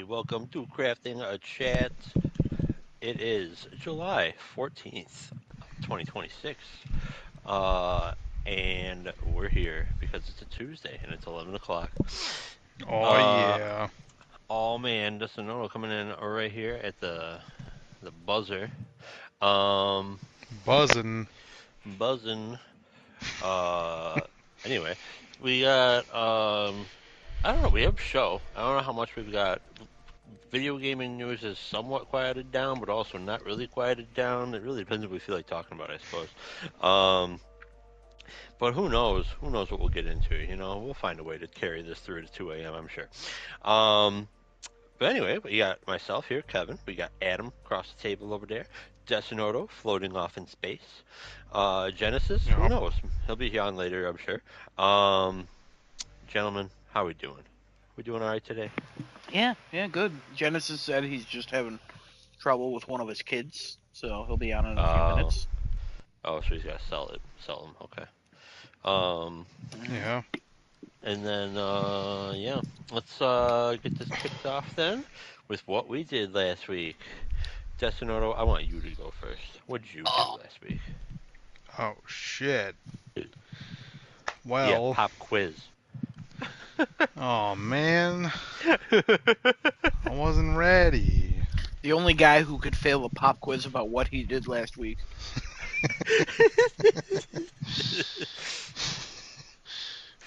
welcome to Crafting a Chat. It is July 14th, 2026. Uh, and we're here because it's a Tuesday and it's 11 o'clock. Oh Uh, yeah, oh man, Dustin Nono coming in right here at the buzzer. Um, buzzing. buzzing. Uh, anyway, we got, I don't know, we have a show. I don't know how much we've got. Video gaming news is somewhat quieted down, but also not really quieted down. It really depends what we feel like talking about, I suppose. Um, but who knows? Who knows what we'll get into? We'll find a way to carry this through to 2 a.m., I'm sure. Um, but anyway, we got myself here, Kevin. We got Adam across the table over there. Desinoto floating off in space. Genesis, who Yep. knows? He'll be on later, I'm sure. Um, Gentlemen, how we doing? We doing all right today? Yeah, good. Genesis said he's just having trouble with one of his kids, so he'll be on in a few Uh, minutes. oh, so he's got to sell it. Sell them. Okay. Um, Mhm. Yeah. and then yeah, let's get this kicked off then with what we did last week. Destinoto, I want you to go first. What did you do last week? Oh shit. Yeah, Well. pop quiz. Oh man, I wasn't ready. The only guy who could fail a pop quiz about what he did last week.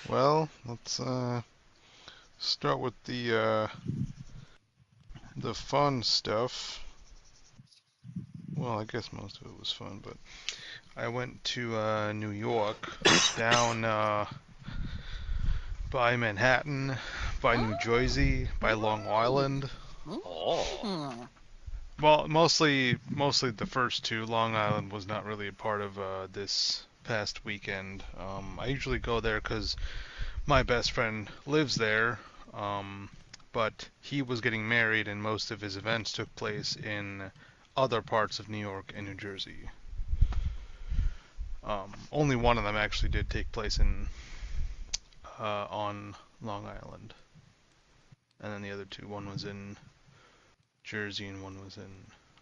Well, let's start with the fun stuff. Well, I guess most of it was fun, but I went to New York, down by Manhattan, by New Jersey, by Long Island. Oh, Hmm. Well, mostly the first two. Long Island was not really a part of this past weekend. I usually go there because my best friend lives there, um, but he was getting married, and most of his events took place in other parts of New York and New Jersey. Only one of them actually did take place in on Long Island, and then the other two, one was in Jersey and one was in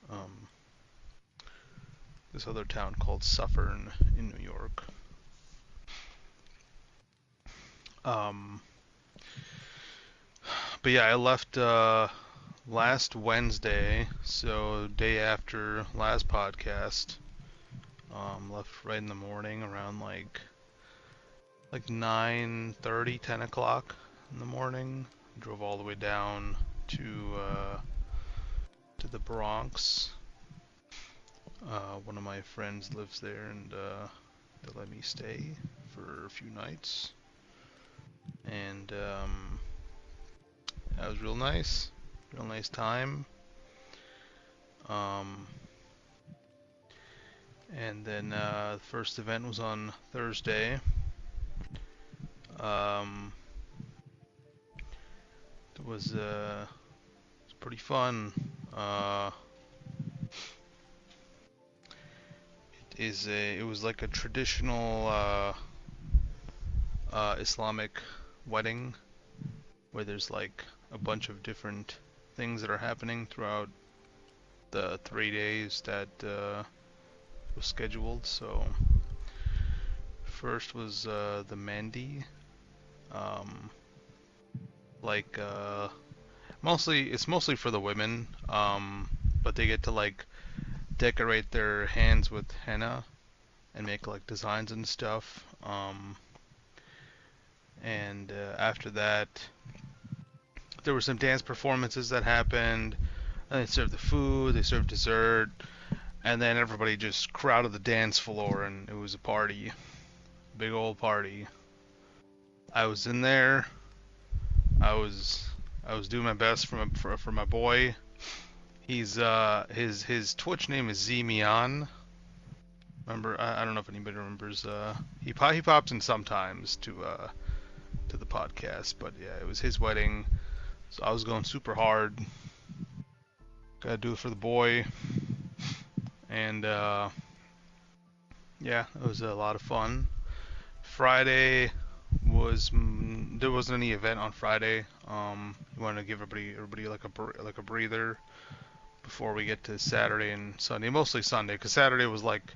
um, this other town called Suffern in New York. Um, but yeah, I left last Wednesday, so day after last podcast. Left right in the morning, around like 9:30, 10 o'clock in the morning. Drove all the way down to the Bronx. One of my friends lives there, and they let me stay for a few nights, and that was real nice time. Um, and then the first event was on Thursday. Um, it was pretty fun. Uh, it was like a traditional Islamic wedding where there's like a bunch of different things that are happening throughout the 3 days that was scheduled. So first was the Mandi, um, like mostly for the women, but they get to like decorate their hands with henna and make like designs and stuff. And after that, there were some dance performances that happened. And they served the food, they served dessert, and then everybody just crowded the dance floor, and it was a party, big old party. I was in there. I was I was doing my best for my boy. He's his Twitch name is Zemion. Remember, I don't know if anybody remembers. He pops in sometimes to the podcast, but yeah, it was his wedding, so I was going super hard. Gotta do it for the boy, and yeah, it was a lot of fun. Friday was there wasn't any event on Friday. We wanted to give everybody like a breather before we get to Saturday and Sunday. Mostly Sunday, because Saturday was like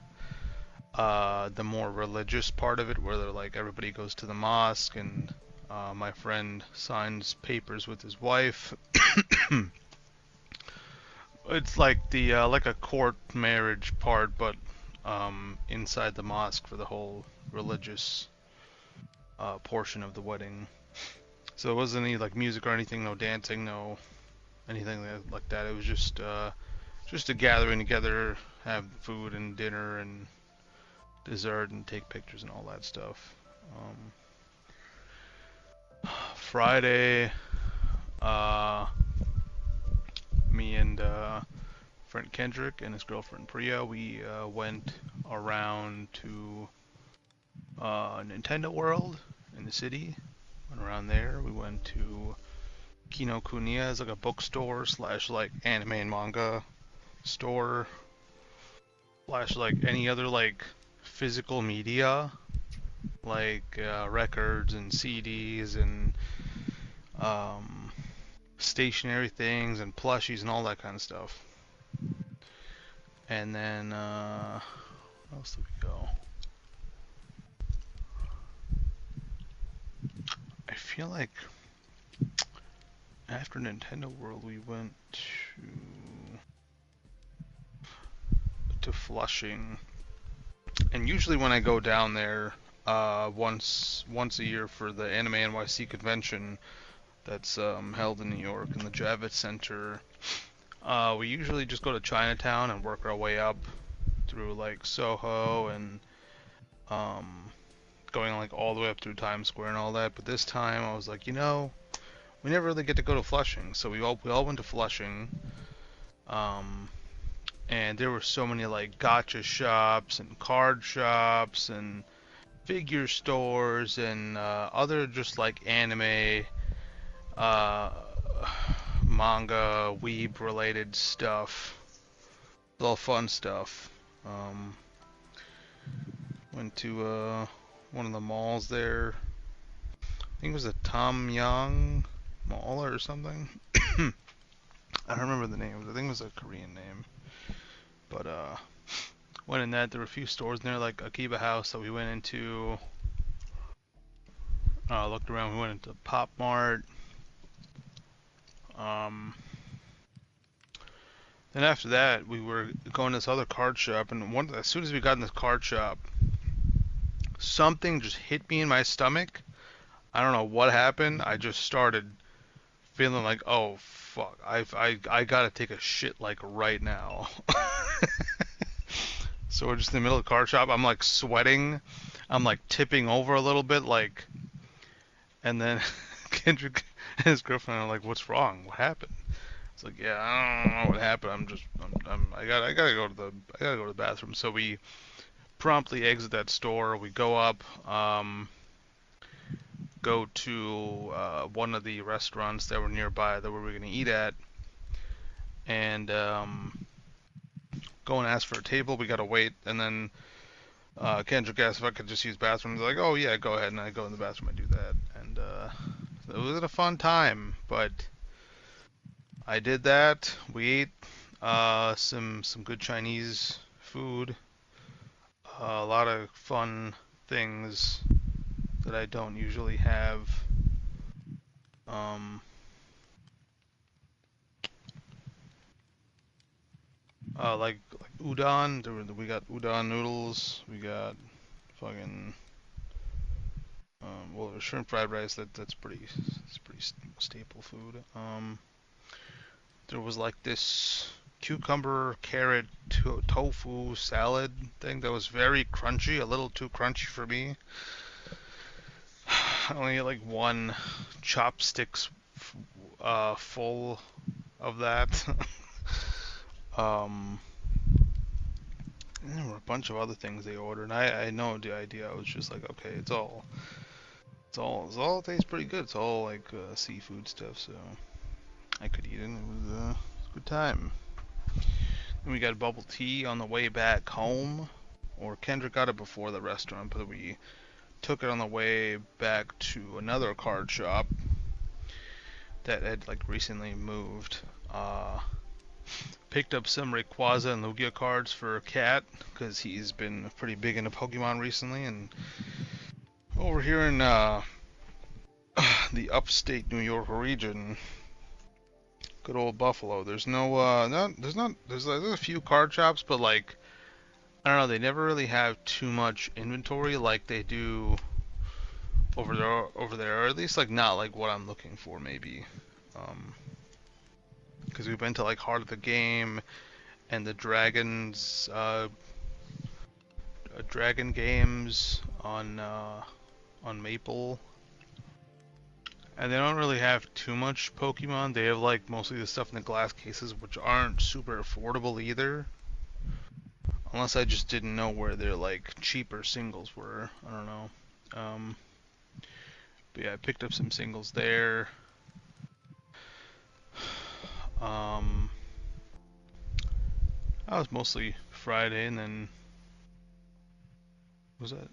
the more religious part of it, where they're like everybody goes to the mosque and my friend signs papers with his wife. It's like the like a court marriage part, but inside the mosque for the whole religious portion of the wedding. So it wasn't any like music or anything, no dancing, no anything like that. It was just a gathering together, have food and dinner and dessert and take pictures and all that stuff. Friday, uh, me and friend Kendrick and his girlfriend Priya, we went around to Nintendo World in the city. Went around there. We went to Kinokuniya, it's like a bookstore slash like anime and manga store slash like any other like physical media like records and CDs and um, stationary things and plushies and all that kind of stuff. And then where else did we go? I feel like after Nintendo World we went to Flushing. And usually when I go down there once a year for the Anime NYC convention that's held in New York in the Javits Center, we usually just go to Chinatown and work our way up through like Soho and going like all the way up through Times Square and all that. But this time I was like, we never really get to go to Flushing, so we all went to Flushing. And there were so many like gacha shops and card shops and figure stores and other just like anime, manga, weeb related stuff. It's all fun stuff. Went to one of the malls there. I think it was a Tom Yong Mall or something. I don't remember the name. I think it was a Korean name. But went in that. There were a few stores in there, like Akiba House that we went into. Looked around. We went into Pop Mart. Then after that, we were going to this other card shop, and as soon as we got in this card shop, something just hit me in my stomach. I don't know what happened. I just started feeling like, oh fuck, I gotta take a shit like right now. So we're just in the middle of the card shop. I'm like sweating. I'm like tipping over a little bit, like, and then Kendrick and his girlfriend are like, "What's wrong? What happened?" It's like, "Yeah, I don't know what happened. I gotta go to the bathroom." So we promptly exit that store. We go up, go to one of the restaurants that were nearby that we were gonna eat at, and go and ask for a table. We gotta wait, and then Kendrick asked if I could just use the bathroom. He's like, "Oh yeah, go ahead." And I go in the bathroom and do that, and it was a fun time. But I did that. We ate some good Chinese food, a lot of fun things that I don't usually have. Like udon. We got udon noodles. We got fucking well, shrimp fried rice. That's pretty staple food. There was like this cucumber carrot tofu salad thing that was very crunchy, a little too crunchy for me. I only had like one chopsticks full of that. And there were a bunch of other things they ordered, and I had no idea. I was just like, okay, it all tastes pretty good. It's all like seafood stuff, so I could eat it. And it was a good time. Then we got bubble tea on the way back home, or Kendrick got it before the restaurant, but we took it on the way back to another card shop. that had like recently moved. Picked up some Rayquaza and Lugia cards for Cat because he's been pretty big into Pokemon recently, and over here in the upstate New York region, good old Buffalo. There's no, there's a few card shops, but like, I don't know, they never really have too much inventory like they do over there, or at least like not like what I'm looking for maybe. Because we've been to like Heart of the Game and the Dragon games on Maple, and they don't really have too much Pokemon. They have like mostly the stuff in the glass cases, which aren't super affordable either. Unless I just didn't know where their like cheaper singles were. I don't know. But yeah, I picked up some singles there. That was mostly Friday, and then was that?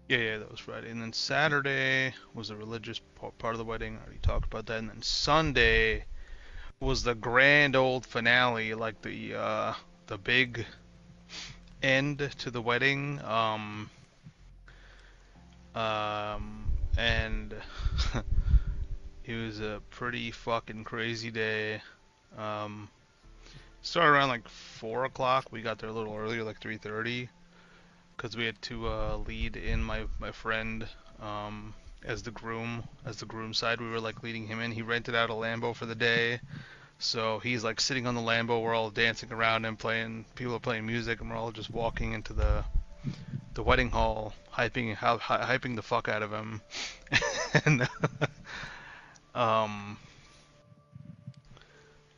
Yeah, that was Friday, and then Saturday was the religious part of the wedding. I already talked about that, and then Sunday was the grand old finale, like the big end to the wedding. And it was a pretty fucking crazy day. Started around like 4 o'clock. We got there a little earlier, like 3:30, because we had to lead in my friend as the groom side. We were like leading him in. He rented out a Lambo for the day, so he's like sitting on the Lambo. We're all dancing around and playing. People are playing music, and we're all just walking into the wedding hall, hyping the fuck out of him. And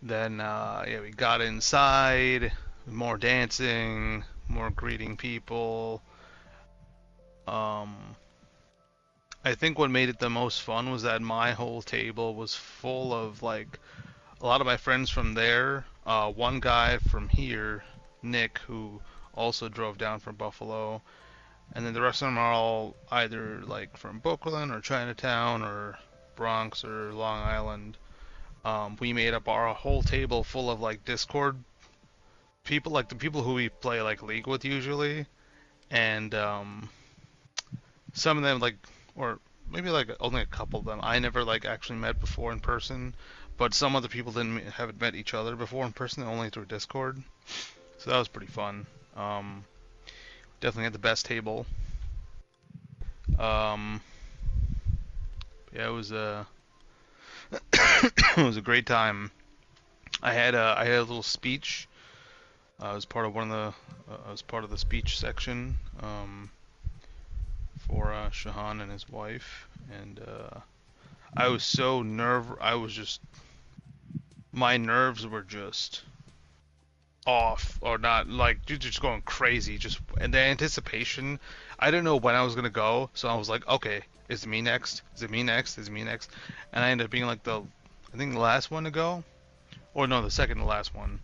then yeah, we got inside, more dancing, more greeting people. I think what made it the most fun was that my whole table was full of like a lot of my friends from there. One guy from here, Nick, who also drove down from Buffalo, and then the rest of them are all either like from Brooklyn or Chinatown or Bronx or Long Island. We made up our whole table full of like Discord people, like the people who we play like League with usually, and some of them like, or maybe like only a couple of them I never like actually met before in person, but some other people haven't met each other before in person, only through Discord. So that was pretty fun. Definitely had the best table. Yeah, it was it was a great time. I had a little speech. I was part of I was part of the speech section for Shahan and his wife, and I was so my nerves were just off, or not, like just going crazy, just, and the anticipation. I didn't know when I was gonna go, so I was like, okay, is it me next? Is it me next? Is it me next? And I ended up being like I think the last one to go, or no, the second to last one,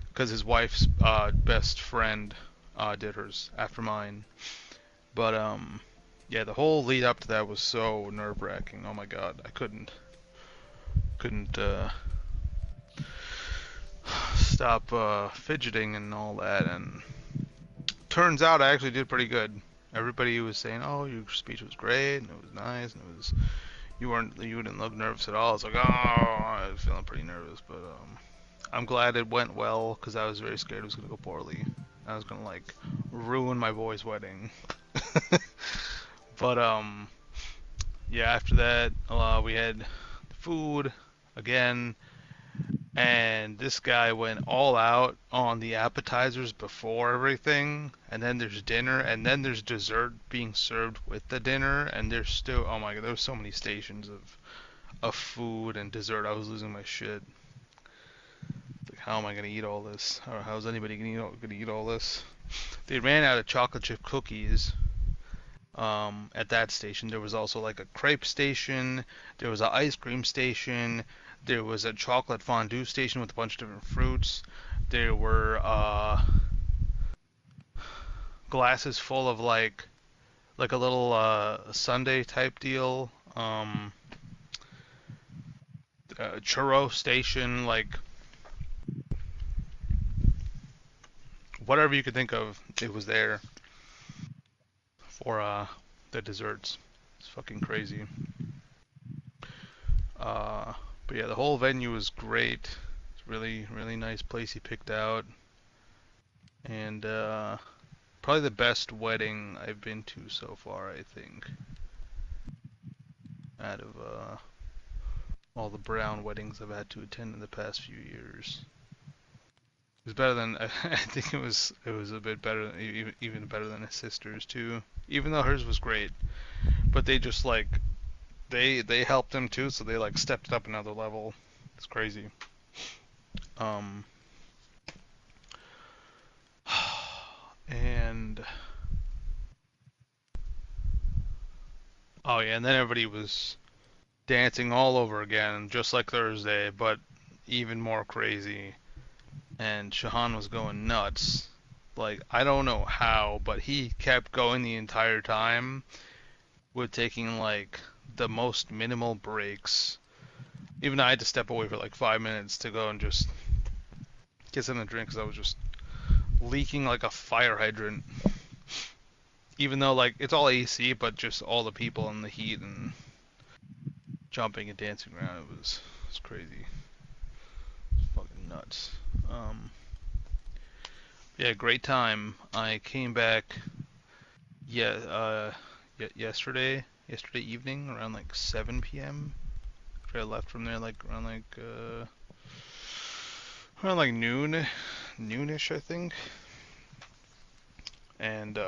because his wife's best friend did hers after mine. But yeah, the whole lead up to that was so nerve-wracking. Oh my god, I couldn't stop fidgeting and all that, and turns out I actually did pretty good. Everybody was saying, "Oh, your speech was great, and it was nice, and it was you didn't look nervous at all." It's like, oh, I was feeling pretty nervous, but I'm glad it went well because I was very scared it was gonna go poorly. I was gonna like ruin my boy's wedding. But yeah, after that we had food again. And this guy went all out on the appetizers before everything, and then there's dinner, and then there's dessert being served with the dinner, and there's still, oh my god, there was so many stations of food and dessert. I was losing my shit. Like, how am I gonna eat all this? How's anybody gonna eat all this? They ran out of chocolate chip cookies. At that station, there was also like a crepe station. There was an ice cream station. There was a chocolate fondue station with a bunch of different fruits. There were glasses full of like a little sundae type deal. churro station, like whatever you could think of, it was there for the desserts. It's fucking crazy. But yeah, the whole venue was great. It's really, really nice place he picked out, and probably the best wedding I've been to so far, I think, out of all the Brown weddings I've had to attend in the past few years. It was better than I think it was a bit better, even better than his sister's too. Even though hers was great, but they just like they helped him too, so they like stepped it up another level. It's crazy. Um, and oh yeah, and then everybody was dancing all over again, just like Thursday, but even more crazy. And Shahan was going nuts. Like, I don't know how, but he kept going the entire time with taking like the most minimal breaks. Even I had to step away for like 5 minutes to go and just get something to drink because I was just leaking like a fire hydrant. Even though like it's all AC, but just all the people in the heat and jumping and dancing around, it was crazy. It's fucking nuts. Yeah, great time. I came back yesterday evening around like 7 p.m. I left from there like around like noonish I think. And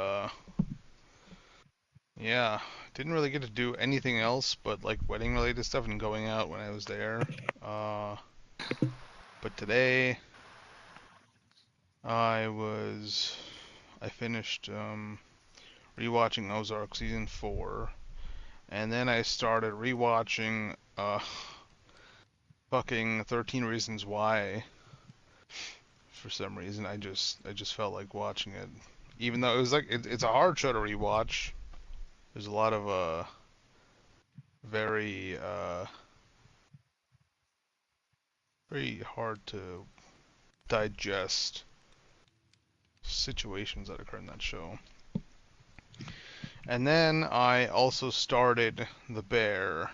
yeah, didn't really get to do anything else but like wedding related stuff and going out when I was there. Uh, but today I finished rewatching Ozark season 4, and then I started rewatching fucking 13 Reasons Why. For some reason, I just felt like watching it, even though it was like it's a hard show to rewatch. There's a lot of very very hard to digest situations that occur in that show. And then I also started The Bear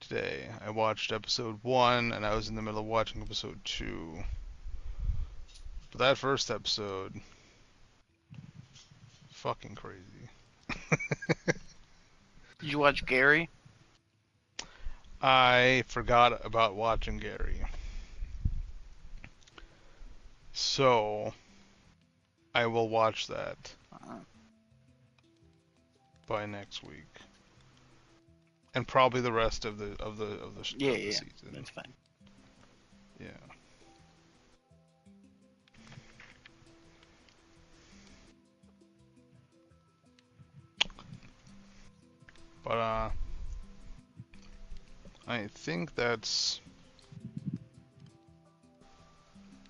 today. I watched episode 1 and I was in the middle of watching episode 2. But that first episode, fucking crazy. Did you watch Gary? I forgot about watching Gary. So, I will watch that by next week. And probably the rest of the Yeah, season. that's fine. Yeah. But I think that's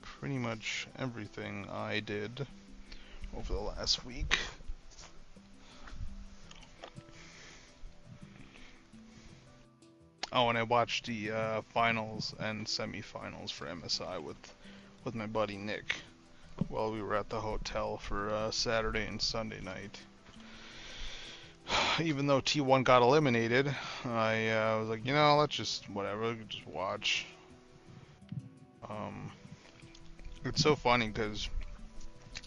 pretty much everything I did over the last week. Oh, and I watched the finals and semifinals for MSI with my buddy Nick while we were at the hotel for Saturday and Sunday night. Even though T1 got eliminated, I was like, let's just whatever, just watch. It's so funny because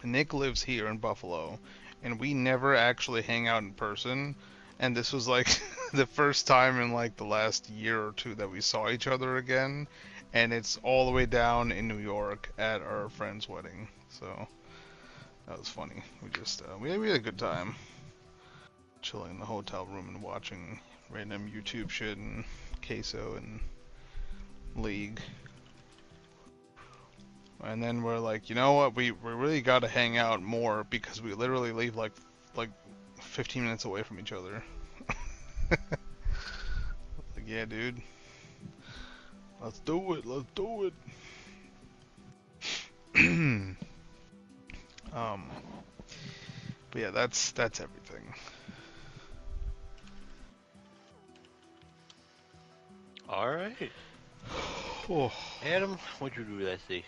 Nick lives here in Buffalo, and we never actually hang out in person. And this was like the first time in like the last year or two that we saw each other again. And it's all the way down in New York at our friend's wedding. So that was funny. We had a good time chilling in the hotel room and watching random YouTube shit and Queso and League. And then we're like, you know what? We really got to hang out more because we literally live like 15 minutes away from each other. Like, yeah, dude. Let's do it. Let's do it. But yeah, that's everything. All right. Oh. Adam, what'd you do last week?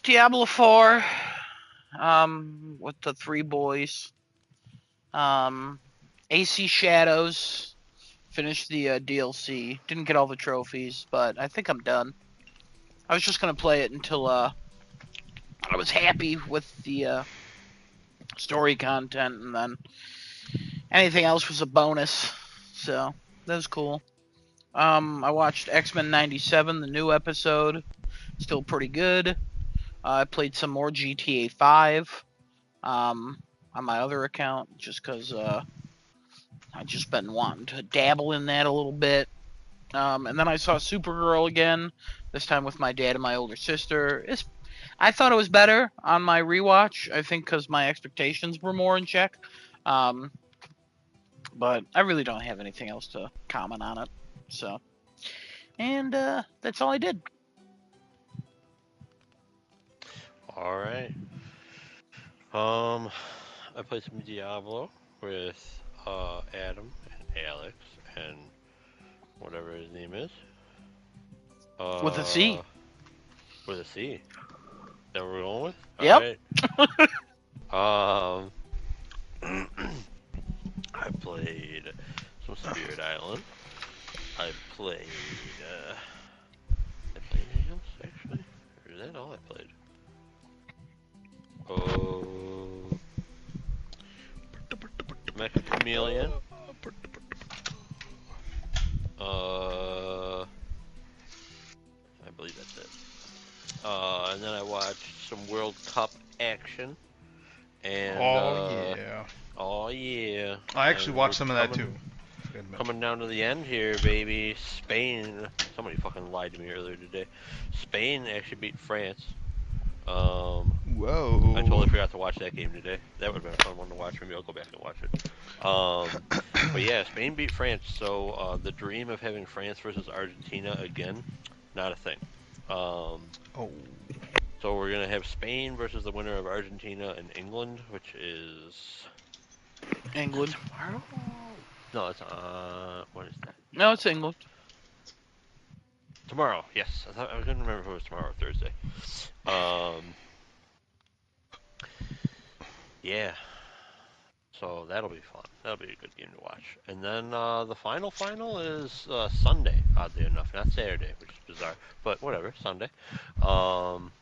Diablo 4. With the three boys. AC Shadows. Finished the DLC. Didn't get all the trophies, but I think I'm done. I was just gonna play it until I was happy with the story content, and then anything else was a bonus. So that was cool. I watched X-Men '97, the new episode. Still pretty good. I played some more GTA 5 on my other account, just because I just been wanting to dabble in that a little bit. And then I saw Supergirl again, this time with my dad and my older sister. I thought it was better on my rewatch, I think because my expectations were more in check. Um, but I really don't have anything else to comment on it. So, and that's all I did. All right. I played some Diablo with Adam and Alex and whatever his name is. With a C. Uh, with a C. That we're going with? Yep. Alright. I played some Spirit Island. I played anything else actually? Or is that all I played? Oh, Mecha Chameleon. I believe that's it. And then I watched some World Cup action. And Yeah. oh yeah. I actually And watched we're some of that too. Coming down to the end here, baby. Spain. Somebody fucking lied to me earlier today. Spain actually beat France. Whoa. I totally forgot to watch that game today. That would have been a fun one to watch. Maybe I'll go back and watch it. But yeah, Spain beat France. So the dream of having France versus Argentina again, not a thing. Oh. So we're gonna have Spain versus the winner of Argentina and England, which is England. tomorrow. No, it's what is that? No, it's England. Tomorrow. Yes, I couldn't remember if it was tomorrow or Thursday. Yeah. So that'll be fun. That'll be a good game to watch. And then the final is Sunday. Oddly enough, not Saturday, which is bizarre, but whatever. Sunday. And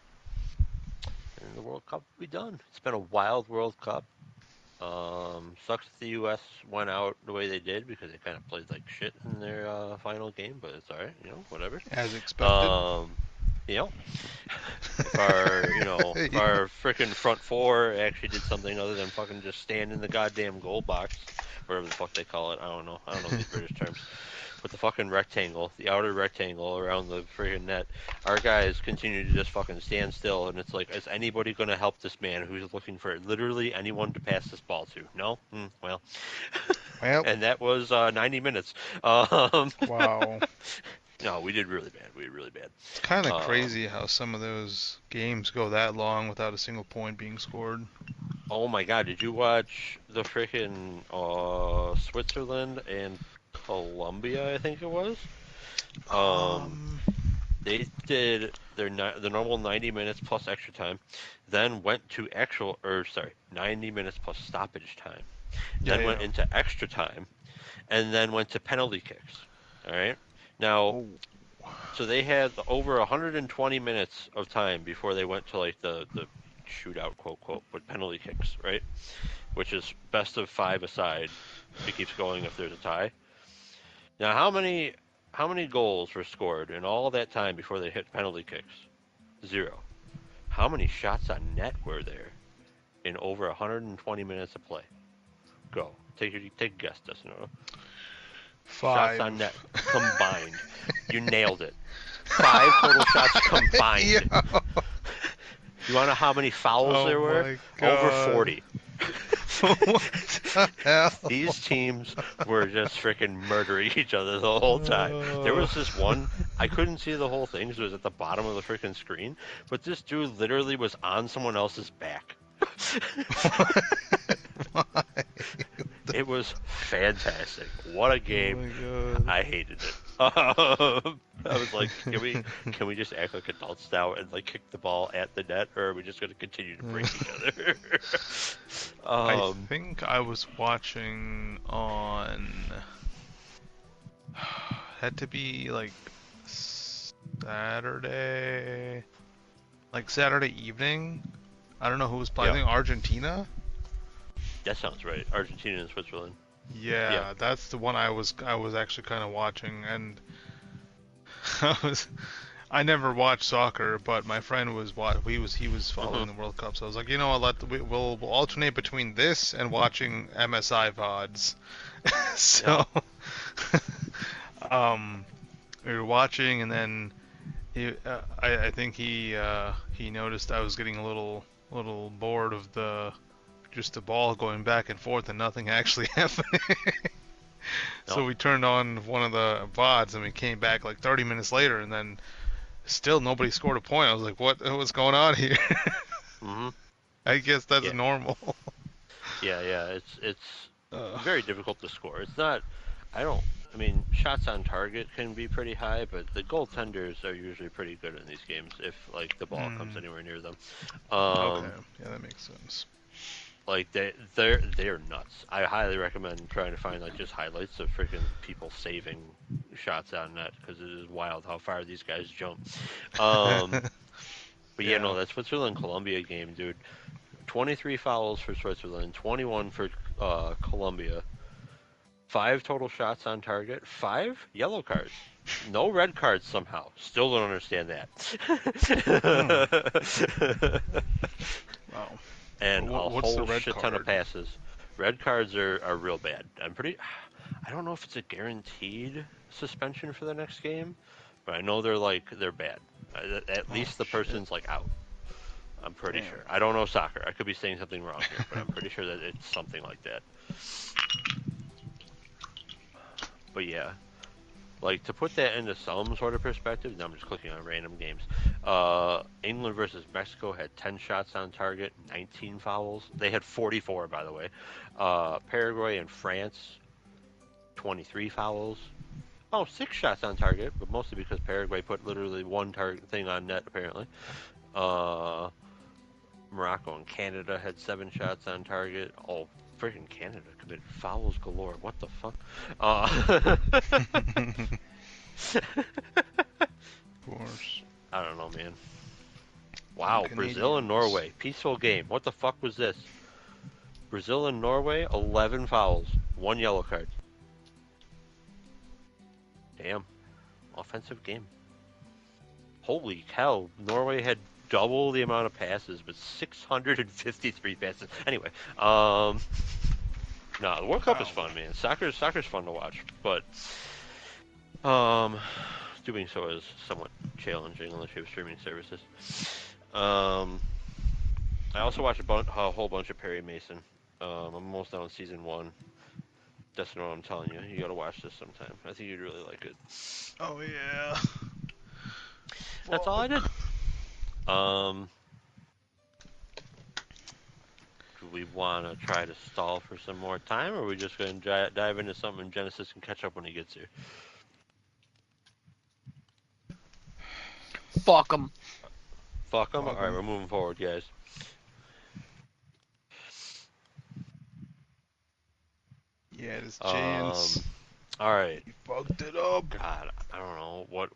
the World Cup will be done. It's been a wild World Cup. Sucks that the U.S. went out the way they did because they kind of played like shit in their final game, but it's all right, whatever. As expected. You know, if our freaking front four actually did something other than fucking just stand in the goddamn goal box, whatever the fuck they call it. I don't know these British terms. With the fucking rectangle, the outer rectangle around the freaking net, our guys continue to just fucking stand still, and it's like, is anybody going to help this man who's looking for literally anyone to pass this ball to? No? Well. And that was 90 minutes. Wow. No, we did really bad. We did really bad. It's kind of crazy how some of those games go that long without a single point being scored. Oh my god, did you watch the freaking Switzerland and Colombia, I think it was? They did the normal 90 minutes plus extra time, then went to 90 minutes plus stoppage time. Then went into extra time, and then went to penalty kicks. All right? Now, so they had over 120 minutes of time before they went to like the shootout, quote quote, with penalty kicks, right? Which is best of 5 aside. It keeps going if there's a tie. Now, how many goals were scored in all that time before they hit penalty kicks? 0. How many shots on net were there in over 120 minutes of play? Go. Take a guess, Destino. 5. Shots on net combined. You nailed it. 5 total shots combined. Yeah. You want to know how many fouls there were? Over 40. What the hell? These teams were just freaking murdering each other the whole time. There was this one, I couldn't see the whole thing because it was at the bottom of the freaking screen, but this dude literally was on someone else's back. It was fantastic. What a game. Oh my God. I hated it. I was like, can we just act like adults now and like kick the ball at the net, or are we just going to continue to break each other? I um, think I was watching on. Had to be like Saturday, like Saturday evening. I don't know who was playing. I yeah, think Argentina. that sounds right. Argentina and Switzerland. Yeah. Yeah, that's the one I was actually kind of watching, and I was I never watched soccer, but my friend was he was Hmm. following the World Cup, so I was like, you know, we'll alternate between this and watching MSI VODs. Yeah. So, um, we were watching, and then I think he noticed I was getting a little bored of just the ball going back and forth and nothing actually happening. So No. we turned on one of the VODs and we came back like 30 minutes later, and then still nobody scored a point. I was like, what's going on here? Hmm. I guess that's Yeah. normal. Yeah. Yeah. It's Uh, very difficult to score. It's not. I don't. I mean, shots on target can be pretty high, but the goaltenders are usually pretty good in these games if like the ball comes mm, anywhere near them. okay, Um, yeah, that makes sense. like they're nuts. I highly recommend trying to find like just highlights of freaking people saving shots on net because it is wild how far these guys jump. Um, but yeah, no, Yeah. that Switzerland Colombia game, dude. 23 fouls for Switzerland, 21 for Colombia. 5 total shots on target, 5 yellow cards. No red cards somehow. Still don't understand Hmm. that. Wow. And a What's the whole red shit ton of card? passes. Red cards are real bad. I don't know if it's a guaranteed suspension for the next game, but I know they're bad. At Oh least the shit. person's like out. I'm pretty Damn. sure. I don't know soccer. I could be saying something wrong here, but I'm pretty sure that it's something like that. But yeah, like to put that into some sort of perspective, now I'm just clicking on random games. England versus Mexico had 10 shots on target, 19 fouls. They had 44, by the way. Paraguay and France, 23 fouls. Oh, 6 shots on target, but mostly because Paraguay put literally one target thing on net, apparently. Uh, Morocco and Canada had 7 shots on target. Oh, freaking Canada committed fouls galore. What the fuck? Of course. I don't know, man. Them Wow, Brazil and Canadians. Norway. Peaceful game. What the fuck was this? Brazil and Norway, 11 fouls, 1 yellow card. Damn. Offensive game. Holy cow. Norway had double the amount of passes, but 653 passes. Anyway, no, the World Cup is Wow. fun, man. Soccer's fun to watch, but um, doing so is somewhat challenging unless you have streaming services. Um, I also watched a whole bunch of Perry Mason. I'm almost done with season 1. That's what I'm telling you. You gotta watch this sometime. I think you'd really like it. Oh yeah. That's all I did. Fuck. Um, do we want to try to stall for some more time, or are we just going to dive into something in Genesis and catch up when he gets here? Fuck them. Fuck him. All Fuck right, 'em. we're moving forward, guys. Yeah, this Um, chance. all right. He fucked it up. God, I don't know what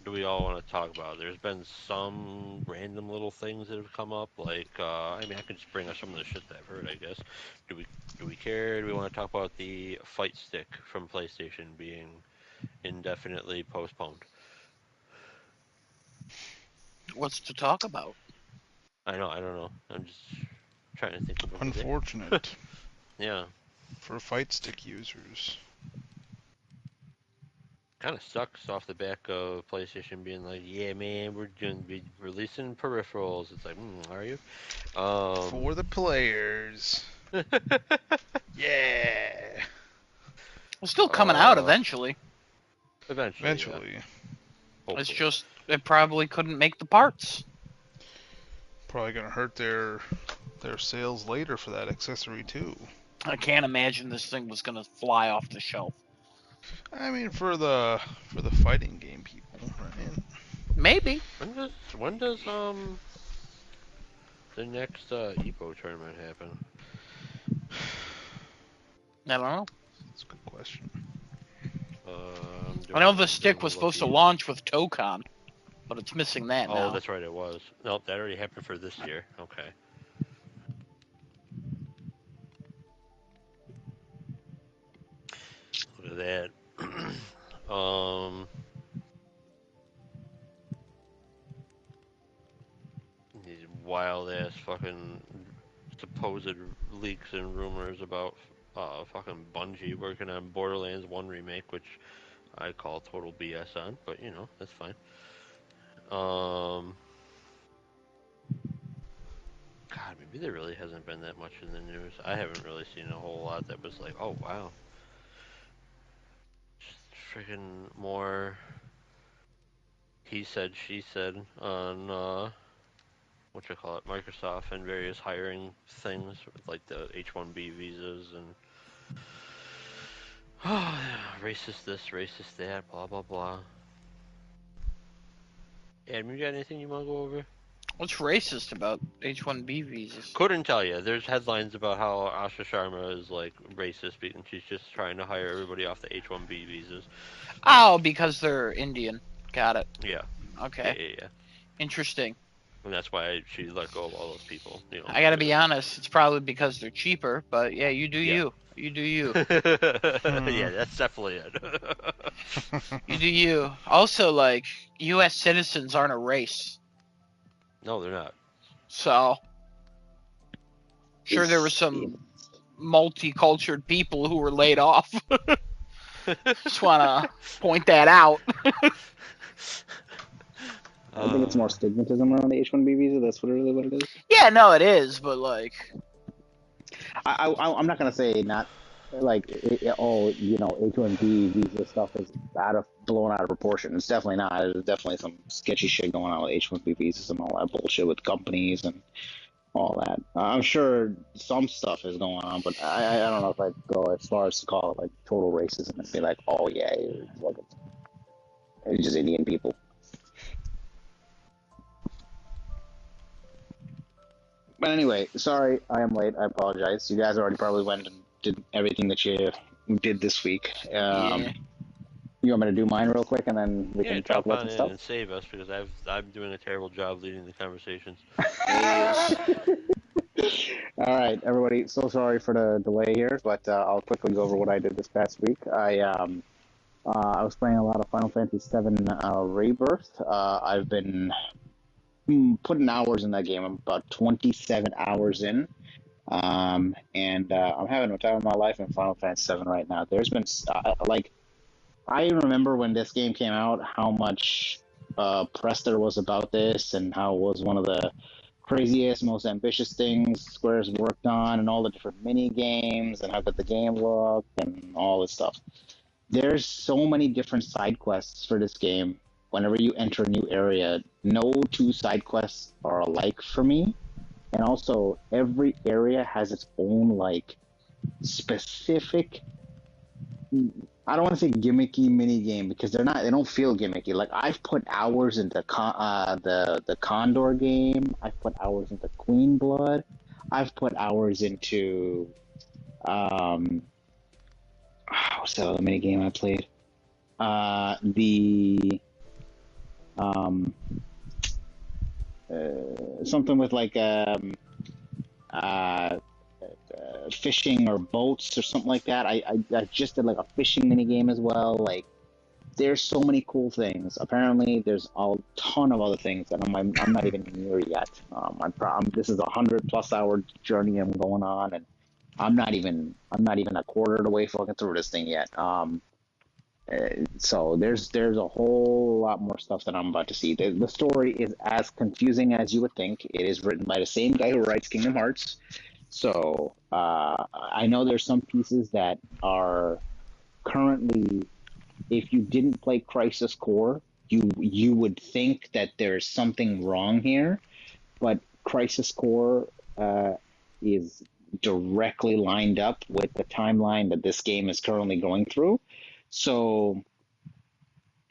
do we all want to talk about? There's been some random little things that have come up. Like, I mean, I can just bring up some of the shit that I've heard. I guess. Do we do we care? Do we want to talk about the fight stick from PlayStation being indefinitely postponed? What's to talk about? I know. I don't know. I'm just trying to think of what we did. Unfortunate Yeah, for fight stick users. kind of sucks off the back of PlayStation being like, yeah, man, we're going to be releasing peripherals. It's like, are you? Um, For the players. Yeah. It's still coming out uh, eventually. eventually, yeah, Eventually. It's hopefully. just it probably couldn't make the parts. Probably gonna hurt their sales later for that accessory too. I can't imagine this thing was gonna fly off the shelf. I mean, for the fighting game people, right? Maybe. When does the next Evo tournament happen? I don't know. That's a good question. I know the I'm stick doing the was supposed to lookies. launch with Tocon, but it's missing that Oh, now. that's right, it was. Nope, that already happened for this year. Okay. Look at that. These wild ass fucking supposed leaks and rumors about fucking Bungie working on Borderlands 1 remake, which I call total BS on, but you know, that's fine. Um, God, maybe there really hasn't been that much in the news. I haven't really seen a whole lot that was like, oh wow, just freaking more he said, she said on what you call it, Microsoft and various hiring things with like the H-1B visas and oh, racist this, racist that, blah blah blah. Adam, you got anything you want to go over? What's racist about H-1B visas? Couldn't tell you. There's headlines about how Asha Sharma is like racist and she's just trying to hire everybody off the H-1B visas. Oh, because they're Indian. Got it. Yeah, yeah, Okay. yeah, yeah. Interesting. And that's why she let go of all those people. You know. I gotta be honest, it's probably because they're cheaper, but yeah, you do Yeah. you. You do you. Hmm. Yeah, that's definitely it. You do you. Also, like, U.S. citizens aren't a race. No, they're not. So, sure, there were It's, some multicultural people who were laid off. Just wanna point that out. I think it's more stigmatism around the H-1B visa. That's what it is. Yeah, no, it is, but like, I'm not gonna say not like oh, you know, H-1B visa stuff is blown out of proportion. It's definitely not. There's definitely some sketchy shit going on with H-1B visas and all that bullshit with companies and all that. I'm sure some stuff is going on, but I don't know if I'd go as far as to call it like total racism and be like, oh yeah, it's just Indian people. But anyway, sorry I am late. I apologize. You guys already probably went and did everything that you did this week. yeah. You want me to do mine real quick, and then we Yeah, can talk jump about on some in stuff? and save us because I'm doing a terrible job leading the conversations. Yes. All right, everybody. So sorry for the delay here, but I'll quickly go over what I did this past week. I was playing a lot of Final Fantasy VII Rebirth. I've been putting hours in that game. I'm about 27 hours in. And I'm having the time of my life in Final Fantasy VII right now. There's been like I remember when this game came out, how much press there was about this, and how it was one of the craziest, most ambitious things Square's worked on, and all the different mini games, and how good the game looked, and all this stuff. There's so many different side quests for this game. Whenever you enter a new area, no two side quests are alike for me, and also every area has its own like specific, I don't want to say gimmicky mini game because they're not, they don't feel gimmicky. Like I've put hours into the Condor game. I've put hours into Queen Blood. I've put hours into um what's the other mini game I played? The um something with like uh fishing or boats or something like that. I just did like a fishing mini game as well. Like there's so many cool things. Apparently, there's a ton of other things that I'm not even near yet. This is 100+ hour journey I'm going on, and I'm not even a quarter of the way fucking through this thing yet. So there's a whole lot more stuff that I'm about to see. The story is as confusing as you would think. It is written by the same guy who writes Kingdom Hearts. So I know there's some pieces that are currently, if you didn't play Crisis Core, you would think that there's something wrong here, but Crisis Core is directly lined up with the timeline that this game is currently going through. So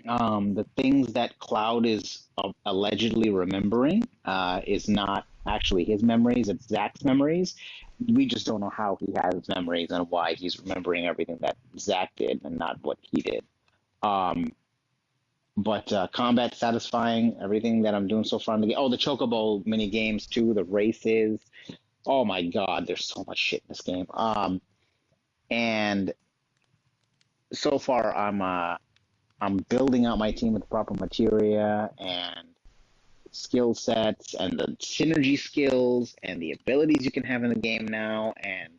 the things that Cloud is allegedly remembering is not actually his memories, it's Zach's memories. We just don't know how he has memories and why he's remembering everything that Zach did and not what he did. Um, but combat satisfying, everything that I'm doing so far in the game. Oh, the Chocobo mini games too, the races. Oh my God, there's so much shit in this game. And so far I'm building out my team with the proper materia and skill sets and the synergy skills and the abilities you can have in the game now and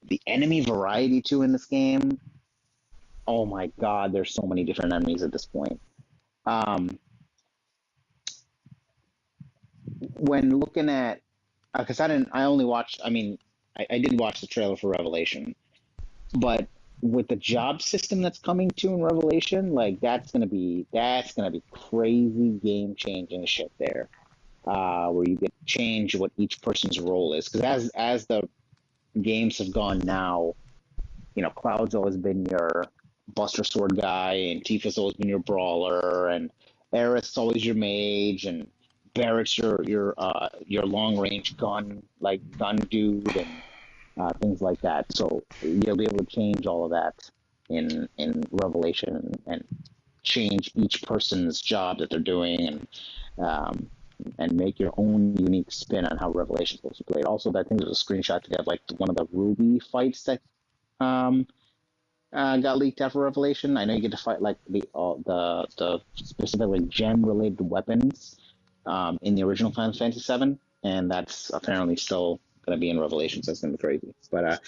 the enemy variety too in this game. Oh my God, there's so many different enemies at this point. Um, when looking at, because I only watched, I mean, I did watch the trailer for Revelation, but with the job system that's coming to in Revelation, like that's gonna be crazy game changing shit there. Where you get to change what each person's role is. Because as the games have gone now, Cloud's always been your Buster Sword guy, and Tifa's always been your brawler, and Aerith's always your mage, and Barrett's your long range gun dude, and things like that. So you'll be able to change all of that in Revelation and change each person's job that they're doing and make your own unique spin on how Revelation is supposed to be played. Also, I think there's a screenshot to have like one of the Ruby fights that um, got leaked after Revelation. I know you get to fight like the specifically gem related weapons in the original Final Fantasy VII, and that's apparently still going to be in Revelation, so it's going to be crazy. But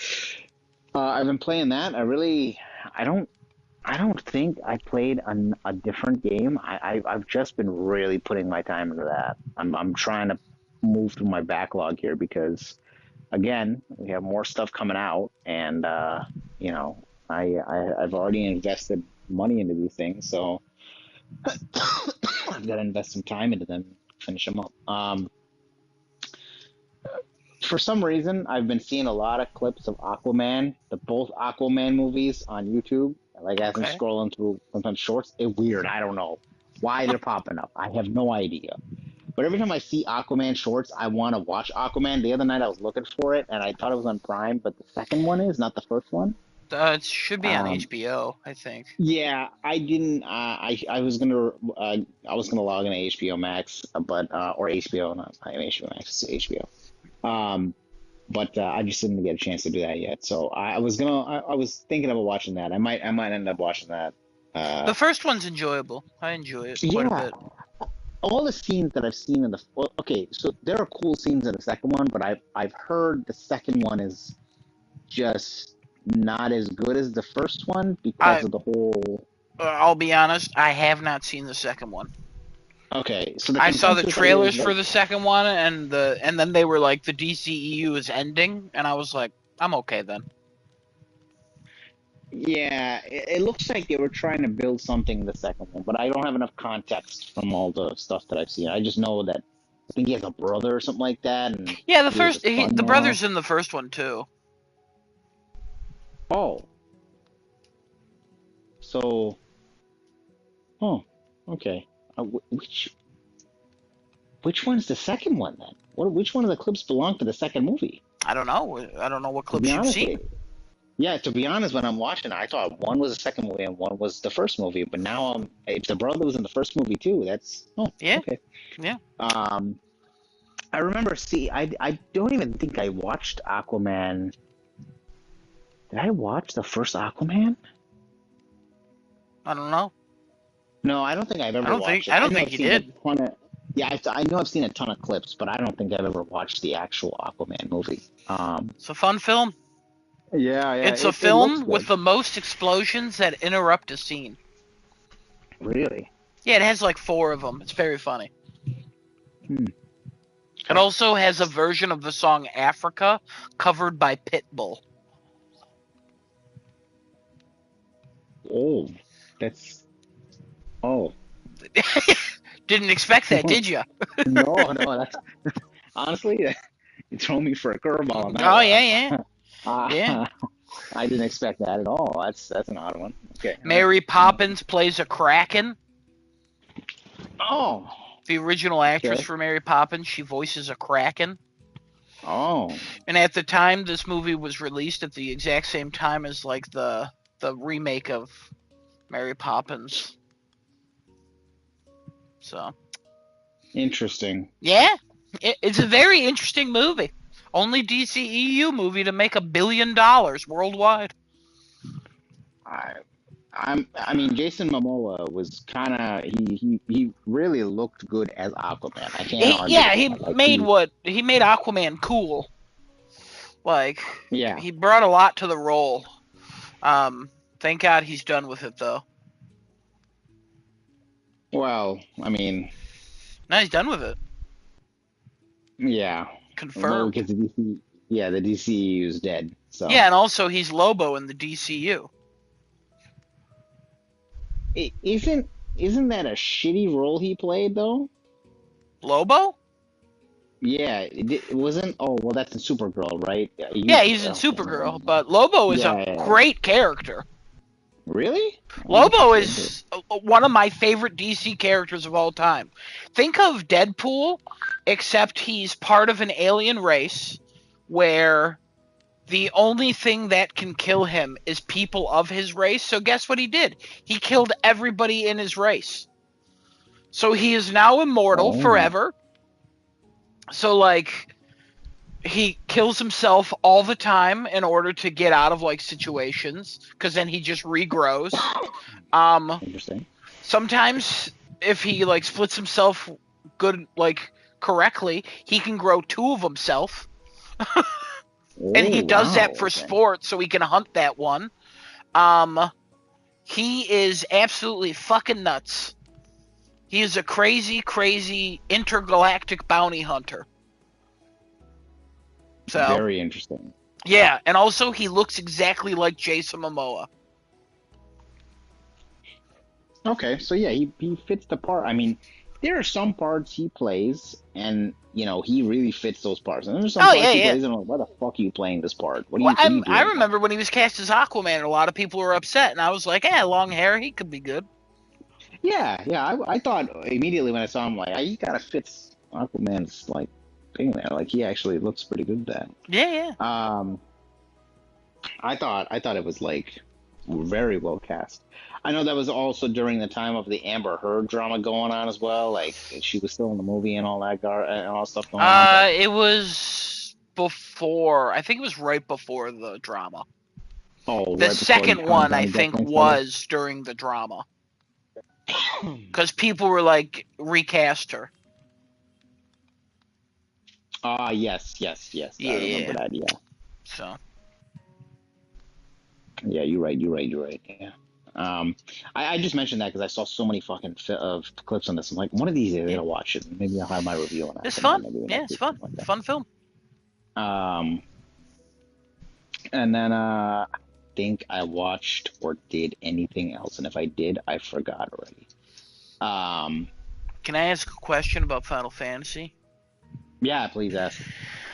I've been playing that. I don't think I played a different game. I've just been really putting my time into that. I'm trying to move through my backlog here because, again, we have more stuff coming out, and you know, I've already invested money into these things, so I've got to invest some time into them, finish them up. For some reason, I've been seeing a lot of clips of Aquaman, both Aquaman movies on YouTube. Like as I'm Okay. scrolling through sometimes shorts, it's weird. I don't know why they're popping up. I have no idea. But every time I see Aquaman shorts, I want to watch Aquaman. The other night I was looking for it, and I thought it was on Prime, but the second one is not the first one. It should be on Um, HBO, I think. yeah, I didn't. I was gonna log into HBO Max, but or HBO, not HBO Max, it's HBO. But I just didn't get a chance to do that yet. So I was thinking about watching that. I might end up watching that. The first one's enjoyable. I enjoy it quite a Yeah, bit. all the scenes that I've seen in okay, so there are cool scenes in the second one, but I've heard the second one is just not as good as the first one because I of the whole. I'll be honest, I have not seen the second one. Okay, so the I saw the consensus is trailers like, for the second one, and then they were like the DCEU is ending, and I was like, I'm okay then. yeah, it looks like they were trying to build something in the second one, but I don't have enough context from all the stuff that I've seen. I just know that I think he has a brother or something like that, and Yeah, he has a son the now. brother's in the first one too. Oh, so, oh, okay. Which one's the second one then? Which one of the clips belong to the second movie? I don't know. I don't know what To be clips you've honest, seen. yeah, to be honest, when I'm watching, I thought one was the second movie and one was the first movie. But now, if the brother was in the first movie too, that's Yeah, okay. yeah. Um, I remember. See, I don't even think I watched Aquaman. Did I watch the first Aquaman? I don't know. No, I don't think I've ever watched it. I I don't know think I've you seen a did. ton of. Yeah, I know I've seen a ton of clips, but I don't think I've ever watched the actual Aquaman movie. It's a fun film. Yeah, It's a it looks film with good. the most explosions that interrupt a scene. Really? Yeah, it has like 4 of them. It's very funny. Hmm. It also has a version of the song Africa covered by Pitbull. Oh, that's. Oh. Didn't expect that, did you? No, that's honestly, you throw me for a curveball on that Oh one. yeah, yeah, yeah. Uh, I didn't expect that at all. That's an odd one. Okay. All right. Mary Poppins plays a Kraken. Oh. The original actress Okay. for Mary Poppins, she voices a Kraken. Oh. And at the time this movie was released, at the exact same time as like the remake of Mary Poppins. So Interesting. yeah, it's a very interesting movie. Only DCEU movie to make $1 billion worldwide. I mean, Jason Momoa was kind of he really looked good as Aquaman. I can't argue with He that. Like he made Aquaman cool. Like yeah. he brought a lot to the role. Thank God he's done with it though. Well, I mean, No, he's done with it. yeah. Well, Confirmed. because the DCU is dead. So Yeah, and also he's Lobo in the DCU. Isn't that a shitty role he played though? Lobo? Yeah, it wasn't. Oh, well, that's in Supergirl, right? Yeah, Yeah, he's in oh, damn, I don't Supergirl, know. but Lobo is a Yeah, yeah, yeah. great character. Really? I'll have to Lobo look into it. is one of my favorite DC characters of all time. Think of Deadpool, except he's part of an alien race where the only thing that can kill him is people of his race. So guess what he did? He killed everybody in his race. So he is now immortal Oh, forever. So like he kills himself all the time in order to get out of like situations because then he just regrows. interesting. Sometimes if he like splits himself good like correctly, he can grow two of himself, and Oh, he does that wow. for Okay. sport so he can hunt that one. Um, he is absolutely fucking nuts. He is a crazy, crazy intergalactic bounty hunter. So Very interesting. yeah, and also he looks exactly like Jason Momoa. Okay, so yeah, he fits the part. I mean, there are some parts he plays, and he really fits those parts. And there's some Oh parts yeah, he yeah. plays, and I'm like, why the fuck are you playing this part? What are Well, you what are you I doing here? remember when he was cast as Aquaman, a lot of people were upset, and I was like, long hair, he could be good. Yeah, yeah. I thought immediately when I saw him, like, he kind of fits Aquaman's like thing there. Like, he actually looks pretty good at Yeah, yeah. that. I thought it was like very well cast. I know that was also during the time of the Amber Heard drama going on as well. Like, she was still in the movie and all that and all that stuff going on. But It was before. I think it was right before the drama. oh, The right before second one, I Johnny Depp think, went trouble. was during the drama because people were like recast her. Ah, yes, yes, yes. I Yeah, remember yeah. that. Yeah, So yeah. You're right. You're right. You're right. Yeah. I just mentioned that because I saw so many fucking of clips on this. I'm like, one of these days I yeah, gotta watch it. Maybe I'll have my review on it's that, fun. maybe Yeah, next it's week, fun. something like Fun film. that. And then I think I watched or did anything else, and if I did, I forgot already. Um, Can I ask a question about Final Fantasy? yeah, please ask.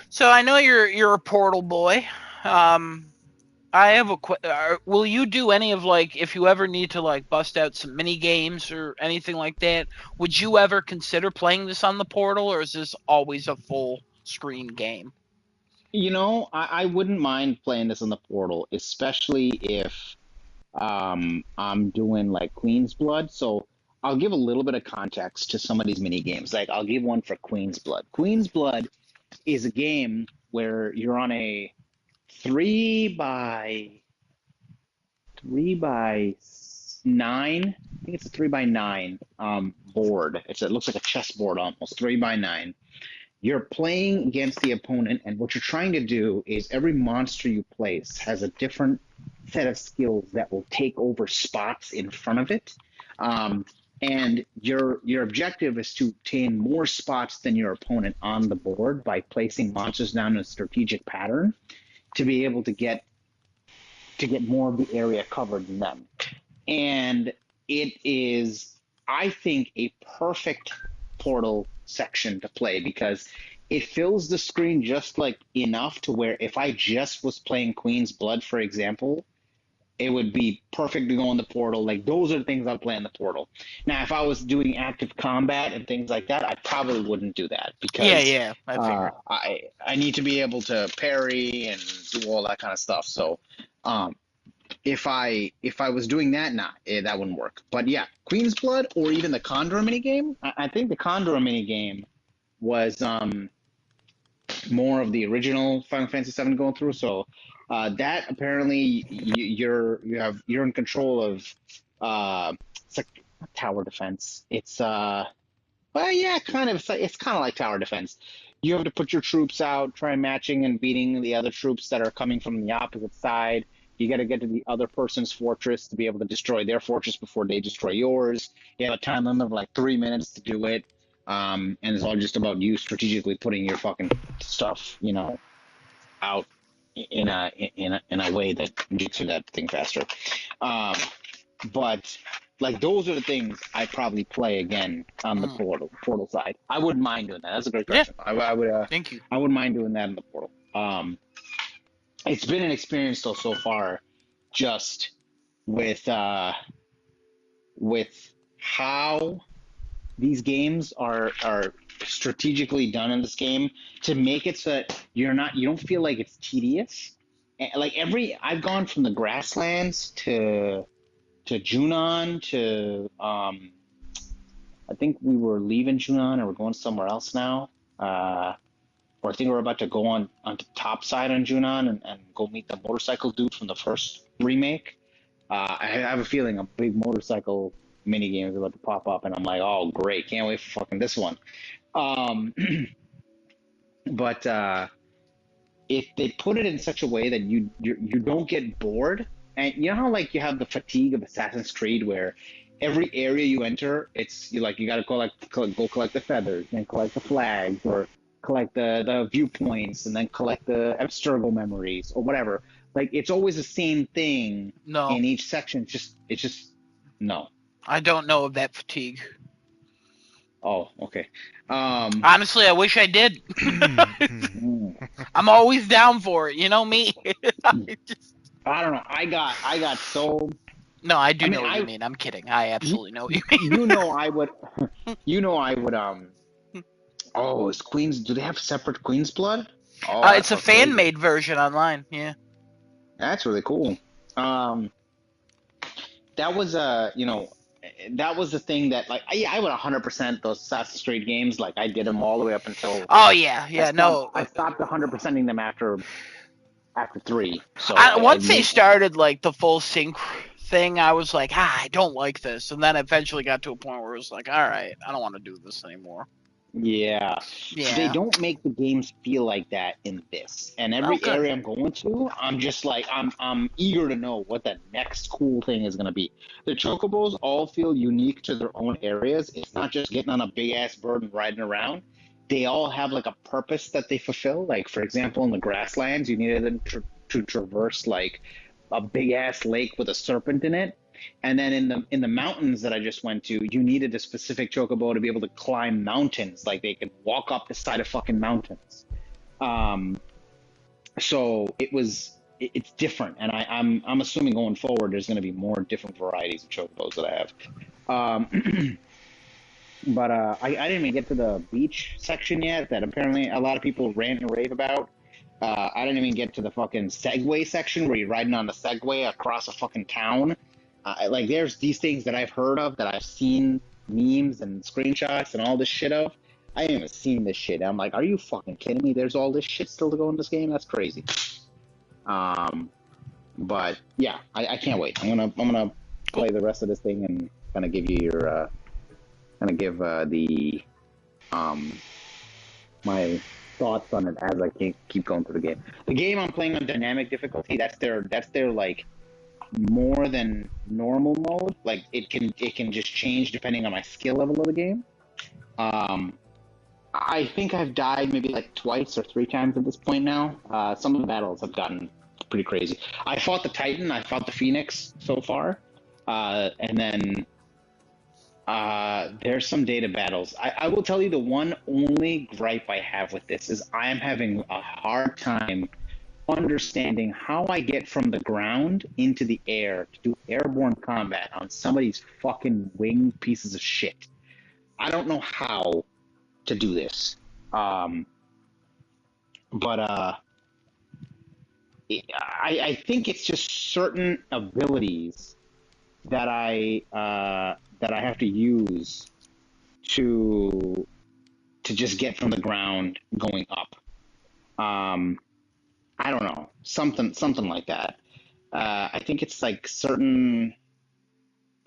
So I know you're a Portal boy. I have will you do any of like if you ever need to like bust out some mini games or anything like that? Would you ever consider playing this on the Portal, or is this always a full screen game? I wouldn't mind playing this on the Portal, especially if I'm doing like Queen's Blood. So I'll give a little bit of context to some of these mini games. Like I'll give one for Queen's Blood. Queen's Blood is a game where you're on a three by nine. I think it's a 3x9 board. It looks like a chessboard almost, 3x9. You're playing against the opponent, and what you're trying to do is every monster you place has a different set of skills that will take over spots in front of it. And your objective is to obtain more spots than your opponent on the board by placing monsters down in a strategic pattern to be able to get more of the area covered than them. And it is, I think, a perfect Portal section to play because it fills the screen just like enough to where if I just was playing Queen's Blood, for example, it would be perfect to go in the portal. Like those are the things I'd play in the portal. Now, if I was doing active combat and things like that, I probably wouldn't do that Yeah, because yeah, I figured. I need to be able to parry and do all that kind of stuff. So, um, if I was doing that, nah, that wouldn't work. But yeah, Queen's Blood or even the Condor minigame. I think the Condor minigame was more of the original Final Fantasy VII going through. So that apparently you're in control of it's like not tower defense. It's well yeah, kind of it's kind of like tower defense. You have to put your troops out, try matching and beating the other troops that are coming from the opposite side. You got to get to the other person's fortress to be able to destroy their fortress before they destroy yours. You have a time limit of like 3 minutes to do it. And it's all just about you strategically putting your fucking stuff, out in a way that gets you that thing faster. Um, but like those are the things I probably play again on the portal side. I wouldn't mind doing that. That's a great Yeah. question. I would Thank you. I wouldn't mind doing that in the portal. It's been an experience though so far, just with how these games are strategically done in this game to make it so that you don't feel like it's tedious. Like I've gone from the grasslands to Junon to I think we were leaving Junon and we're going somewhere else now. Or I think we're about to go on the top side on Junon and go meet the motorcycle dude from the first remake. I have a feeling a big motorcycle minigame is about to pop up, and I'm like, oh great, can't wait for fucking this one. But if they put it in such a way that you don't get bored, and you know how like you have the fatigue of Assassin's Creed where every area you enter, it's you got to go collect the feathers, then collect the flags, or collect the viewpoints, and then collect the Abstergo memories or whatever. Like it's always the same thing No, in each section. It's just no. I don't know of that fatigue. Oh, okay. Honestly, I wish I did. mm, I'm always down for it. You know me. I don't know. I got so. No, I do I mean, know what you mean. I'm kidding. I absolutely know what you mean. I would. I would. Oh, is Queens? Do they have separate Queen's Blood? Oh, It's a fan-made version online. Yeah. That's really cool. That was that was the thing that like I would 100% those Assassin's Creed games. Like I did them all the way up until. Oh yeah, yeah. I stopped 100%ing them after 3. So once they started like the full sync thing, I was like, I don't like this, and then eventually got to a point where it was like, all right, I don't want to do this anymore. Yeah. Yeah. They don't make the games feel like that in this. And every area I'm going to, I'm just like I'm eager to know what the next cool thing is gonna be. The chocobos all feel unique to their own areas. It's not just getting on a big ass bird and riding around. They all have like a purpose that they fulfill. Like for example, in the grasslands, you needed them to traverse like a big ass lake with a serpent in it. And then in the mountains that I just went to, you needed a specific chocobo to be able to climb mountains, like they could walk up the side of fucking mountains. So it's different, and I'm assuming going forward there's going to be more different varieties of chocobos that I have. But I didn't even get to the beach section yet. That apparently a lot of people rant and rave about. I didn't even get to the fucking Segway section where you're riding on the Segway across a fucking town. Like there's these things that I've heard of, that I've seen memes and screenshots and all this shit of. I ain't even seen this shit. I'm like, are you fucking kidding me? There's all this shit still to go in this game? That's crazy. But yeah, I can't wait. I'm gonna play the rest of this thing and kind of give you your the my thoughts on it as I keep going through the game. The game I'm playing on dynamic difficulty. That's their like more than normal mode. Like it can just change depending on my skill level of the game. I think I've died maybe like twice or 3 times at this point now. Some of the battles have gotten pretty crazy. I fought the Titan, I fought the Phoenix so far, and then There's some data battles. I will tell you the one only gripe I have with this is I am having a hard time understanding how I get from the ground into the air to do airborne combat on somebody's fucking winged pieces of shit. I don't know how to do this. Um, but I think it's just certain abilities that I have to use to just get from the ground going up. Um, I don't know, something like that. I think it's like certain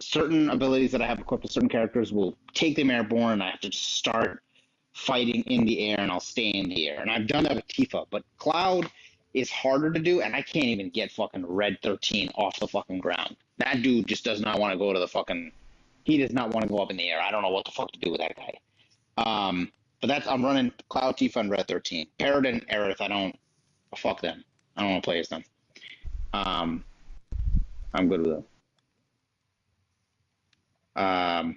abilities that I have equipped with certain characters will take them airborne, and I have to start fighting in the air, and I'll stay in the air. And I've done that with Tifa, but Cloud is harder to do, and I can't even get fucking Red 13 off the fucking ground. That dude just does not want to go to the fucking. He does not want to go up in the air. I don't know what the fuck to do with that guy. But I'm running Cloud, Tifa, and Red 13. Parrot and Aerith, I don't. Fuck them. I don't want to play as them. Um, I'm good with them.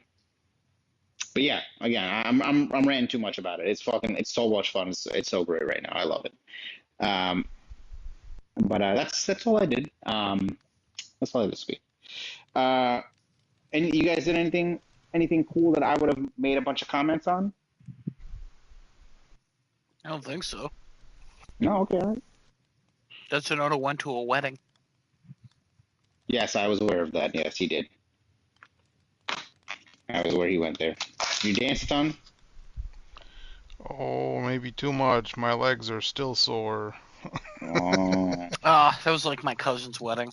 But yeah, again, I'm ranting too much about it. It's so much fun. It's so great right now. I love it. Um, but that's all I did. That's all I did this week. And you guys did anything cool that I would have made a bunch of comments on? I don't think so. No, okay, all right. Tetsunoda went to a wedding. Yes, I was aware of that. Yes, he did. I was aware he went there. You danced a ton? Oh, maybe too much. My legs are still sore. Oh, That was like my cousin's wedding.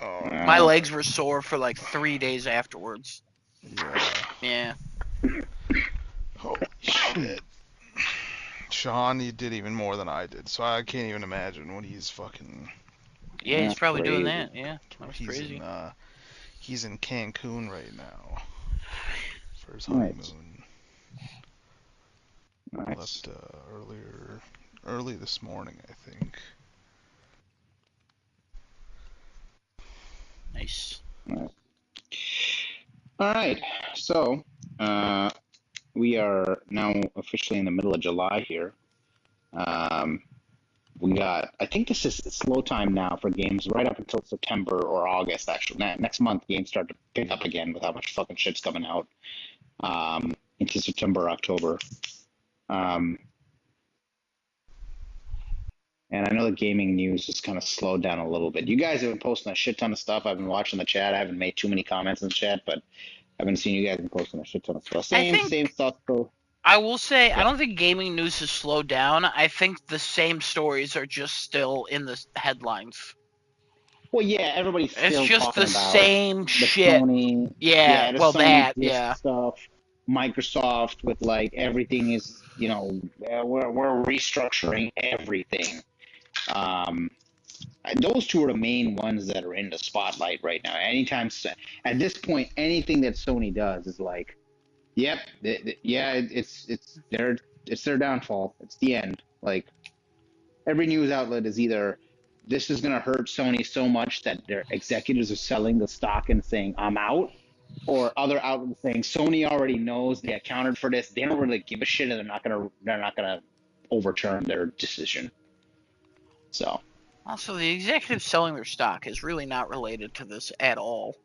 Oh, My no. legs were sore for like 3 days afterwards. yeah. Yeah. Holy shit. Sean, he did even more than I did, so I can't even imagine what he's fucking. Yeah, he's That's probably doing crazy. that. Yeah, that was crazy. He's in Cancun right now for his Nice. honeymoon. Nice. Left early this morning, I think. Nice. Nice. All right. So, we are now officially in the middle of July here. I think this is slow time now for games right up until September or August, actually. Next month, games start to pick up again with how much fucking shit's coming out into September, October. Um, and I know the gaming news has kind of slowed down a little bit. You guys have been posting a shit ton of stuff. I've been watching the chat. I haven't made too many comments in the chat, but I've been seeing you guys been posting a shit ton of stuff. I Same think stuff, though. I will say I Yeah. don't think gaming news has slowed down. I think the same stories are just still in the headlines. Well, yeah, everybody's It's still just talking the about same the shit. Sony, Yeah, yeah, the well Sony that, disc yeah. stuff, Microsoft with like everything is, we're restructuring everything. Um, those two are the main ones that are in the spotlight right now. At this point, anything that Sony does is like, yep, yeah, it's their downfall. It's the end. Like every news outlet is either this is going to hurt Sony so much that their executives are selling the stock and saying I'm out, or other outlets saying Sony already knows they accounted for this. They don't really give a shit, and they're not gonna overturn their decision. So Also, the executives selling their stock is really not related to this at all.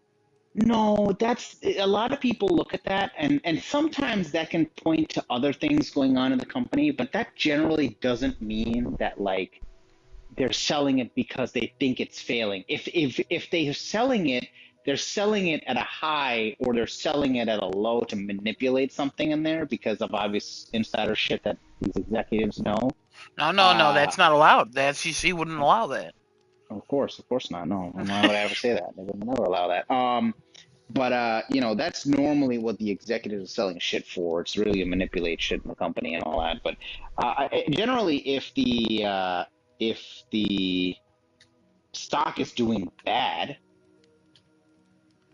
no, that's a lot of people look at that, and sometimes that can point to other things going on in the company, but that generally doesn't mean that like they're selling it because they think it's failing. If they're selling it at a high or they're selling it at a low to manipulate something in there because of obvious insider shit that these executives know. No, that's not allowed. The FCC wouldn't allow that. Of course not. No, why would I ever say that? They would never allow that. But that's normally what the executives are selling shit for. It's really to manipulate shit in the company and all that. But generally, if the stock is doing bad,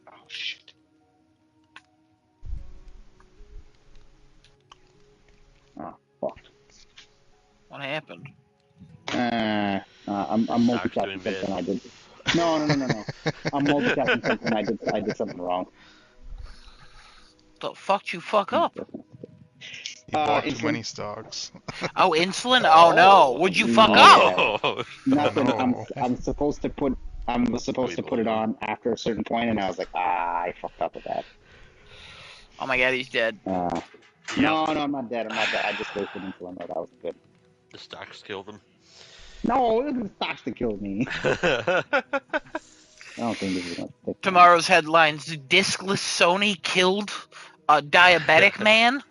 oh shit, oh fuck, What happened? I'm Stock's doing multitasking bad. something I did. No. I'm multitasking something I did something wrong. The fuck you fuck up? He bought too insulin. many stocks. Oh, insulin? Oh no. Would you fuck up? Yeah. Oh, Nothing. No. I'm supposed to put. I'm supposed to put it on after a certain point, and I was like, I fucked up with that. Oh my god, he's dead. No, I'm not dead. I'm not dead. I just wasted insulin. Though. That was good. the stocks killed him. No, it was the stocks that killed me. I don't think this is gonna stick. Tomorrow's headlines: Discless Sony killed a diabetic man.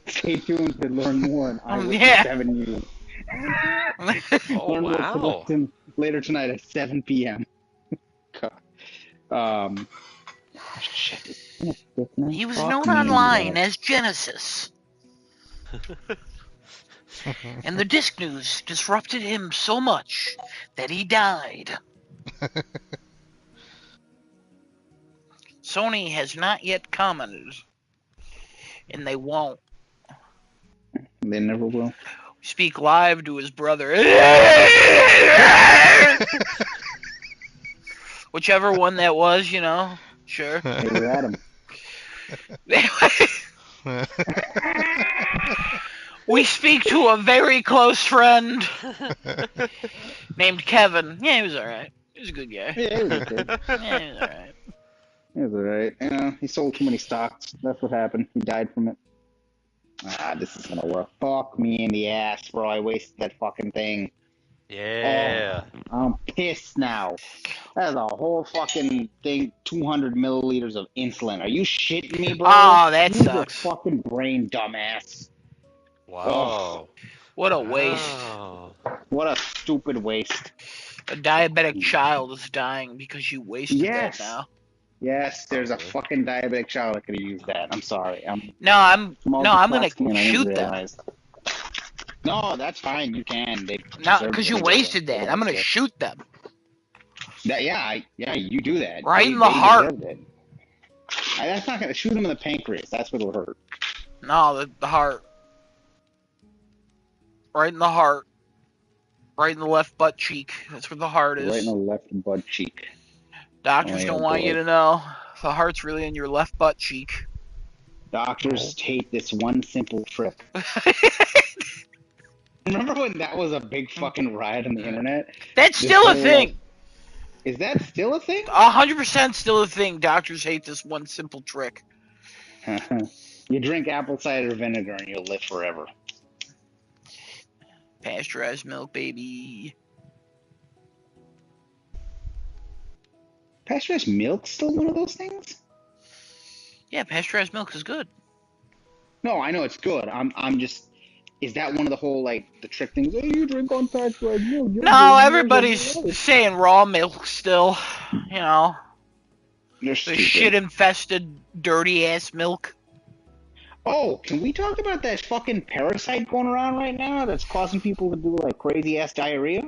Stay tuned to learn more in Eyewitness Yeah. 7 News. Oh, Learn more wow. Sebastian later tonight at 7 p.m. Shit. He was known online as Genesis, and the disc news disrupted him so much that he died. Sony has not yet commented, and they won't. They never will. Speak live to his brother. Whichever one that was, you know. Sure. Hey, we're at him. We speak to a very close friend named Kevin. Yeah, he was alright. He was a good guy. Yeah, he was a kid. Yeah, he was alright. He was alright. You know, he sold too many stocks. That's what happened. He died from it. This is gonna work. Fuck me in the ass, bro. I wasted that fucking thing. Yeah. I'm pissed now. That's a whole fucking thing, 200 milliliters of insulin. Are you shitting me, bro? Oh, that Use your sucks. fucking brain, dumbass. Wow. What a waste. Wow. What a stupid waste. A diabetic child is dying because you wasted Yes. that now. Yes, there's a Okay. fucking diabetic child that could have used that. I'm sorry. I'm I'm gonna multitasking and I didn't shoot them. realize. No, that's fine. You can. They No, deserve because it. you They wasted deserve that. it. I'm gonna shoot them. Yeah, you do that. Right in the heart. deserved it. That's not gonna shoot him in the pancreas. That's what'll hurt. No, the heart. Right in the heart. Right in the left butt cheek. That's where the heart is. Right in the left butt cheek. Doctors Oh, yeah, don't want boy. you to know. The heart's really in your left butt cheek. Doctors hate this one simple trick. Remember when that was a big fucking riot on the internet? That's This still a whole, thing. Is that still a thing? 100% still a thing. Doctors hate this one simple trick. You drink apple cider vinegar and you'll live forever. Pasteurized milk, baby. Pasteurized milk's still one of those things? Yeah, pasteurized milk is good. No, I know it's good. I'm just. Is that one of the whole like the trick things? Hey, you drink unpasteurized milk. No, everybody's saying raw milk still. You know, You're the stupid. shit-infested, dirty-ass milk. Oh, can we talk about that fucking parasite going around right now that's causing people to do like crazy ass diarrhea?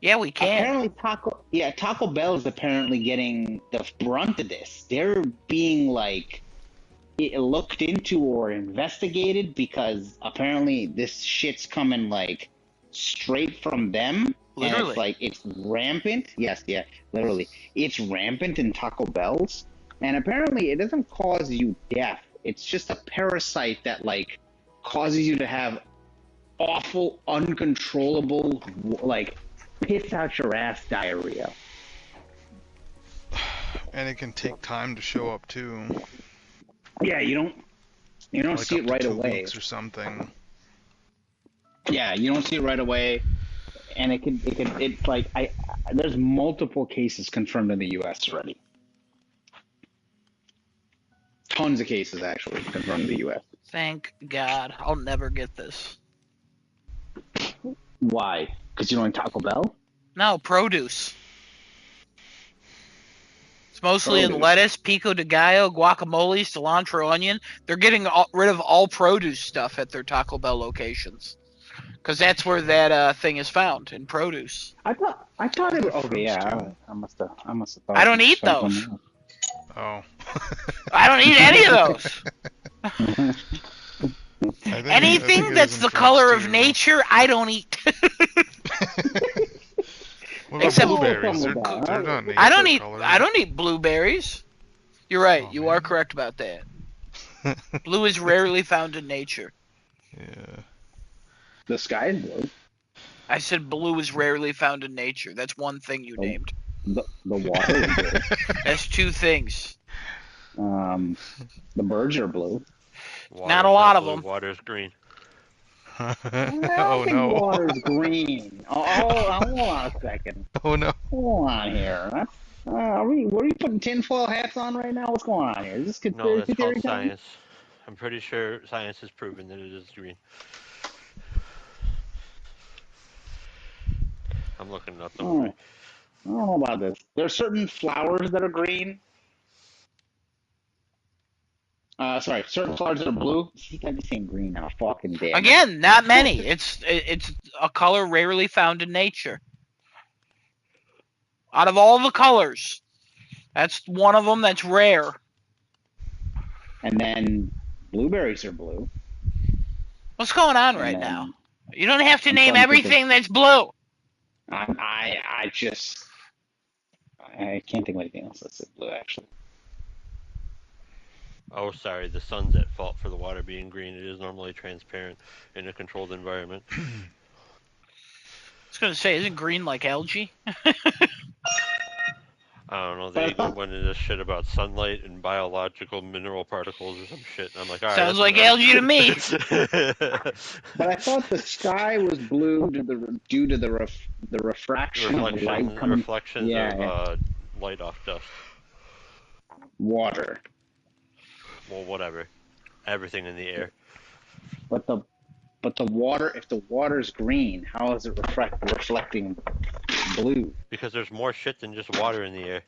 Yeah, we can. Apparently Taco Bell is apparently getting the brunt of this. They're being like looked into or investigated because apparently this shit's coming like straight from them. Literally. And it's like it's rampant. Yes, yeah, literally. It's rampant in Taco Bells. And apparently it doesn't cause you death. It's just a parasite that like causes you to have awful, uncontrollable, like piss out your ass diarrhea. And it can take time to show up too. Yeah, you don't Like see up it to right 2 away. weeks or something. Yeah, you don't see it right away, and it's like there's multiple cases confirmed in the U.S. already. Tons of cases actually confirmed in the U.S. Thank God. I'll never get this. Why? Because you don't like Taco Bell? No, produce. It's mostly in Produce. lettuce, pico de gallo, guacamole, cilantro, onion. They're getting rid of all produce stuff at their Taco Bell locations. Because that's where that thing is found, in produce. I thought it was okay. Yeah, I must have thought. I don't it was eat those. something else. Oh. I don't eat any of those. I think Anything it that's is the in color fruits, of too. nature, I don't eat. What about Except- blueberries? They're Well, not nature I don't eat. color. I don't eat blueberries. You're right. Oh, You are man. correct about that. Blue is rarely found in nature. Yeah. The sky is blue. I said blue is rarely found in nature. That's one thing you The, named. the water is blue. That's two things. The birds are blue. Not a Water's lot not of blue. them. Water's green. I don't Oh think no. water's green. Oh, hold on a second. Oh no. Hold on here. That's, were you putting tinfoil hats on right now? What's going on here? Is this No, conspiracy that's called theory time? science. I'm pretty sure science has proven that it is green. I'm looking it up. Don't worry. Oh, I don't know about this. There are certain flowers that are green. Sorry, certain flowers that are blue. You got me saying green now. Fucking damn it. Again, not many. It's a color rarely found in nature. Out of all the colors, that's one of them that's rare. And then blueberries are blue. What's going on And right now? then You don't have to I'm name trying to think of. everything that's blue. I just I can't think of anything else that's blue actually. Oh, sorry. The sun's at fault for the water being green. It is normally transparent in a controlled environment. I was gonna say, isn't green like algae? I don't know. But I They thought went into this shit about sunlight and biological mineral particles or some shit. And I'm like, all right, Sounds that's like algae to me. enough. but I thought the sky was blue due to the refraction of light coming. Reflections Yeah, of yeah. light off dust. Water. Well, whatever. Everything in the air. But the water, if the water's green, how is it reflecting blue? Because there's more shit than just water in the air.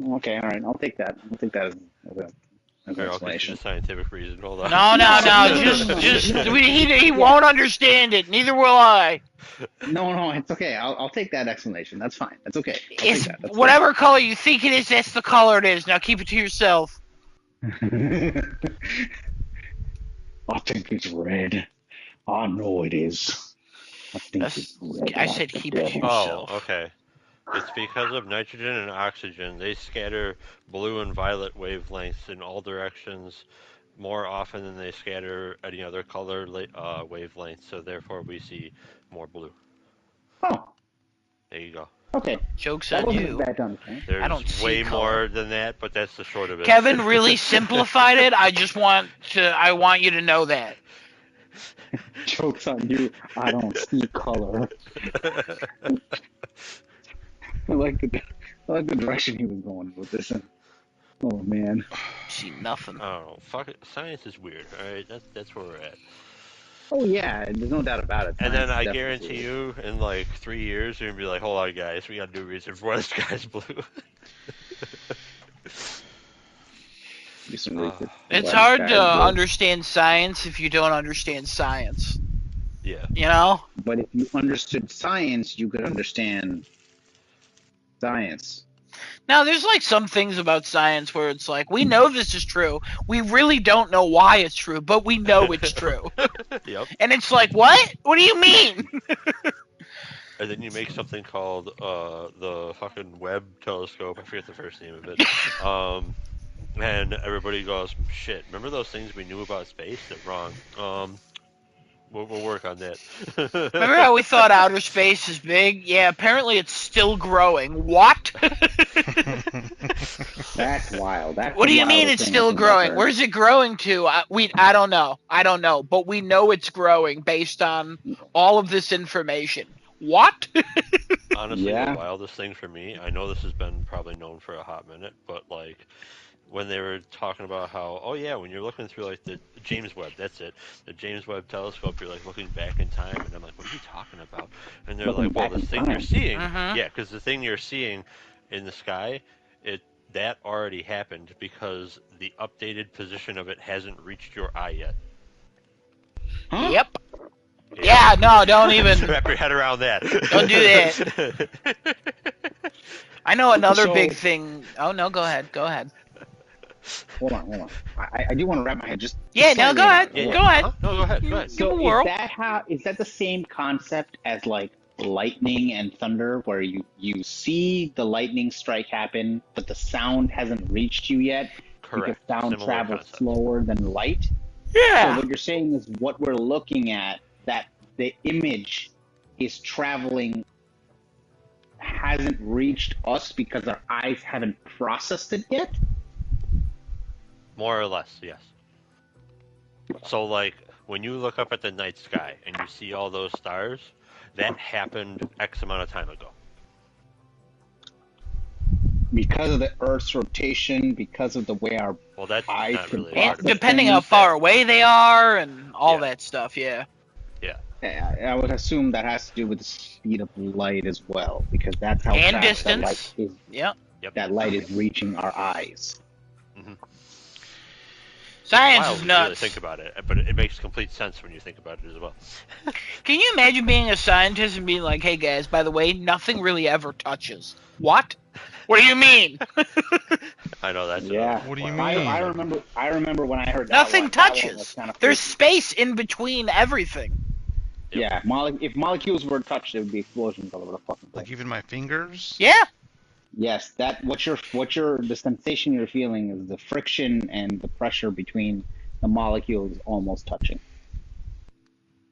Okay, all right, I'll take that. I'll take that as an Here, I'll get you explanation. the scientific reason. Hold on. No, No. he won't understand it. Neither will I. No, it's okay. I'll take that explanation. That's fine. That's okay. I'll It's take that. That's whatever color you think it is. That's the color it is. Now keep it to yourself. good. I think it's red. I know it is. I think it's red. I like said the keep it to devil. yourself. Oh, okay. It's because of nitrogen and oxygen. They scatter blue and violet wavelengths in all directions more often than they scatter any other color wavelengths. So therefore, we see more blue. Oh, There you go. okay. Joke's That on wasn't as you. bad to understand. I don't There's see way color. more than that, but that's the short of it. Kevin really simplified it. I want you to know that. Joke's on you. I don't see color. I like the direction he was going with this. Oh man. See nothing. I don't know. Fuck it. Science is weird. All right, that's where we're at. Oh yeah, there's no doubt about it. And then Science is I definitely guarantee you, in like 3 years, you're gonna be like, "Hold on, guys, we gotta do research for why the sky's blue." do some research. It's Why the hard sky to is blue. understand science if you don't understand science. Yeah. You know? But if you understood science, you could understand science. Now, there's like some things about science where it's like, we know this is true. We really don't know why it's true, but we know it's true. Yep. And it's like, what? What do you mean? And then you make something called the fucking Webb telescope. I forget the first name of it. And everybody goes, "Shit! Remember those things we knew about space? They're wrong." We'll work on that. Remember how we thought outer space is big? Yeah, apparently it's still growing. What? That's wild. That's What do the you mean wildest it's thing I still think I've growing? heard. Where's it growing to? I don't know. I don't know. But we know it's growing based on all of this information. What? Honestly, Yeah. the wildest thing for me, I know this has been probably known for a hot minute, but like when they were talking about how, oh yeah, when you're looking through like the James Webb, that's it, the James Webb telescope, you're like looking back in time, and I'm like, what are you talking about? And they're Looking like, well, back the in thing you're time. seeing, Mhm. yeah, because the thing you're seeing in the sky, that already happened because the updated position of it hasn't reached your eye yet. Huh? Yep. Yeah, no, don't Just even. wrap your head around that. Don't do that. I know another So- big thing. Oh no, go ahead. Go ahead. Hold on. I do want to wrap my head just. Yeah, no, slightly go around ahead. it. Go ahead. No, go ahead. Go ahead. Give So a whirl. is that the same concept as like lightning and thunder, where you see the lightning strike happen, but the sound hasn't reached you yet because Correct. sound Similar travels concept. slower than light. So Yeah. what you're saying is what we're looking at, that the image is traveling, hasn't reached us because our eyes haven't processed it yet? More or less, yes. So, like, when you look up at the night sky and you see all those stars, that happened X amount of time ago. Because of the Earth's rotation, because of the way our Well, that's eyes not can really a And part of process it. depending how things. far away they are and all Yeah. that stuff, yeah. I would assume that has to do with the speed of light as well, because that's how And fast that light distance. is. Yep. Yep. That light is reaching our eyes. Mm-hmm. Science Wild is when you really nuts. think about it, but it makes complete sense when you think about it as well. Can you imagine being a scientist and being like, hey guys, by the way, nothing really ever touches? What? What do you mean? I know that's Yeah. What do you wild mean? I concept. remember. I remember when I heard Nothing that one was touches. kind of There's freaky. space in between everything. Yep. Yeah. If molecules were touched, there would be explosions all over the fucking place. Like even my fingers? Yeah. Yes. That the sensation you're feeling is the friction and the pressure between the molecules almost touching.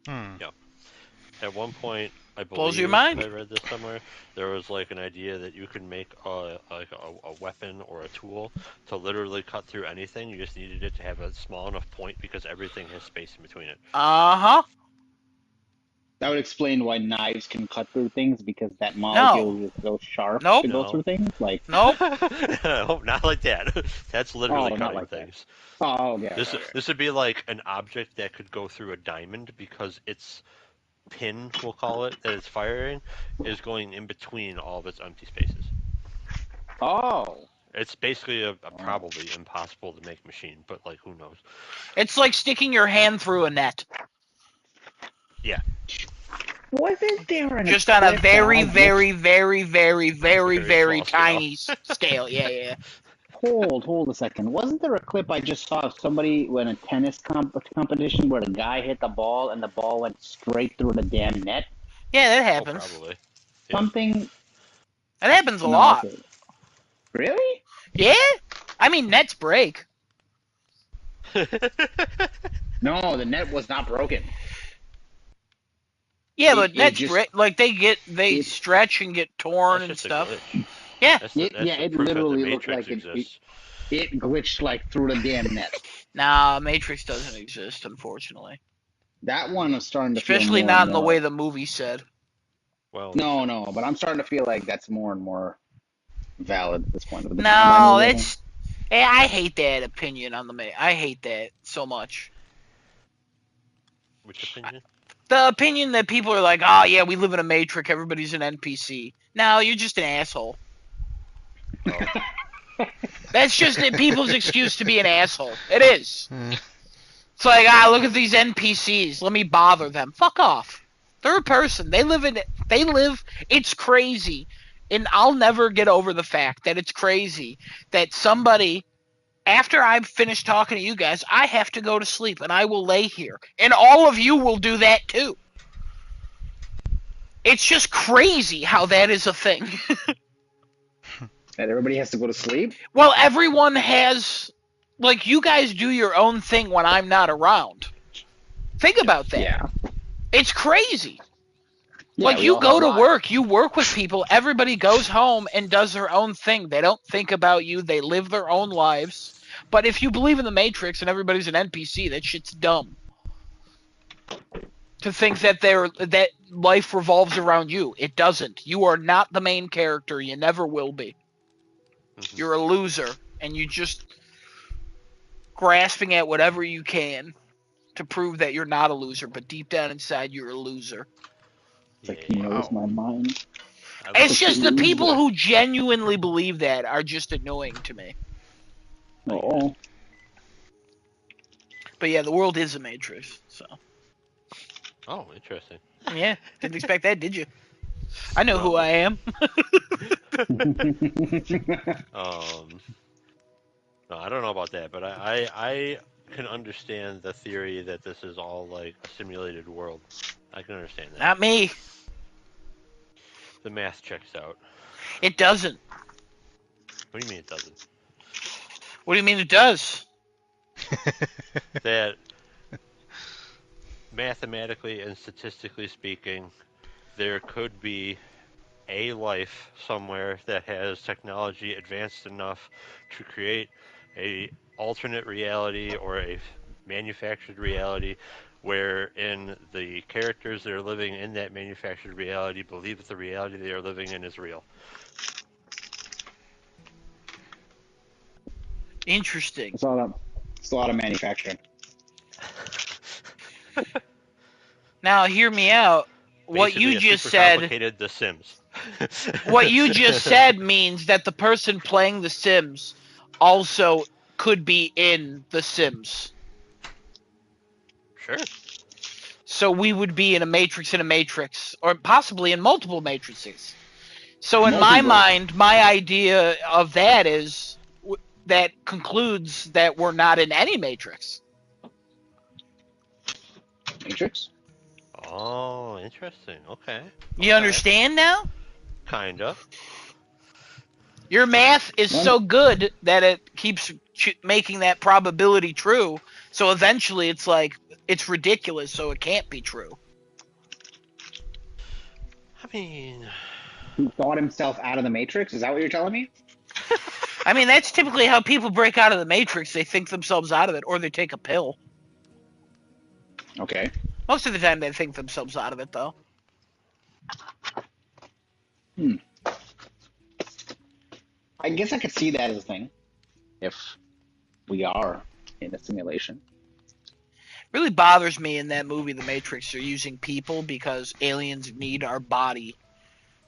Hmm. Yep. At one point, I Blows your believe mind. I read this somewhere. There was like an idea that you could make a weapon or a tool to literally cut through anything. You just needed it to have a small enough point because everything has space in between it. Uh-huh. That would explain why knives can cut through things, because that No. molecule is so sharp Nope. to go No. through things. Like, Nope. Oh, not like that. That's literally oh, not cutting like that. things. Oh, yeah. This Okay. this would be like an object that could go through a diamond because its pin, we'll call it, that it's firing, is going in between all of its empty spaces. Oh. It's basically a probably impossible to make machine, but like who knows? It's like sticking your hand through a net. Yeah. Wasn't there an Just on a eclipse that very, I glitched? very, very, very, very, Very very small scale. tiny scale. Yeah, yeah. Hold a second. Wasn't there a clip I just saw of somebody in a tennis competition where the guy hit the ball and the ball went straight through the damn net? Yeah, that Oh, happens. probably. Yeah. Something. That happens a No, lot. okay. Really? Yeah? I mean, nets break. No, the net was not broken. Yeah, It- but it nets just- break. Like, they it- stretch and get torn That's and just a stuff. glitch. Yeah. That's It the proof that literally the looked Matrix like exists. it glitched like through the damn net. Nah, Matrix doesn't exist, unfortunately. That one was starting to feel Especially more not and in the more. way the movie said. Well, No, but I'm starting to feel like that's more and more valid at this point. With the No, timeline we're that's. Hey, I hate that opinion on the I hate that so much. which opinion? The opinion that people are like, oh yeah, we live in a Matrix, everybody's an NPC. No, you're just an asshole. Oh, That's just people's excuse to be an asshole. It is. Hmm. It's like, look at these NPCs. Let me bother them. Fuck off. They're a person. They live. It's crazy. And I'll never get over the fact that it's crazy that somebody, after I've finished talking to you guys, I have to go to sleep and I will lay here. And all of you will do that too. It's just crazy how that is a thing. that everybody has to go to sleep. Well, everyone has, like, you guys do your own thing when I'm not around. Think about that. Yeah. It's crazy. Yeah, Like, we you all go have to lives. work, you work with people, everybody goes home and does their own thing. They don't think about you, they live their own lives. But if you believe in the Matrix and everybody's an NPC, that shit's dumb. To think that that life revolves around you. It doesn't. You are not the main character, you never will be. mhm. You're a loser, and you just grasping at whatever you can to prove that you're not a loser, but deep down inside you're a loser. It's like Yeah. he knows Wow. my mind. I It's love just that. the people who genuinely believe that are just annoying to me. Oh. But yeah, the world is a matrix, so. Oh, interesting. Yeah, didn't expect that, did you? I know who No. I am. No, I don't know about that, but I can understand the theory that this is all like a simulated world. I can understand that. Not me. The math checks out. It doesn't. What do you mean it doesn't? What do you mean it does? That mathematically and statistically speaking, there could be a life somewhere that has technology advanced enough to create a alternate reality or a manufactured reality wherein the characters that are living in that manufactured reality believe that the reality they are living in is real. Interesting. It's a lot of manufacturing. Now, hear me out. What Basically, you a just super said. complicated The Sims. What you just said means that the person playing The Sims also could be in The Sims. Sure. So we would be in a matrix, or possibly in multiple matrices. So in my Multiverse. mind, my idea of that is that concludes that we're not in any matrix. Matrix? Oh, interesting. Okay. You understand now? Kinda. Your math is Well, so good that it keeps making that probability true. So eventually it's like, it's ridiculous, so it can't be true. I mean, he thought himself out of the Matrix? Is that what you're telling me? I mean, that's typically how people break out of the matrix. They think themselves out of it, or they take a pill. Okay. Most of the time they think themselves out of it, though. I guess I could see that as a thing. If we are in a simulation. Really bothers me in that movie, The Matrix, they're using people because aliens need our body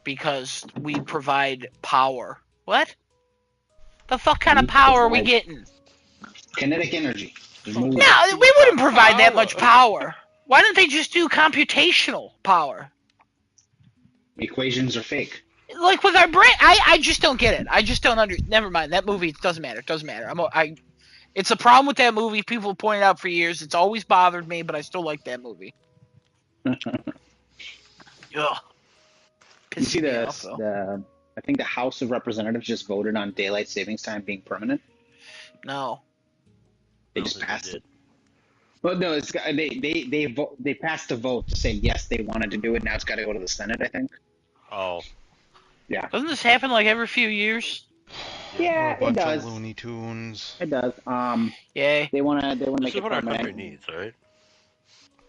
because we provide power. What? The fuck kind of We power are we provide getting? kinetic energy. There's no No, we wouldn't provide that much power. Why don't they just do computational power? equations are fake. Like with our brain, I just don't get it. I just don't Never mind that movie. It doesn't matter. It doesn't matter. It's a problem with that movie. People have pointed out for years. It's always bothered me, but I still like that movie. Ugh. You see Pisses me off, though. I think the House of Representatives just voted on daylight savings time being permanent. No. They I don't just think passed they it. did. Well, no, they passed a vote to say yes, they wanted to do it. Now it's got to go to the Senate, I think. Oh, Yeah. Doesn't this happen like every few years? We're Yeah, a it bunch does. of Looney Tunes. It does. Yay. They wanna this make is it what our permanent. country needs, right?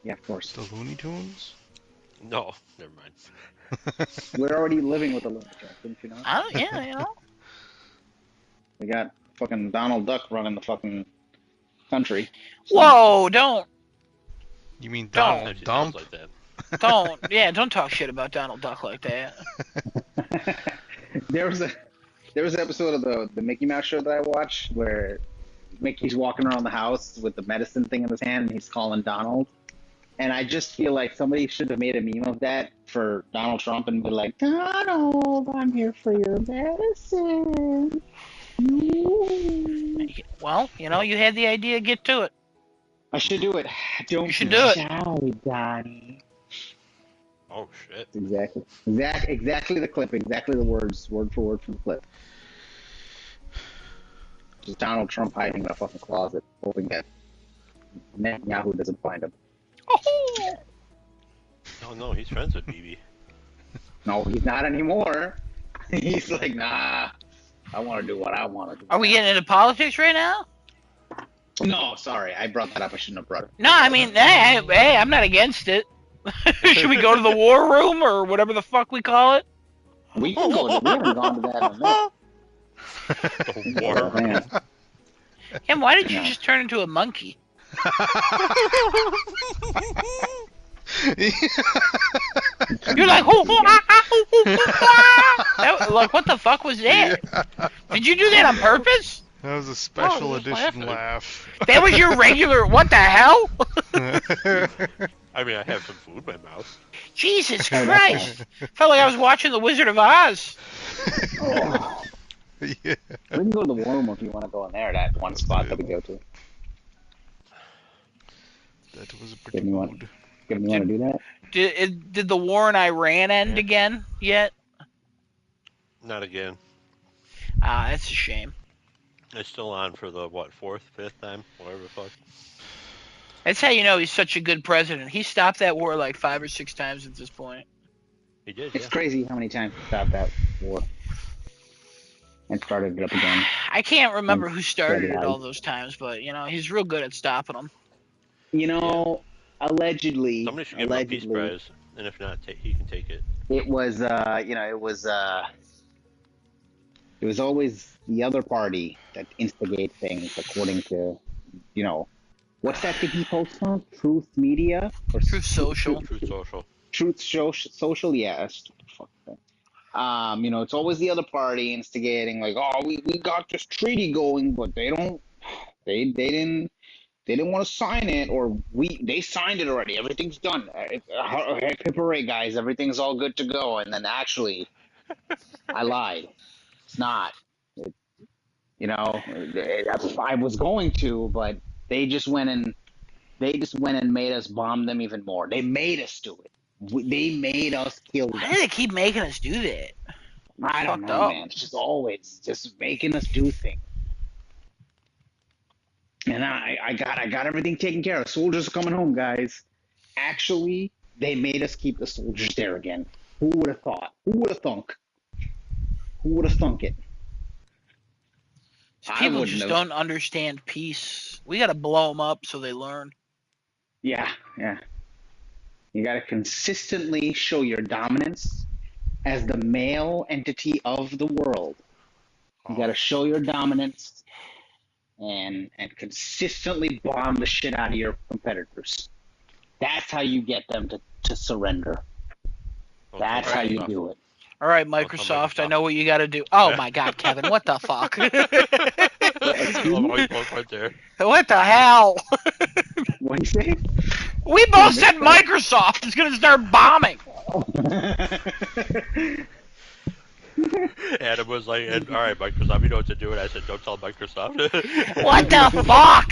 Yeah, of course. The Looney Tunes? No, never mind. We're already living with the lunatic, didn't you know? Yeah, you know. We got fucking Donald Duck running the fucking country. So. Whoa, don't. You mean Don't. Donald Actually sounds Dump? like that. Don't talk shit about Donald Duck like that. there was an episode of the Mickey Mouse show that I watched where Mickey's walking around the house with the medicine thing in his hand and he's calling Donald. And I just feel like somebody should have made a meme of that for Donald Trump and be like, Donald, I'm here for your medicine. Well, you had the idea. Get to it. I should do it. Don't You should be do it. shy, Donnie. Oh shit. Exactly the clip, exactly the words, word for word from the clip. Just Donald Trump hiding in a fucking closet, hoping that Netanyahu doesn't find him. Oh no, he's friends with BB. No, he's not anymore. He's like, nah, I want to do what I want to do. Are we getting into politics right now? No, sorry, I brought that up. I shouldn't have brought it. No, I mean, hey, I'm not against it. Should we go to the war room or whatever the fuck we call it? We can go. We haven't gone to that in a minute. The war. Man. Kim, why did you No. just turn into a monkey? You're like, like, what the fuck was that? Did you do that on purpose? That was a special Oh, just edition laughing. laugh. That was your regular, what the hell? I mean, I have some food in my mouth. Jesus Oh, that's Christ. Felt like I was watching The Wizard of Oz. Oh. Yeah. We can go to the war room if you want to go in there. That one spot that we go to. That was a pretty Didn't you want? mood. You want to do that? Did the war in Iran end again yet? Not again. That's a shame. It's still on for the fourth, fifth time, whatever the fuck. That's how you know he's such a good president. He stopped that war like 5 or 6 times at this point. He did, It's yeah. crazy how many times he stopped that war and started it up again. I can't remember who started it lied. all those times, but he's real good at stopping them. Allegedly, Somebody should give him a peace prize, and if not, he can take it. it was it was always the other party that instigates things, according to, what's that thing he posts on? Truth Media or Truth Social. Truth Social. Truth Social, yeah. That's the fuck thing. It's always the other party instigating, like, oh, we got this treaty going, but they didn't want to sign it, or they signed it already. Everything's done. Hooray, guys! Everything's all good to go. And then actually, I lied. It's not. I was going to, but they just went and made us bomb them even more. They made us do it. They made us kill them. Why do they keep making us do that? I don't know, man. It's just always just making us do things. And I got everything taken care of. Soldiers are coming home, guys. Actually, they made us keep the soldiers there again. Who would have thought? Who would have thunk? Who would have thunk it? People just don't understand peace. We got to blow them up so they learn. Yeah. You got to consistently show your dominance as the male entity of the world. You got to show your dominance and consistently bomb the shit out of your competitors. That's how you get them to surrender. That's how you do it. All right, Microsoft, I know what you got to do. Oh, my God, Kevin, what the fuck? Right there. What the hell? What do you say? We both said Microsoft is going to start bombing. Adam was like, all right, Microsoft, you know what to do. And I said, don't tell Microsoft. What the fuck?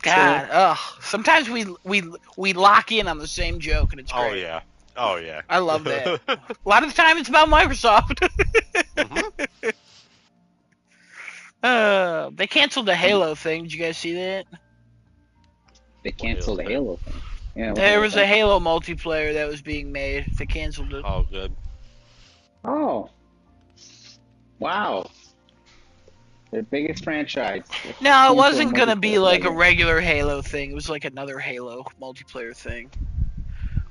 God, ugh. Sometimes we lock in on the same joke, and it's great. Oh yeah. I love that. A lot of the time, it's about Microsoft. They canceled the Halo thing. Did you guys see that? They canceled the Halo thing. Yeah. There was a Halo multiplayer that was being made. They canceled it. Oh, good. Oh. Wow. Their biggest franchise. No, it wasn't gonna be like a regular Halo thing. It was like another Halo multiplayer thing,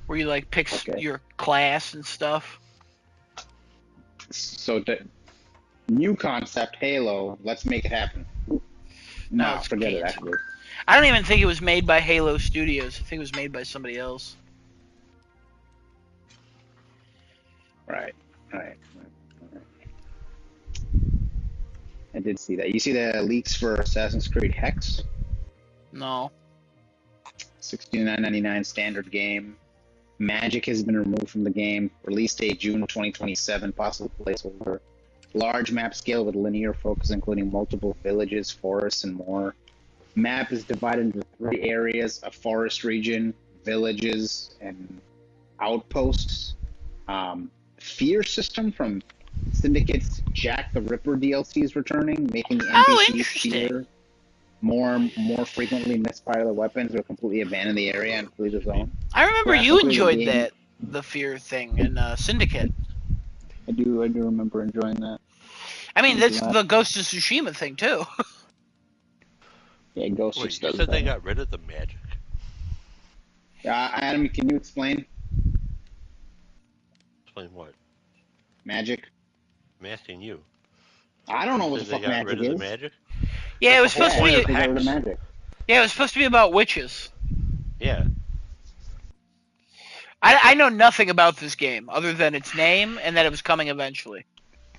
where you like pick your class and stuff. So the new concept, Halo. Let's make it happen. No, forget it. Actually. I don't even think it was made by Halo Studios. I think it was made by somebody else. Right. I did see that. You see the leaks for Assassin's Creed Hex? No. $69.99 standard game. Magic has been removed from the game. Release date June 2027, possible placeholder. Large map scale with linear focus, including multiple villages, forests, and more. Map is divided into 3 areas: a forest region, villages, and outposts. Fear system from Syndicate's Jack the Ripper DLC is returning, making the NPCs fear more frequently misfire the weapons or completely abandon the area and flee the zone. I remember you enjoyed the fear thing in Syndicate. I do remember enjoying that. I mean, that's the Ghost of Tsushima thing too. Yeah, Ghost. Wait, you said they got rid of the magic? Adam, can you explain? Explain what? Magic. I'm asking you. I don't know what the fuck magic is. They got rid of the magic? Yeah, it was supposed to be. Magic. Yeah, it was supposed to be about witches. Yeah. I know nothing about this game other than its name and that it was coming eventually.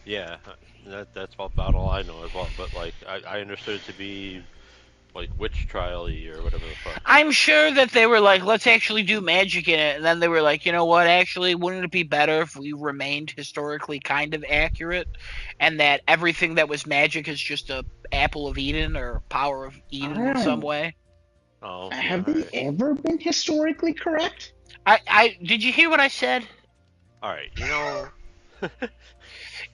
Yeah, that's about all I know as well. But like, I understood it to be like witch trial-y or whatever the fuck. I'm sure that they were like, let's actually do magic in it, and then they were like, you know what? Actually, wouldn't it be better if we remained historically kind of accurate, and that everything that was magic is just a apple of Eden or power of Eden in some way? Oh, have they ever been historically correct? I did you hear what I said? All right, you know,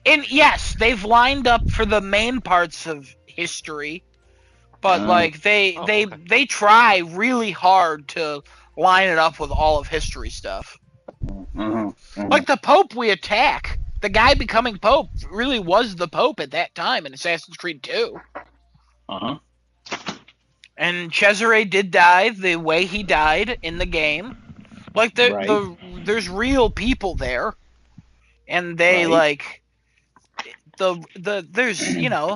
And yes, they've lined up for the main parts of history, but Oh. like they oh, they okay. they try really hard to line it up with all of history stuff. Uh-huh. Uh-huh. Like the Pope we attack, the guy becoming Pope really was the Pope at that time in Assassin's Creed 2. Uh-huh. And Cesare did die the way he died in the game. Like Right. there's real people there, and they Right. like there's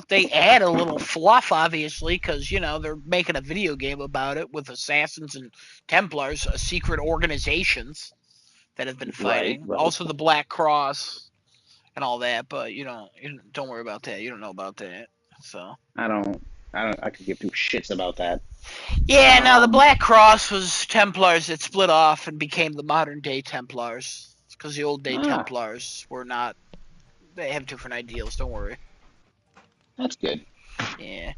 they add a little fluff obviously because they're making a video game about it with assassins and Templars, secret organizations that have been Right. fighting. Right. Also the Black Cross and all that, but don't worry about that. You don't know about that. So I don't. I could give two shits about that. yeah, now the Um. Black Cross was Templars that split off and became the modern day Templars because the old day Ah, Templars were not. They have different ideals. Don't worry. that's good. Yeah.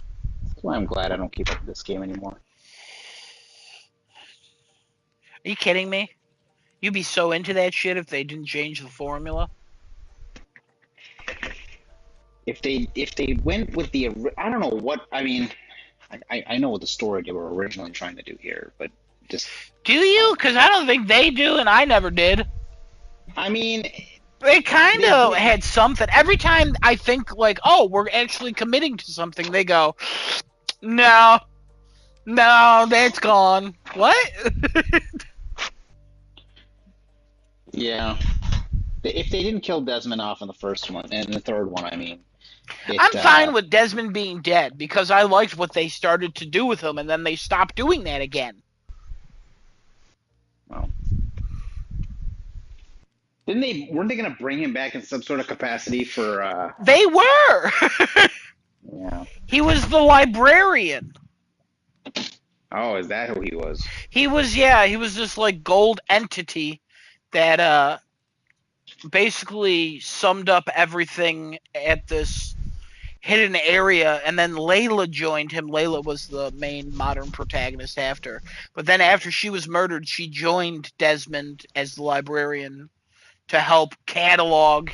That's why I'm glad I don't keep up with this game anymore. Are you kidding me? You'd be so into that shit if they didn't change the formula. If they went with the I don't know what I mean. I know what the story they were originally trying to do here, but just Do you? Because I don't think they do, and I never did. I mean They kind they of did. had something. Every time I think, like, oh, we're actually committing to something, they go, no, no, that's gone. What? Yeah. If they didn't kill Desmond off in the first one and the third one, I mean, I'm it fine with Desmond being dead because I liked what they started to do with him, and then they stopped doing that again. well, weren't they gonna bring him back in some sort of capacity for They were. yeah. He was the librarian. Oh, is that who he was? He was, yeah, he was this like gold entity that basically summed up everything at this hidden area, and then Layla joined him. Layla was the main modern protagonist after. But then after she was murdered, she joined Desmond as the librarian to help catalog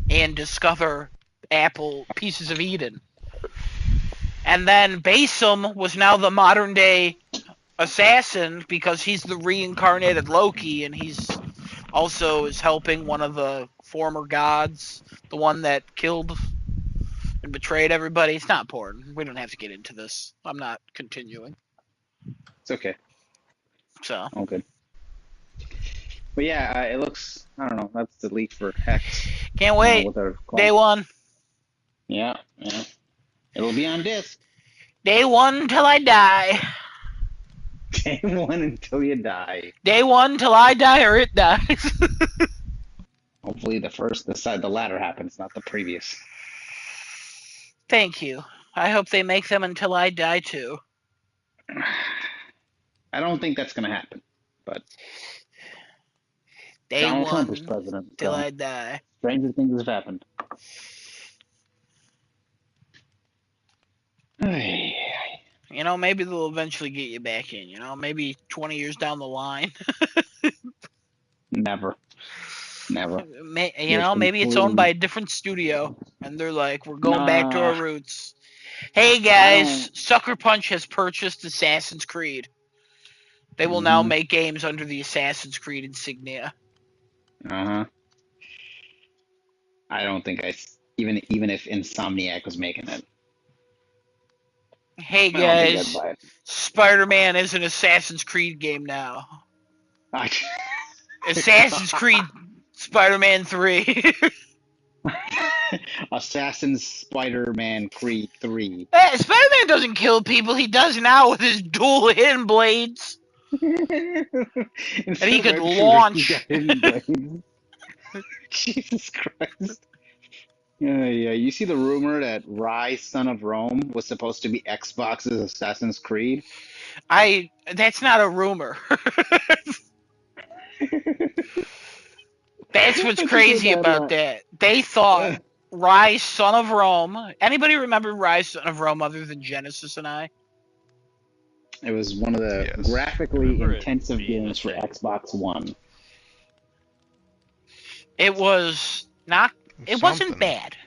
and discover Apple Pieces of Eden. And then Basim was now the modern day assassin because he's the reincarnated Loki, and he's also is helping one of the former gods, the one that killed and betrayed everybody. It's not important. We don't have to get into this. I'm not continuing. It's okay. So All good. But yeah, it looks. I don't know. That's the leak for Hex. can't I don't know wait. what they're Day calling. one. Yeah, yeah. It'll be on disc. Day one till I die. Day one until you die. Day one till I die or it dies. Hopefully, the latter happens, not the previous. Thank you. I hope they make them until I die too. I don't think that's gonna happen. But Day Donald Trump is one president, till so I die. stranger things have happened. Maybe they'll eventually get you back in. Maybe 20 years down the line. Never, never. You're Maybe it's owned by completely. a different studio, and they're like, we're going back to our Nah, roots. Hey I guys, don't. Sucker Punch has purchased Assassin's Creed. They will now Hmm. make games under the Assassin's Creed insignia. Uh-huh. I don't think even if Insomniac was making it, Hey I don't think I'd guys, buy it. Spider-Man is an Assassin's Creed game now. Assassin's Creed Spider-Man 3. Assassin's Spider-Man Creed 3. Spider-Man doesn't kill people. He does now with his dual hidden blades. And Instead he of could web shooters, he's got launch. hidden blades. Jesus Christ. Yeah, yeah. You see the rumor that Rise, Son of Rome was supposed to be Xbox's Assassin's Creed? That's not a rumor. That's what's I just heard crazy that. about that. They thought Rise, Son of Rome. Anybody remember Rise, Son of Rome other than Genesis and I? It was one of the Yes. graphically Remember it intensive being games a for thing. Xbox One. It was not. It wasn't Something. bad.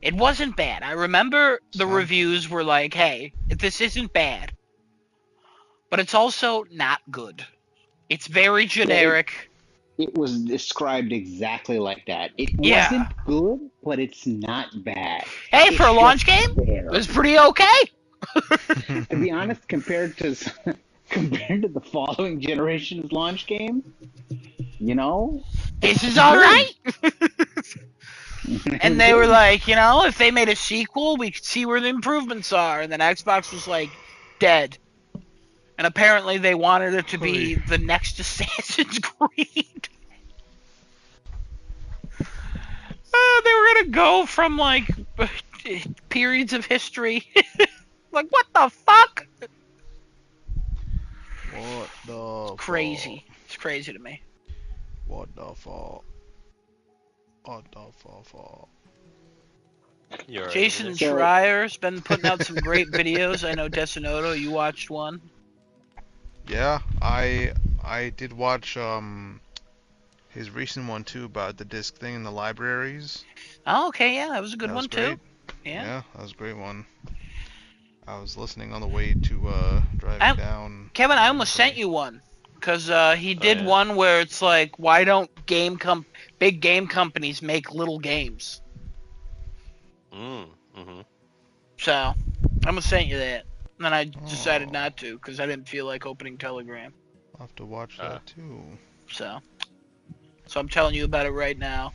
It wasn't bad. I remember the Something. reviews were like, "Hey, this isn't bad, but it's also not good. It's very generic." It was described exactly like that. It Yeah. wasn't good, but it's not bad. Hey, for It's a launch just game, it there. was pretty okay. To be honest, compared to the following generation's launch game, you know, This is it's all good. right. It And was they were good. like, if they made a sequel, we could see where the improvements are. And then Xbox was like, dead. And apparently they wanted it to be Oy. the next Assassin's Creed. They were gonna go from like periods of history. Like, what the fuck? What the Crazy. It's crazy to me. What the fuck? What the fuck? You're right over Jason there. So, Schreier's been putting out some great videos. I know Desinoto, you watched one. Yeah, I did watch his recent one too about the disc thing in the libraries. Oh, okay, yeah, that was a good That one was too. great. Yeah. That was a great one. I was listening on the way to driving down. Kevin, I almost sent you one because he Oh did yeah. one where it's like, why don't big game companies make little games? Mm-hmm. So I almost sent you that, and then I decided Oh, not to because I didn't feel like opening Telegram. I'll have to watch that too. So I'm telling you about it right now.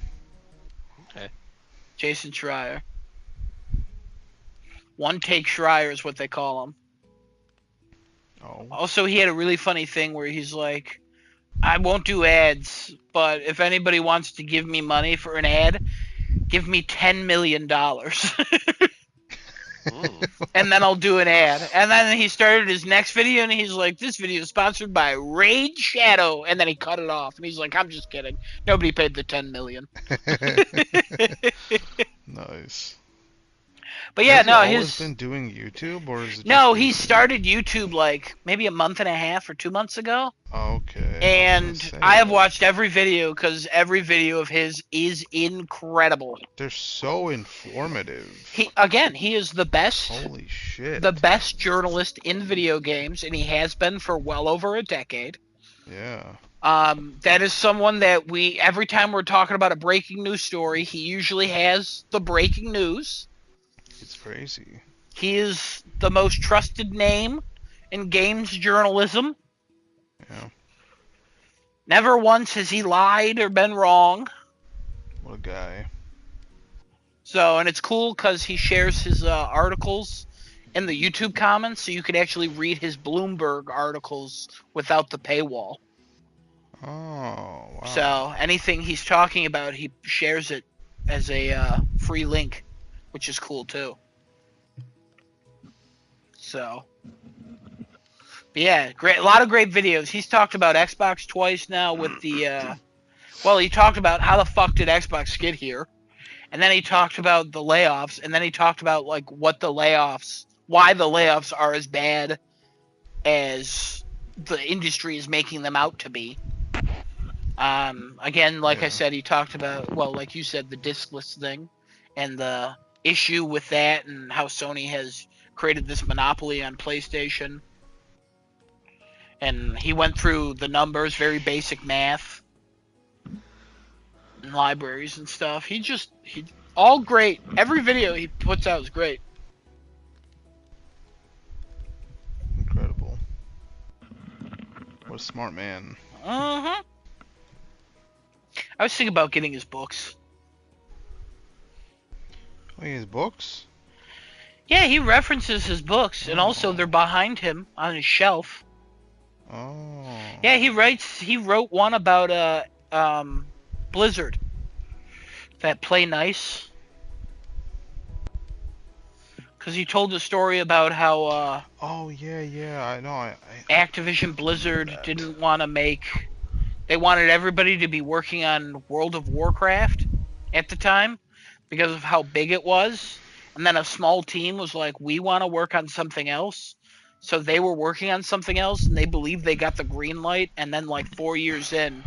Okay. Jason Schreier. One Take Schreier is what they call him. Oh. Also, he had a really funny thing where he's like, I won't do ads, but if anybody wants to give me money for an ad, give me $10 million. Mm. And then I'll do an ad. And then he started his next video, and he's like, this video is sponsored by Raid Shadow. And then he cut it off. And he's like, I'm just kidding. Nobody paid the $10 million. Nice. But yeah, Has he no, always been doing YouTube, or is it just No, he recent? started YouTube like maybe a month and a half or 2 months ago. Okay. And I have watched every video because every video of his is incredible. They're so informative. He is the best. Holy shit. The best journalist in video games, and he has been for well over a decade. Yeah. That is someone that every time we're talking about a breaking news story, he usually has the breaking news. It's crazy. He is the most trusted name in games journalism. Yeah. Never once has he lied or been wrong. What a guy. So, and it's cool because he shares his articles in the YouTube comments, so you can actually read his Bloomberg articles without the paywall. Oh, wow. So, anything he's talking about, he shares it as a free link, which is cool too. So, but yeah, a lot of great videos. He's talked about Xbox twice now with the. He talked about how the fuck did Xbox get here, and then he talked about the layoffs, and then he talked about like why the layoffs are as bad as the industry is making them out to be. Again, like I said, he talked about, like you said, the discless thing and the issue with that and how Sony has created this monopoly on PlayStation. And he went through the numbers, very basic math and libraries and stuff. He all great. Every video he puts out is great. Incredible. What a smart man. Uh-huh. I was thinking about getting his books. Wait, his books? Yeah, he references his books, and also they're behind him on his shelf. Oh. Yeah, he wrote one about Blizzard. That Play Nice. Because he told a story about how Oh, yeah, I know. I Activision Blizzard didn't want to make... They wanted everybody to be working on World of Warcraft at the time because of how big it was. And then a small team was like, we want to work on something else. So they were working on something else, and they believed they got the green light, and then like 4 years in,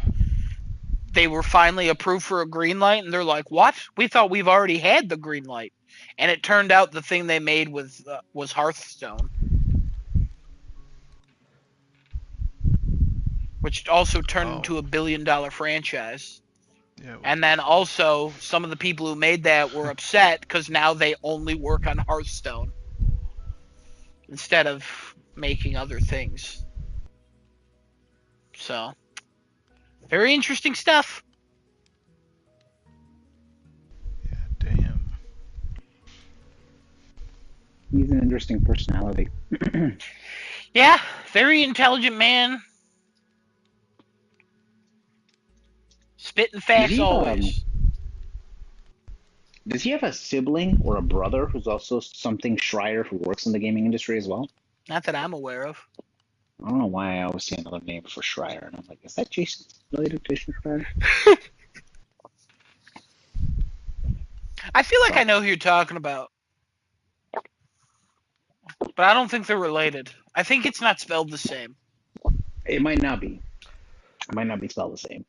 they were finally approved for a green light, and they're like, "What? We thought we've already had the green light." And it turned out the thing they made was Hearthstone, which also turned Oh, into a billion-dollar franchise. yeah. And then also, some of the people who made that were upset because now they only work on Hearthstone instead of making other things. So, very interesting stuff. Damn. He's an interesting personality. Yeah, very intelligent man. Spitting Does facts he have always. does he have a sibling or a brother who's also something Schreier who works in the gaming industry as well? Not that I'm aware of. I don't know why I always see another name for Schreier, and I'm like, is that Jason related to Jason Schreier? I feel like I But know who you're talking about, but I don't think they're related. I think it's not spelled the same. it might not be. It might not be spelled the same.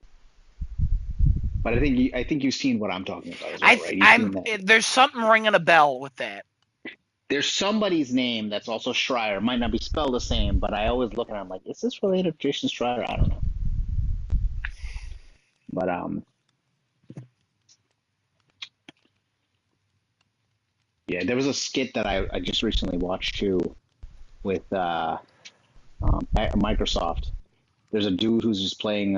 But I think you've seen what I'm talking about as well, right? You've seen that. There's something ringing a bell with that. There's somebody's name that's also Schreier. Might not be spelled the same, but I always look at him like, is this related to Jason Schreier? I don't know. But yeah, there was a skit that I just recently watched too with at Microsoft. There's a dude who's just playing.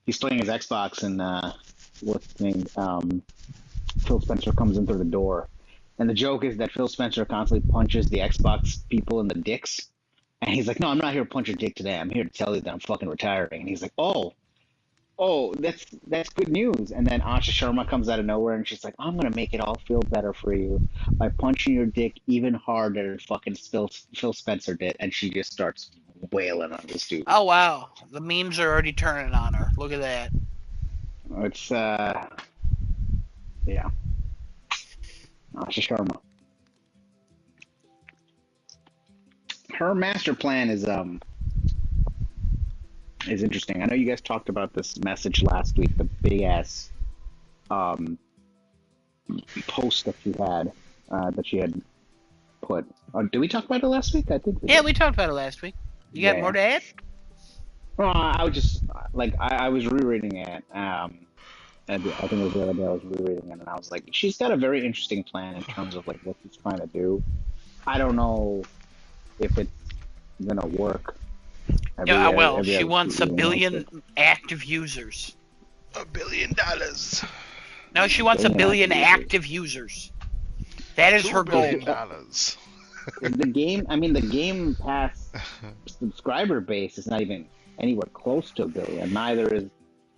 He's playing his Xbox, and what's his name? Phil Spencer comes in through the door, and the joke is that Phil Spencer constantly punches the Xbox people in the dicks, and he's like, "No, I'm not here to punch your dick today. I'm here to tell you that I'm fucking retiring." And he's like, "Oh, that's good news." And then Asha Sharma comes out of nowhere, and she's like, "I'm gonna make it all feel better for you by punching your dick even harder than fucking Phil Spencer did." And she just starts wailing on this dude. Oh wow, the memes are already turning on her. Look at that. It's yeah, Asha Sharma. Her master plan is interesting. I know you guys talked about this message last week, the big ass um post that she had put. Did we talk about it last week? I think we Yeah, did. we talked about it last week. You got more Yeah. to add? Well, I was just like I was rereading it. And I think it was the other day I was rereading it, and I was like, she's got a very interesting plan in terms of like what she's trying to do. I don't know if it's gonna work. Yeah, well, Every she other wants a CEO wants billion it. active users. $1 billion. No, she wants a Billion billion active users. active users. That is Two her goal. billion dollars. The game, I mean, the Game Pass subscriber base is not even anywhere close to a billion. Neither is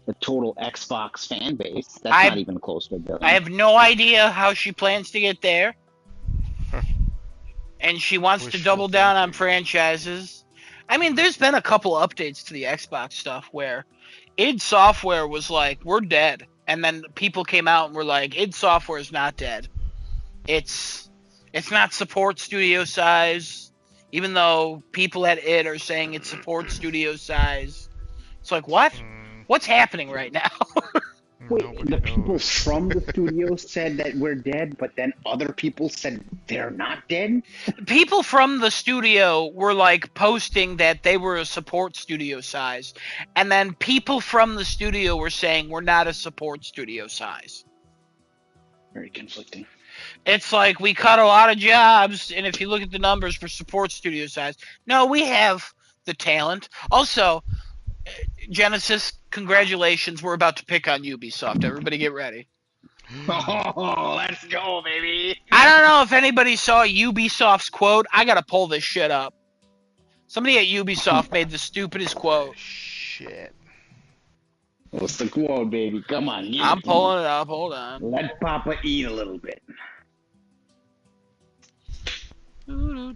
the total Xbox fan base. That's not I even close to a I billion. have no idea how she plans to get there, and she wants to Wishful double down on thinking. franchises. I mean, there's been a couple updates to the Xbox stuff where id Software was like, "We're dead," and then people came out and were like, "id Software is not dead. It's not support studio size, even though people at id are saying it's support studio size." It's like, what? Mm, What's happening right now? Wait, nobody the people knows. from the studio said that we're dead, but then other people said they're not dead? People from the studio were like posting that they were a support studio size, and then people from the studio were saying we're not a support studio size. Very conflicting. It's like we cut a lot of jobs, and if you look at the numbers for support studio size, no, we have the talent. Also, Genesis, congratulations, we're about to pick on Ubisoft. Everybody get ready. Oh, let's go, baby. I don't know if anybody saw Ubisoft's quote. I gotta pull this shit up. Somebody at Ubisoft made the stupidest quote. Shit. What's the quote, baby? Come on, give I'm it to me. pulling it up. Hold on. Let Papa eat a little bit.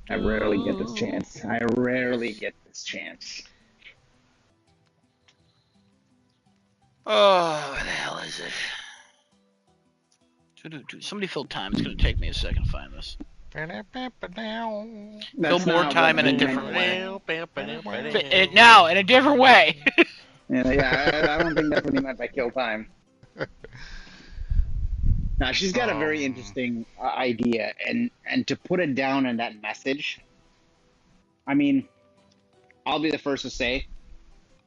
I rarely get this chance. I rarely get this chance. Oh, what the hell is it? Somebody fill time. It's gonna take me a second to find this. That's more not what time in a he meant different to way. say. Now, in a different way. Yeah, I don't think that's what he meant by kill time. Now she's got a very Um, interesting idea, and to put it down in that message, I mean, I'll be the first to say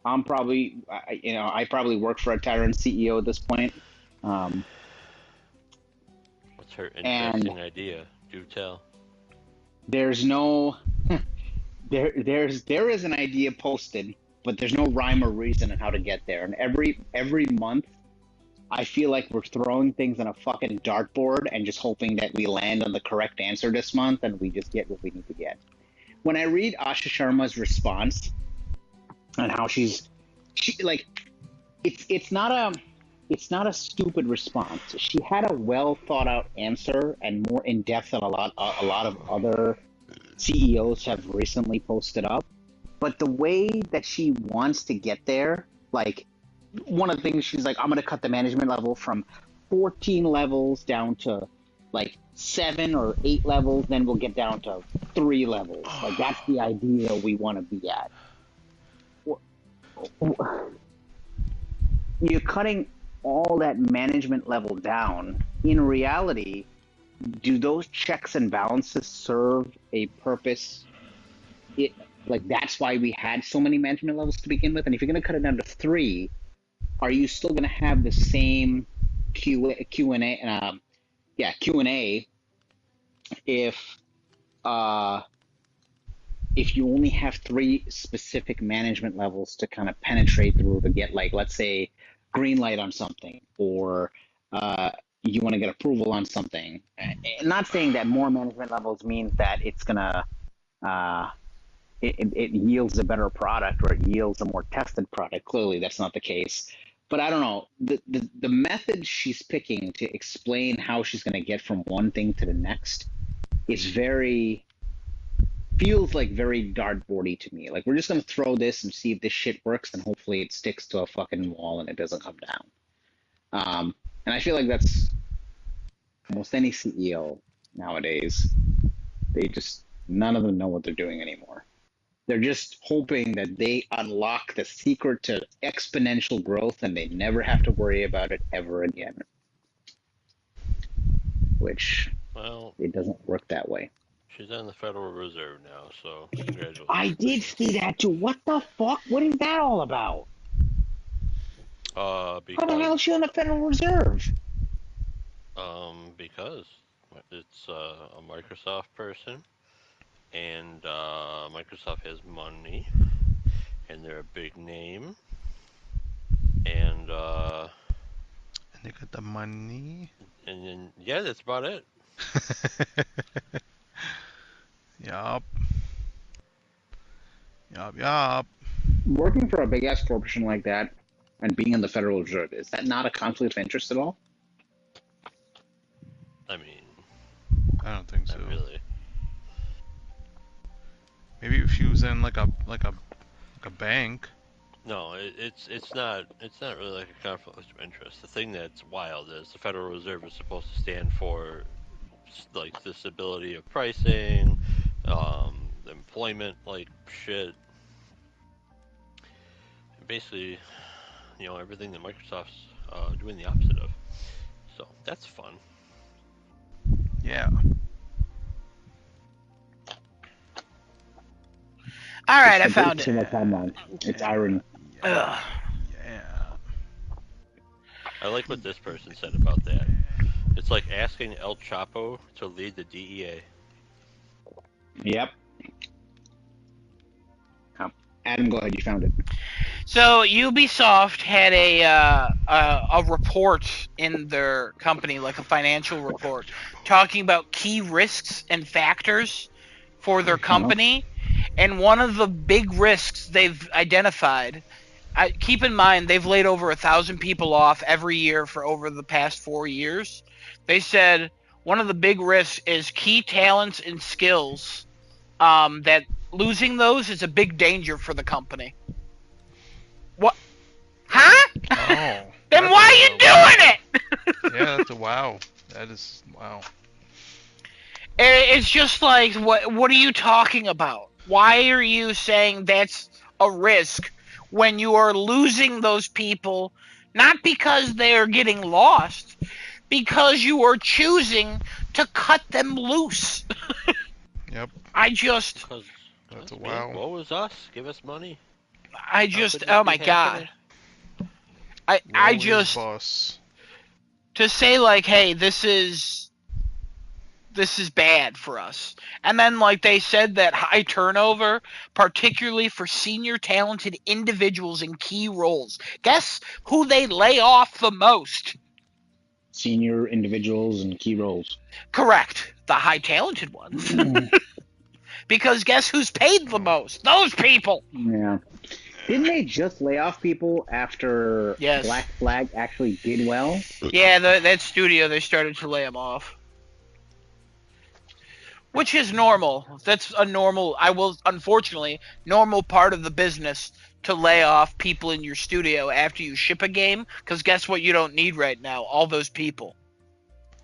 I'm probably, I probably work for a tyrant CEO at this point, um, What's her and interesting idea? Do tell. there's no, there is an idea posted, but there's no rhyme or reason on how to get there. And every month, I feel like we're throwing things on a fucking dartboard and just hoping that we land on the correct answer this month, and we just get what we need to get. When I read Asha Sharma's response and how she like it's not a stupid response. She had a well thought out answer and more in depth than a lot of other CEOs have recently posted up. But the way that she wants to get there, like one of the things she's like, I'm gonna cut the management level from 14 levels down to like 7 or 8 levels, then we'll get down to 3 levels. Like that's the idea we want to be at. You're cutting all that management level down. In reality, do those checks and balances serve a purpose? It like that's why we had so many management levels to begin with. And if you're going to cut it down to 3, are you still going to have the same Q and A? Q and A if uh, if you only have 3 specific management levels to kind of penetrate through to get, like, let's say, green light on something, or you want to get approval on something. Not saying that more management levels means that it's gonna uh, it yields a better product or it yields a more tested product. Clearly, that's not the case. But I don't know, the method she's picking to explain how she's going to get from one thing to the next is very feels like very dartboardy to me. Like we're just gonna throw this and see if this shit works, and hopefully it sticks to a fucking wall and it doesn't come down. And I feel like that's almost any CEO nowadays. They just none of them know what they're doing anymore. They're just hoping that they unlock the secret to exponential growth, and they never have to worry about it ever again. Which Well, it doesn't work that way. she's on the Federal Reserve now, so I did see congratulations. that too. What the fuck? What is that all about? How the hell Because is she on the Federal Reserve? because it's a Microsoft person, and Microsoft has money, and they're a big name, and and they got the money. and then yeah, that's about it. Yup. Yup. Yup. Working for a big ass corporation like that and being in the Federal Reserve, is that not a conflict of interest at all? I mean, I don't think so. not really. Maybe if she was in like a bank. No, it's not really like a conflict of interest. The thing that's wild is the Federal Reserve is supposed to stand for like the stability of pricing, employment like shit, and basically, everything that Microsoft's doing the opposite of. So that's fun. Yeah. All right, I It's found it. so much time. It's irony. Ugh. Yeah. I like what this person said about that. It's like asking El Chapo to lead the DEA. Yep. Adam, go ahead. You found it. So Ubisoft had a report in their company, like a financial report, talking about key risks and factors for their company. And one of the big risks they've identified, keep in mind they've laid over 1,000 people off every year for over the past 4 years. They said one of the big risks is key talents and skills. That losing those is a big danger for the company. What? Huh? Oh. Then why are you doing it? Yeah, that's a wow. That is wow. It's just like, what are you talking about? Why are you saying that's a risk when you are losing those people, not because they are getting lost, because you are choosing to cut them loose? Yep, I just, Because that's a man, wow. woe is us. Give us money. I How just, could this oh be my god. happening? I Woe is just, boss. to say like, hey, this is bad for us. And then like they said that high turnover, particularly for senior talented individuals in key roles. Guess who they lay off the most? Senior individuals and key roles. Correct. The high talented ones. Mm. Because guess who's paid the Oh, most? Those people. Yeah. Didn't they just lay off people after Yes. Black Flag actually did well? Yeah, that studio, they started to lay them off. Which is normal. That's a normal, I will, unfortunately, normal part of the business to lay off people in your studio after you ship a game. Because guess what you don't need right now? All those people.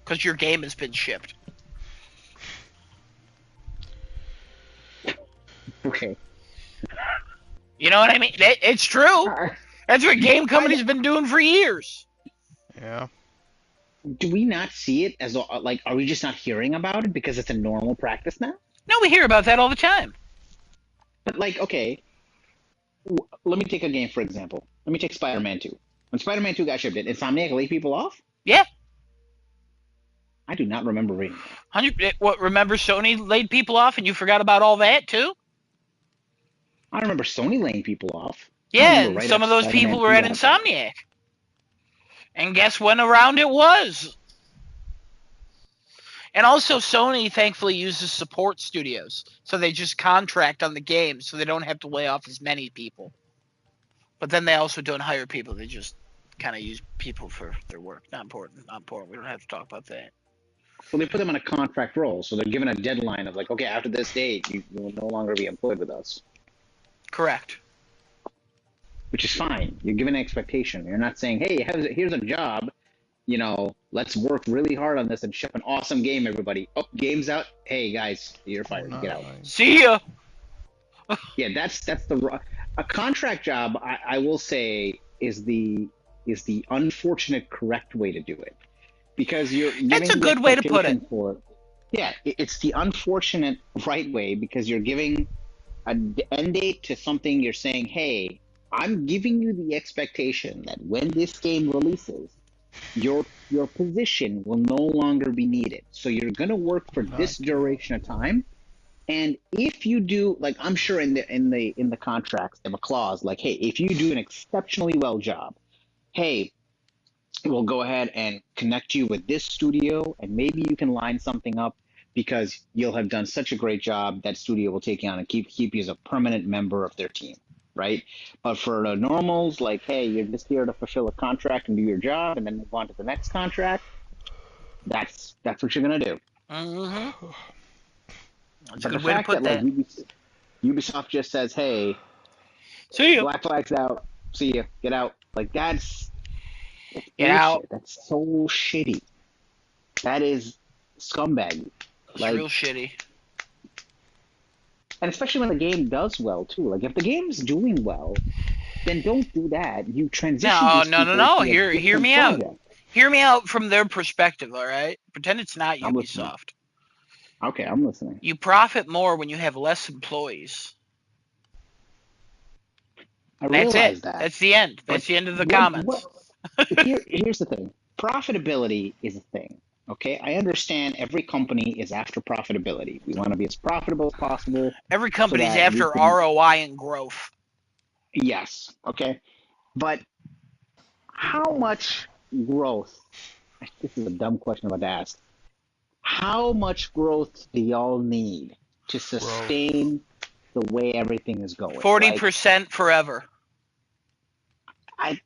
Because your game has been shipped. Okay. You know what I mean? It's true. Uh, That's what game I, companies have been doing for years. yeah. do we not see it as like? Are we just not hearing about it because it's a normal practice now? No, we hear about that all the time. But like, okay, let me take a game for example. Let me take Spider-Man 2. When Spider-Man 2 got shipped, did Insomniac lay people off? Yeah. I do not remember reading that. What, remember Sony laid people off and you forgot about all that too? I remember Sony laying people off. I Yeah, remember and right some of after those people Spider-Man were 2 at got done. Insomniac. And guess when around it was? And also, Sony thankfully uses support studios, so they just contract on the game, so they don't have to lay off as many people. But then they also don't hire people; they just kind of use people for their work. Not important. Not important. We don't have to talk about that. Well, they put them on a contract role, so they're given a deadline of like, okay, after this date, you will no longer be employed with us, Correct. which is fine. You're given an expectation. You're not saying, hey, here's a job. Let's work really hard on this and ship an awesome game, everybody. Oh, game's out. Hey, guys, you're Oh, fired. Get out. See ya. Yeah, that's a contract job. I will say is the unfortunate correct way to do it because you're That's giving a the good way to put it. expectation for. Yeah, it's the unfortunate right way because you're giving an end date to something. You're saying, hey, I'm giving you the expectation that when this game releases, your position will no longer be needed. So you're going to work for not this duration of time. And if you do, like I'm sure in the contracts, they have a clause like, hey, if you do an exceptionally well job, hey, we'll go ahead and connect you with this studio, and maybe you can line something up because you'll have done such a great job that studio will take you on and keep you as a permanent member of their team, right? But for the normals, like, hey, you're just here to fulfill a contract and do your job, and then move on to the next contract. That's what you're gonna do. Mm-hmm. That's a But the good way to fact put that like that. Ubisoft just says, hey, See ya. Black Flag's out, see ya, get out, like that's Get out. bullshit. That's so shitty. That is scumbag. It's Like, real shitty. and especially when the game does well too. Like if the game's doing well, then don't do that. You transition No, these no, no, people no. to a Hear different me out. project. Hear me out from their perspective. All right. Pretend it's not I'm listening. Ubisoft. Okay, I'm listening. You profit more when you have less employees. I That's it. realize that, That's the end. but That's the end of the what comments. here's the thing. Profitability is a thing. Okay, I understand every company is after profitability. We want to be as profitable as possible Every so company's that we after can. ROI and growth. Yes, okay, but how much growth? This is a dumb question I'm about to ask. How much growth do y'all need to growth. sustain the way everything is going? Like, 40% forever. I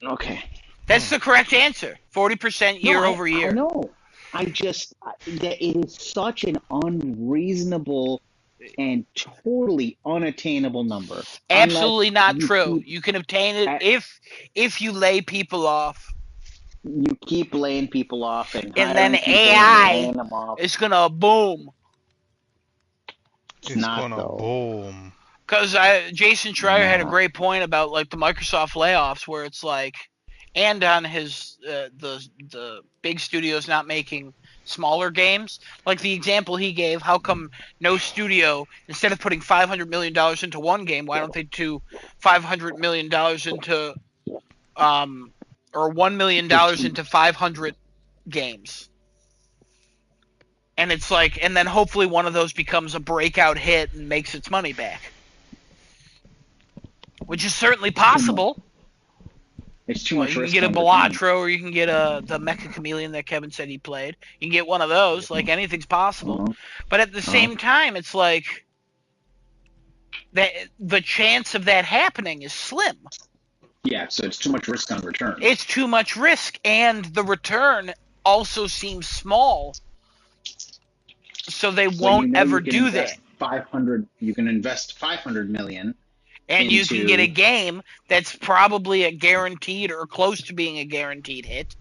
okay. That's the correct answer. 40% No, year I over I year. know. That it is such an unreasonable and totally unattainable number unless Absolutely not you true. keep. You can obtain it I, if you lay people off. You keep laying people off and And then hiring people and AI laying them off. is gonna boom. It's It's not gonna though. boom. Because Jason Schreier had a No. great point about like the Microsoft layoffs, where it's like, and on his the big studios not making smaller games. Like the example he gave, how come no studio, instead of putting $500 million into one game, why don't they do $500 million into or $1 million into 500 games? And it's like, and then hopefully one of those becomes a breakout hit and makes its money back, which is certainly possible. It's too Well, much you can risk get a on return. Balatro, or you can get the Mecha Chameleon that Kevin said he played. You can get one of those. Like, anything's possible. Uh-huh. But at the same time, it's like that the chance of that happening is slim. Yeah, so it's too much risk on return. It's too much risk, and the return also seems small. So they won't ever do that. 500. You can invest 500 million, And you can get a into- game that's probably a guaranteed or close to being a guaranteed hit.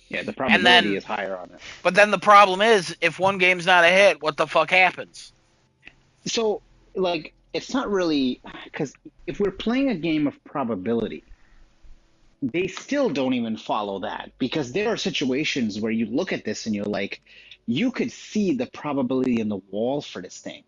Yeah, the probability is higher on it. But then the problem is, if one game's not a hit, what the fuck happens? So, like, it's not really because if we're playing a game of probability, they still don't even follow that because there are situations where you look at this and you're like, you could see the probability in the wall for this thing.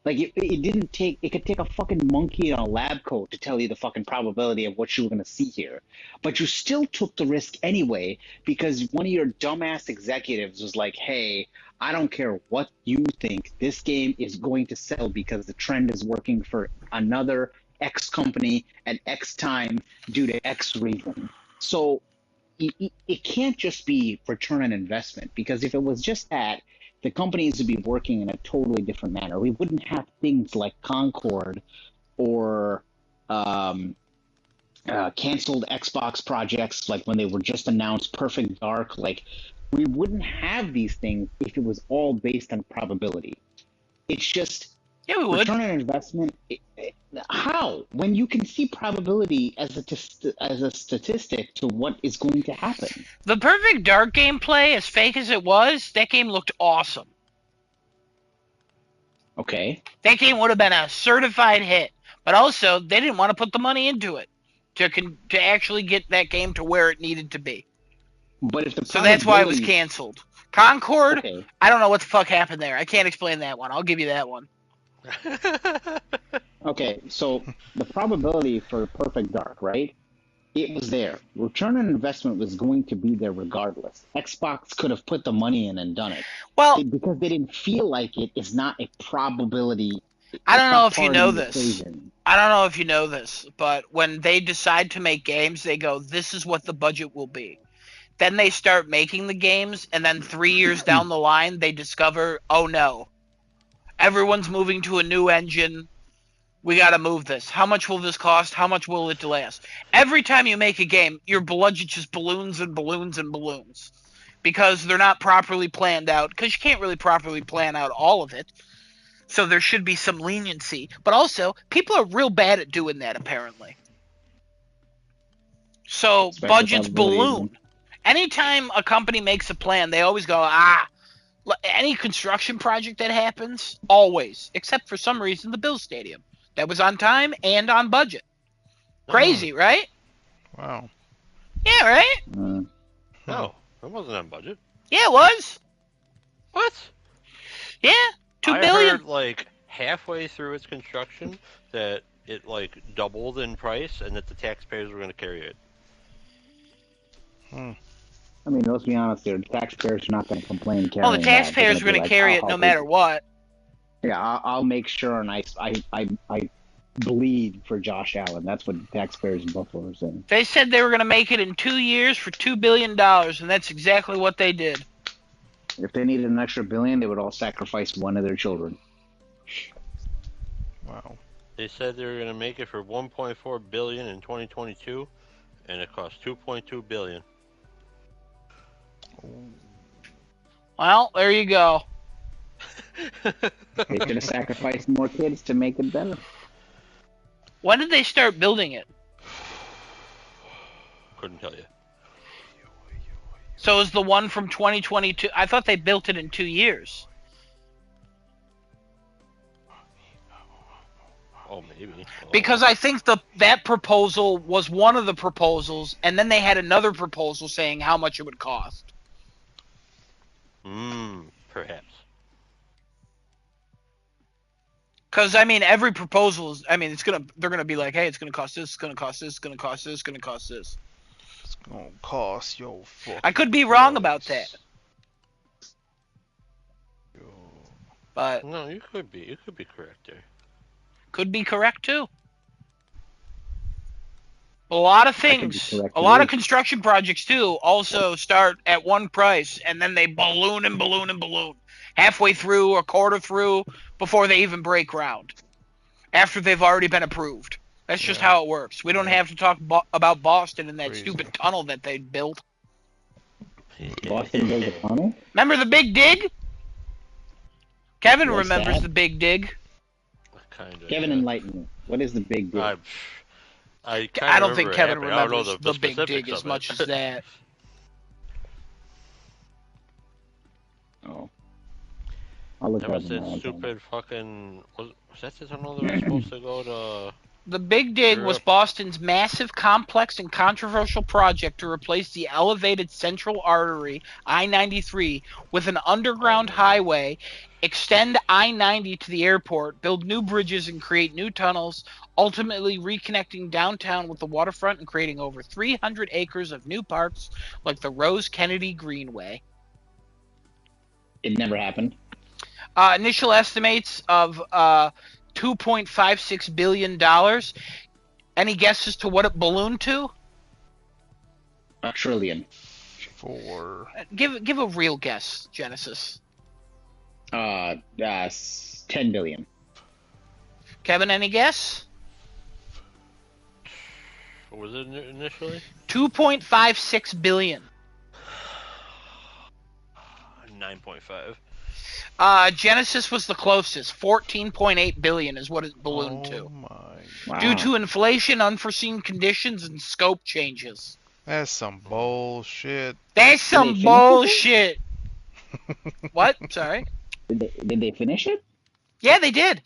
Like it didn't take, it could take a fucking monkey in a lab coat to tell you the fucking probability of what you were going to see here. But you still took the risk anyway because one of your dumbass executives was like, hey, I don't care what you think, this game is going to sell because the trend is working for another X company at X time due to X reason. So it can't just be return on investment because if it was just that, the companies would be working in a totally different manner. We wouldn't have things like Concord or canceled Xbox projects like when they were just announced, Perfect Dark. Like, we wouldn't have these things if it was all based on probability. It's just Yeah, we would. return on investment. How? When you can see probability as a statistic to what is going to happen. The Perfect Dark gameplay, as fake as it was, that game looked awesome. Okay. That game would have been a certified hit. But also, they didn't want to put the money into it to actually get that game to where it needed to be. But if the So that's why it was canceled. Concord, Okay. I don't know what the fuck happened there. I can't explain that one. I'll give you that one. Okay, so the probability for Perfect Dark, right? It was there. Return on investment was going to be there regardless. Xbox could have put the money in and done it. Well, Because they didn't feel like it is not a probability. I don't it's know not if you part know of the this. equation. I don't know if you know this, but when they decide to make games, they go, this is what the budget will be. Then they start making the games, and then 3 years down the line, they discover, oh no, everyone's moving to a new engine. We gotta move this. How much will this cost? How much will it last? Every time you make a game, your budget just balloons and balloons and balloons. Because they're not properly planned out. Because you can't really properly plan out all of it. So there should be some leniency. But also, people are real bad at doing that, apparently. So Special budgets probability, balloon. Anytime a company makes a plan, they always go, any construction project that happens, always, except for some reason, the Bills Stadium. That was on time and on budget. Crazy, right? Wow. Yeah, right? No, it wasn't on budget. Yeah, it was. What? Yeah, $2 I billion. heard like halfway through its construction that it like doubled in price and that the taxpayers were going to carry it. I mean, let's be honest here. The taxpayers are not going to complain carrying Well, the that. taxpayers are going to carry it no matter what. Yeah, I'll make sure, and I bleed for Josh Allen. That's what the taxpayers in Buffalo are saying. They said they were going to make it in 2 years for $2 billion, and that's exactly what they did. If they needed an extra billion, they would all sacrifice one of their children. Wow. They said they were going to make it for 1.4 billion in 2022, and it cost 2.2 billion. Well, there you go. They should have sacrificed more kids to make it better. When did they start building it? Couldn't tell you. So is the one from 2022? I thought they built it in 2 years. Oh, maybe. Because I think that proposal was one of the proposals, and then they had another proposal saying how much it would cost. Perhaps. Because I mean, every proposal is. I mean, they're gonna be like, hey, it's gonna cost this, it's gonna cost this, it's gonna cost this, it's gonna cost this. It's gonna cost your fucking I could be wrong about that, price. but No, you could be. You could be correct there. could be correct too. A lot of I could be things, correct a lot too. of construction projects too, also start at one price and then they balloon and balloon and balloon halfway through or quarter through before they even break ground. After they've already been approved. That's just Yeah. how it works. We don't Yeah. have to talk about Boston and that Crazy. stupid tunnel that they built. Boston built a tunnel? Remember the Big Dig? Kevin What's remembers that? the Big Dig. Kind of. Kevin, enlighten me. What is the big deal? I I don't think Kevin happening. I don't know remembers the Big Dig specifics as of it. much as that. Oh. I'll look That was at that it. stupid fucking. Was that the tunnel that was supposed to go to? The Big Dig was Europe? Boston's massive, complex, and controversial project to replace the elevated central artery, I-93, with an underground highway, extend I-90 to the airport, build new bridges, and create new tunnels, ultimately reconnecting downtown with the waterfront and creating over 300 acres of new parks like the Rose Kennedy Greenway. It never happened. Initial estimates of $2.56 billion. Any guesses to what it ballooned to? A trillion. Give a real guess, Genesis. 10 billion. Kevin, any guess? What was it initially? 2.56 billion. 9.5. Genesis was the closest. 14.8 billion is what it ballooned to. My. Due to inflation, unforeseen conditions, and scope changes. That's some bullshit. That's some finish bullshit. What? Sorry. Did they finish it? Yeah, they did.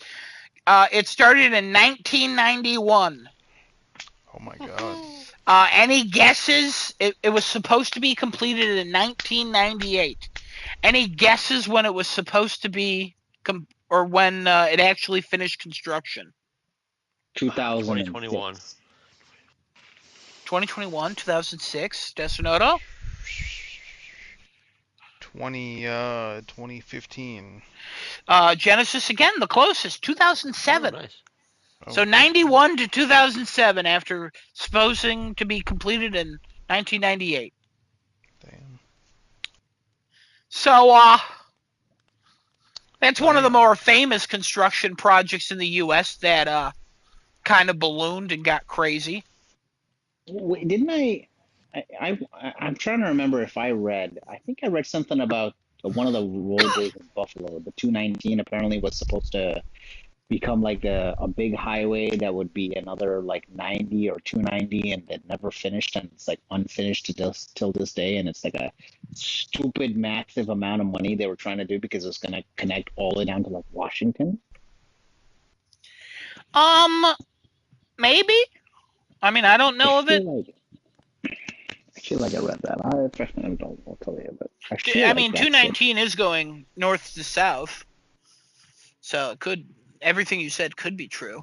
It started in 1991. Oh my god. Any guesses? It was supposed to be completed in 1998. Any guesses when it was supposed to be, or when it actually finished construction? 2021. 2021, 2006, Desinoto? 2015. Genesis again, the closest, 2007. Oh, nice. So 91 to 2007 after supposing to be completed in 1998. Damn. So, that's one of the more famous construction projects in the U.S. that kind of ballooned and got crazy. Wait, didn't I'm trying to remember if I think I read something about one of the roadways in Buffalo. The 219 apparently was supposed to become like a big highway that would be another like 90 or 290, and that never finished, and it's like unfinished till this day, and it's like a stupid massive amount of money they were trying to do because it's going to connect all the way down to like Washington. Maybe. I mean, I don't know of it. I feel like I read that. I'll tell you, but I mean, 219 is going north to south, so everything you said could be true.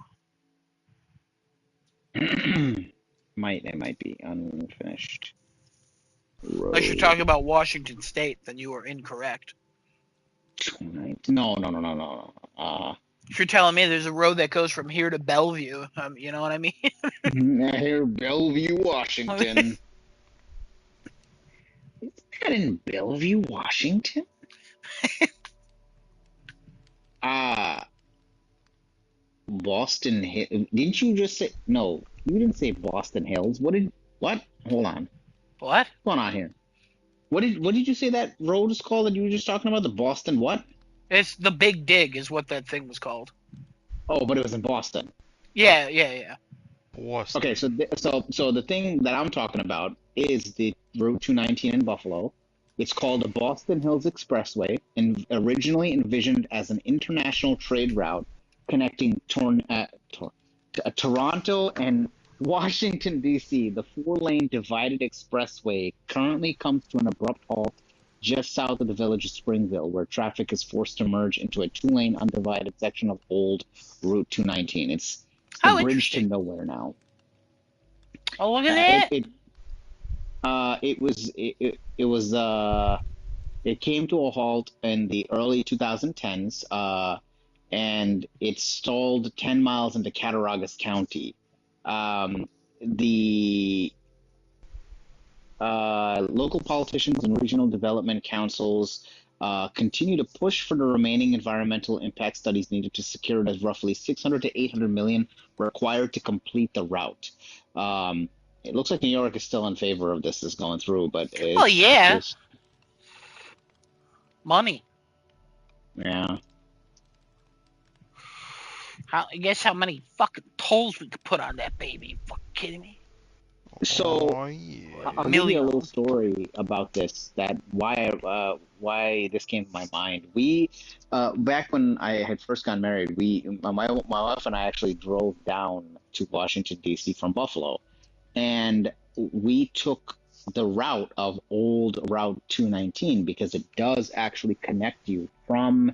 It might be unfinished. Unless you're talking about Washington State, then you are incorrect. No. If you're telling me there's a road that goes from here to Bellevue, you know what I mean? Here, Bellevue, Washington. Is that in Bellevue, Washington? Boston Hill. Didn't you just say no? You didn't say Boston Hills. What? Hold on. What? What's going on here? What did you say that road is called that you were just talking about? The Boston what? It's the Big Dig is what that thing was called. Oh, but it was in Boston. Yeah. Okay, so the thing that I'm talking about is the Route 219 in Buffalo. It's called the Boston Hills Expressway, and originally envisioned as an international trade route connecting Toronto and Washington, D.C. The four-lane divided expressway currently comes to an abrupt halt just south of the village of Springville, where traffic is forced to merge into a two-lane undivided section of old Route 219. It's the Oh, bridge to interesting. nowhere now. Oh, look at that. It came to a halt in the early 2010s, and it stalled 10 miles into Cattaraugus County. The local politicians and regional development councils continue to push for the remaining environmental impact studies needed to secure it as roughly 600 to 800 million required to complete the route. It looks like New York is still in favor of this going through, but Well, it's yeah. just, Money. yeah. Guess how many fucking tolls we could put on that baby? You fucking kidding me? So Oh, yeah. I'll give you a little story about this. That why this came to my mind. We back when I had first gotten married, my wife and I actually drove down to Washington D.C. from Buffalo, and we took the route of old Route 219 because it does actually connect you from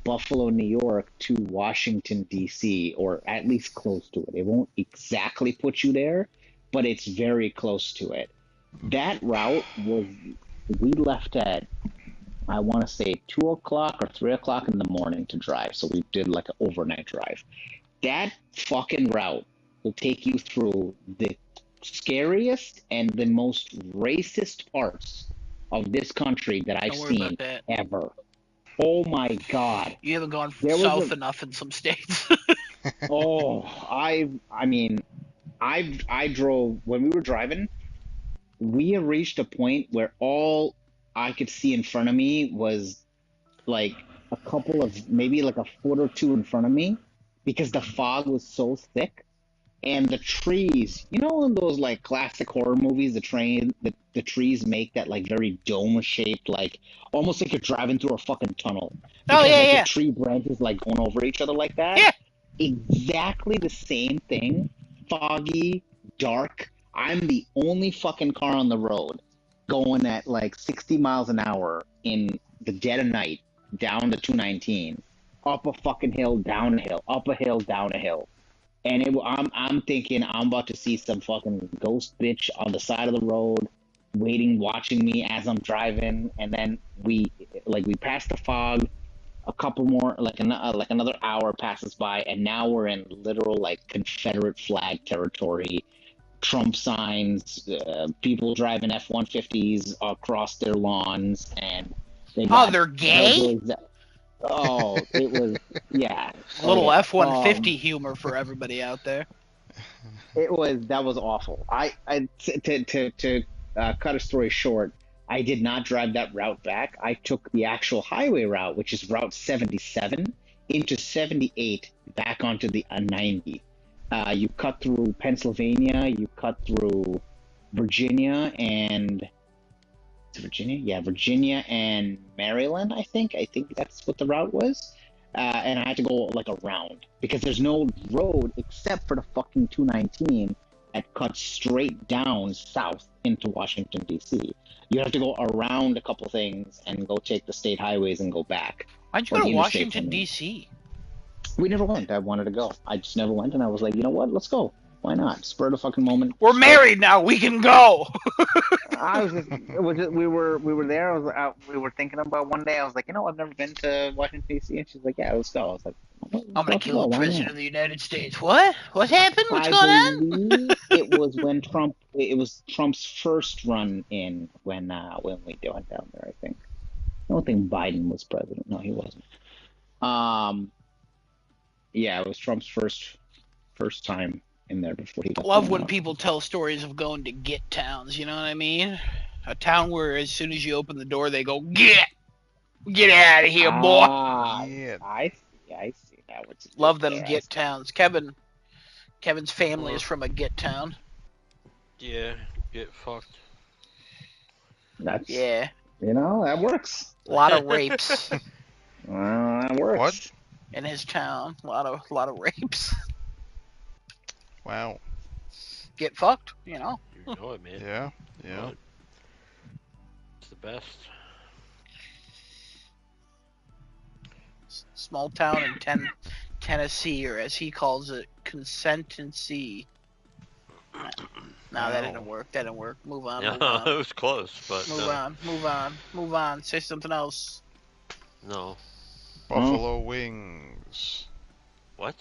Buffalo, New York to Washington, D.C., or at least close to it. It won't exactly put you there, but it's very close to it. That route we left at, I want to say, 2 o'clock or 3 o'clock in the morning to drive. So we did like an overnight drive. That fucking route will take you through the scariest and the most racist parts of this country that I've Don't worry about seen that. ever. Oh my God. You haven't gone There was south a- enough in some states. Oh, I mean, I drove when we were driving. We have reached a point where all I could see in front of me was like a couple of maybe like a foot or two in front of me because the fog was so thick and the trees. You know, in those like classic horror movies, the trees make that like very dome shaped, like almost like you're driving through a fucking tunnel Oh, because like yeah. the tree branches like going over each other like that. Yeah. Exactly the same thing. Foggy, dark. I'm the only fucking car on the road going at like 60 miles an hour in the dead of night down the 219, up a fucking hill, down a hill, up a hill, down a hill. And I'm thinking I'm about to see some fucking ghost bitch on the side of the road, waiting, watching me as I'm driving. And then we passed the fog, a couple more, like another hour passes by, and now we're in literal like Confederate flag territory. Trump signs, people driving F-150s across their lawns, and they Oh, got they're gay? Oh, it was, yeah. A little Okay. F-150 humor for everybody out there. That was awful. To cut a story short, I did not drive that route back. I took the actual highway route, which is Route 77, into 78 back onto the 90. You cut through Pennsylvania, you cut through Virginia and Virginia, yeah, Virginia and Maryland. I think that's what the route was. And I had to go like around because there's no road except for the fucking 219 that cuts straight down south into Washington D.C. You have to go around a couple things and go take the state highways and go back. Why'd you Or go the to interstates, I Washington, mean. D.C.? We never went. I wanted to go. I just never went, and I was like, you know what? Let's go. Why not? Spur of the fucking moment. We're married now. We can go. I was just, we were there. I was we were thinking about one day. I was like, you know, I've never been to Washington D.C. And she's like, yeah, let's go. I was like, well, I'm gonna let's kill the go. Why president not? of the United States. What? What happened? What's I going on? believe it was when Trump. It was Trump's first run in when we went down there. I think. I don't think Biden was president. No, he wasn't. Yeah, it was Trump's first time in there before he got Love thrown when out. people tell stories of going to get towns. You know what I mean? A town where as soon as you open the door, they go get out of here, boy. Yeah. I see. That what you Love did them there. get towns. Kevin's family Well, is from a get town. yeah, get fucked. That's Yeah. You know, that works. A lot of rapes That works. What? in his town. A lot of rapes. Wow. Get fucked, you know. You know it, man. Yeah. You know Yeah. it. It's the best. Small town in Tennessee, or as he calls it, Consentancy. No, that Wow. didn't work. That didn't work. Move on. Yeah, Move on. it was close, but Move on. Move on. Move on. Say something else. no. Buffalo wings. What?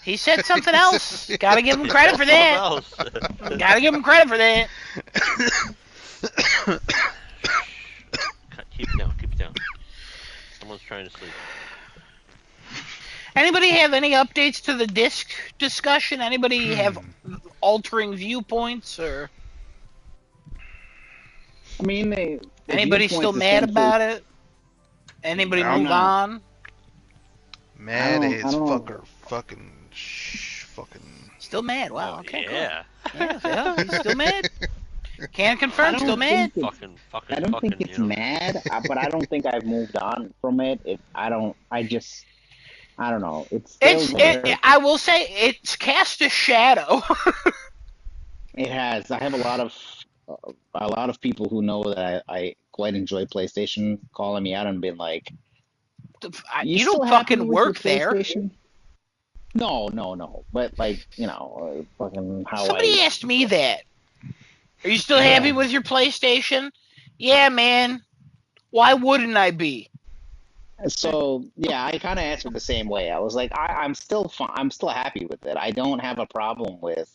He said something else. Gotta give him He credit said for something that. else. Gotta give him credit for that. Keep it down. Keep it down. Someone's trying to sleep. Anybody have any updates to the disc discussion? Anybody have altering viewpoints, or I mean, the anybody still viewpoints mad essentially- about it? Anybody I'm move not. on? Mad I as don't know. fucker. Fucking. Fucking. Still mad. Wow. Oh, Okay. yeah. Cool. Yeah. He's still mad. Can't I confirm. don't Still mad. think it's- Fucking, I don't think you it's know. mad, but I don't think I've moved on from it. I don't know. It's still there. I will say it's cast a shadow. It has. I have a lot of people who know that I quite enjoy PlayStation calling me out and being like, "You You still don't happy fucking with your work there. PlayStation?" No. But like, you know, fucking how Somebody I. asked me that. Are you still Yeah. happy with your PlayStation? Yeah, man. Why wouldn't I be? So yeah, I kind of answered the same way. I was like, I'm still fine. I'm still happy with it. I don't have a problem with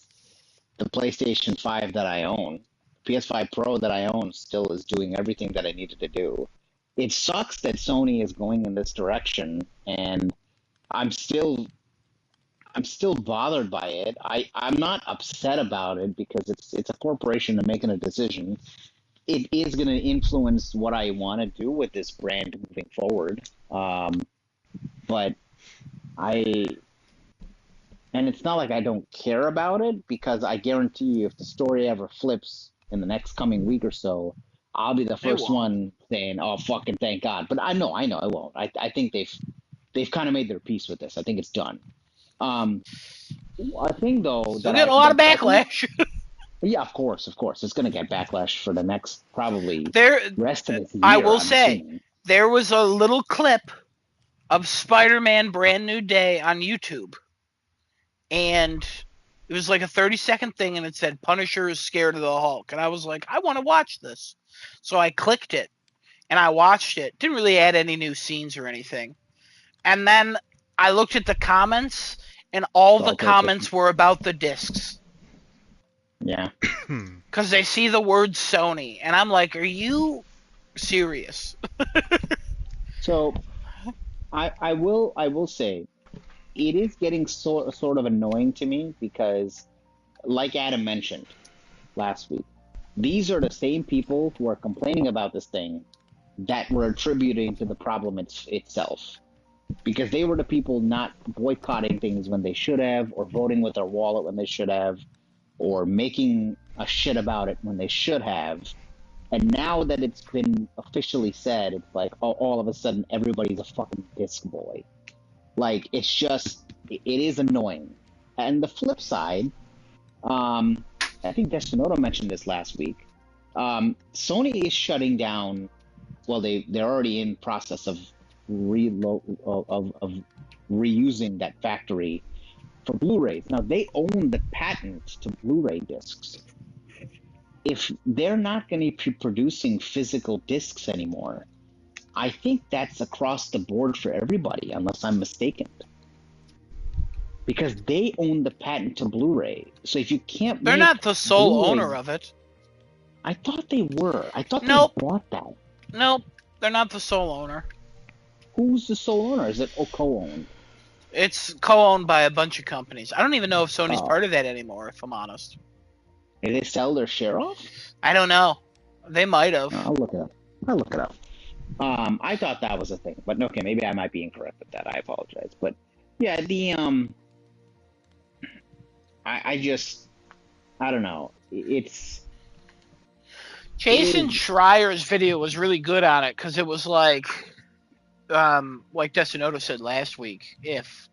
the PlayStation 5 that I own. PS5 Pro that I own still is doing everything that I needed to do. It sucks that Sony is going in this direction, and I'm still I'm still bothered by it. I'm not upset about it because it's a corporation and making a decision. It is going to influence what I want to do with this brand moving forward. But I and it's not like I don't care about it because I guarantee you, if the story ever flips in the next coming week or so, I'll be the first won't. one saying, "Oh, fucking thank God." But I know, it won't. I think they've kind of made their peace with this. I think it's done. A thing though Still that getting a lot of that backlash. yeah, of course, it's going to get backlash for the next probably There, rest of this year. I will I'm say, assuming. there was a little clip of Spider-Man Brand New Day on YouTube, and it was like a 30-second thing, and it said Punisher is scared of the Hulk, and I was like, I want to watch this, so I clicked it and I watched it. Didn't really add any new scenes or anything, and then I looked at the comments, and all the comments were about the discs. Yeah. Because they see the word Sony, and I'm like, are you serious? So I will say it is getting sort of annoying to me because, like Adam mentioned last week, these are the same people who are complaining about this thing that were attributing to the problem itself. Because they were the people not boycotting things when they should have, or voting with their wallet when they should have, or making a shit about it when they should have. And now that it's been officially said, it's like, oh, all of a sudden everybody's a fucking disc boy. Like, it's just, it is annoying. And the flip side, I think Deshinoto mentioned this last week. Sony is shutting down. Well, they're already in process of reusing that factory for Blu-rays. Now they own the patent to Blu-ray discs. If they're not going to be producing physical discs anymore, I think that's across the board for everybody, unless I'm mistaken. Because they own the patent to Blu-ray. So if you can't They're make not the sole Blu-ray, owner of it. I thought they were. I thought Nope. they bought that. Nope, they're not the sole owner. Who's the sole owner? Is it co-owned? It's co-owned by a bunch of companies. I don't even know if Sony's Oh. part of that anymore, if I'm honest. Did they sell their share off? I don't know. They might have. I'll look it up. I thought that was a thing, but okay, maybe I might be incorrect with that. I apologize. But yeah, I don't know. It's Jason Schreier's video was really good on it because it was like Destinoto said last week, if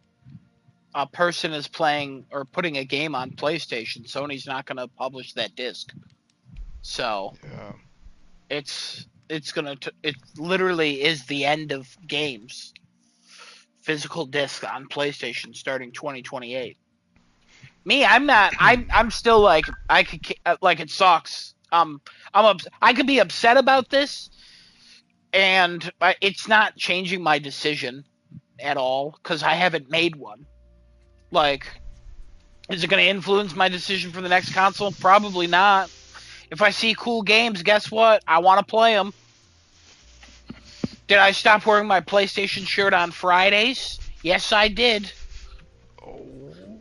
a person is playing or putting a game on PlayStation, Sony's not going to publish that disc. So Yeah. it literally is the end of games. Physical disc on PlayStation starting 2028. Me, I'm not. I'm still like I could like it sucks. I could be upset about this, and it's not changing my decision at all because I haven't made one. Like, is it going to influence my decision for the next console? Probably not. If I see cool games, guess what? I want to play them. Did I stop wearing my PlayStation shirt on Fridays? Yes, I did.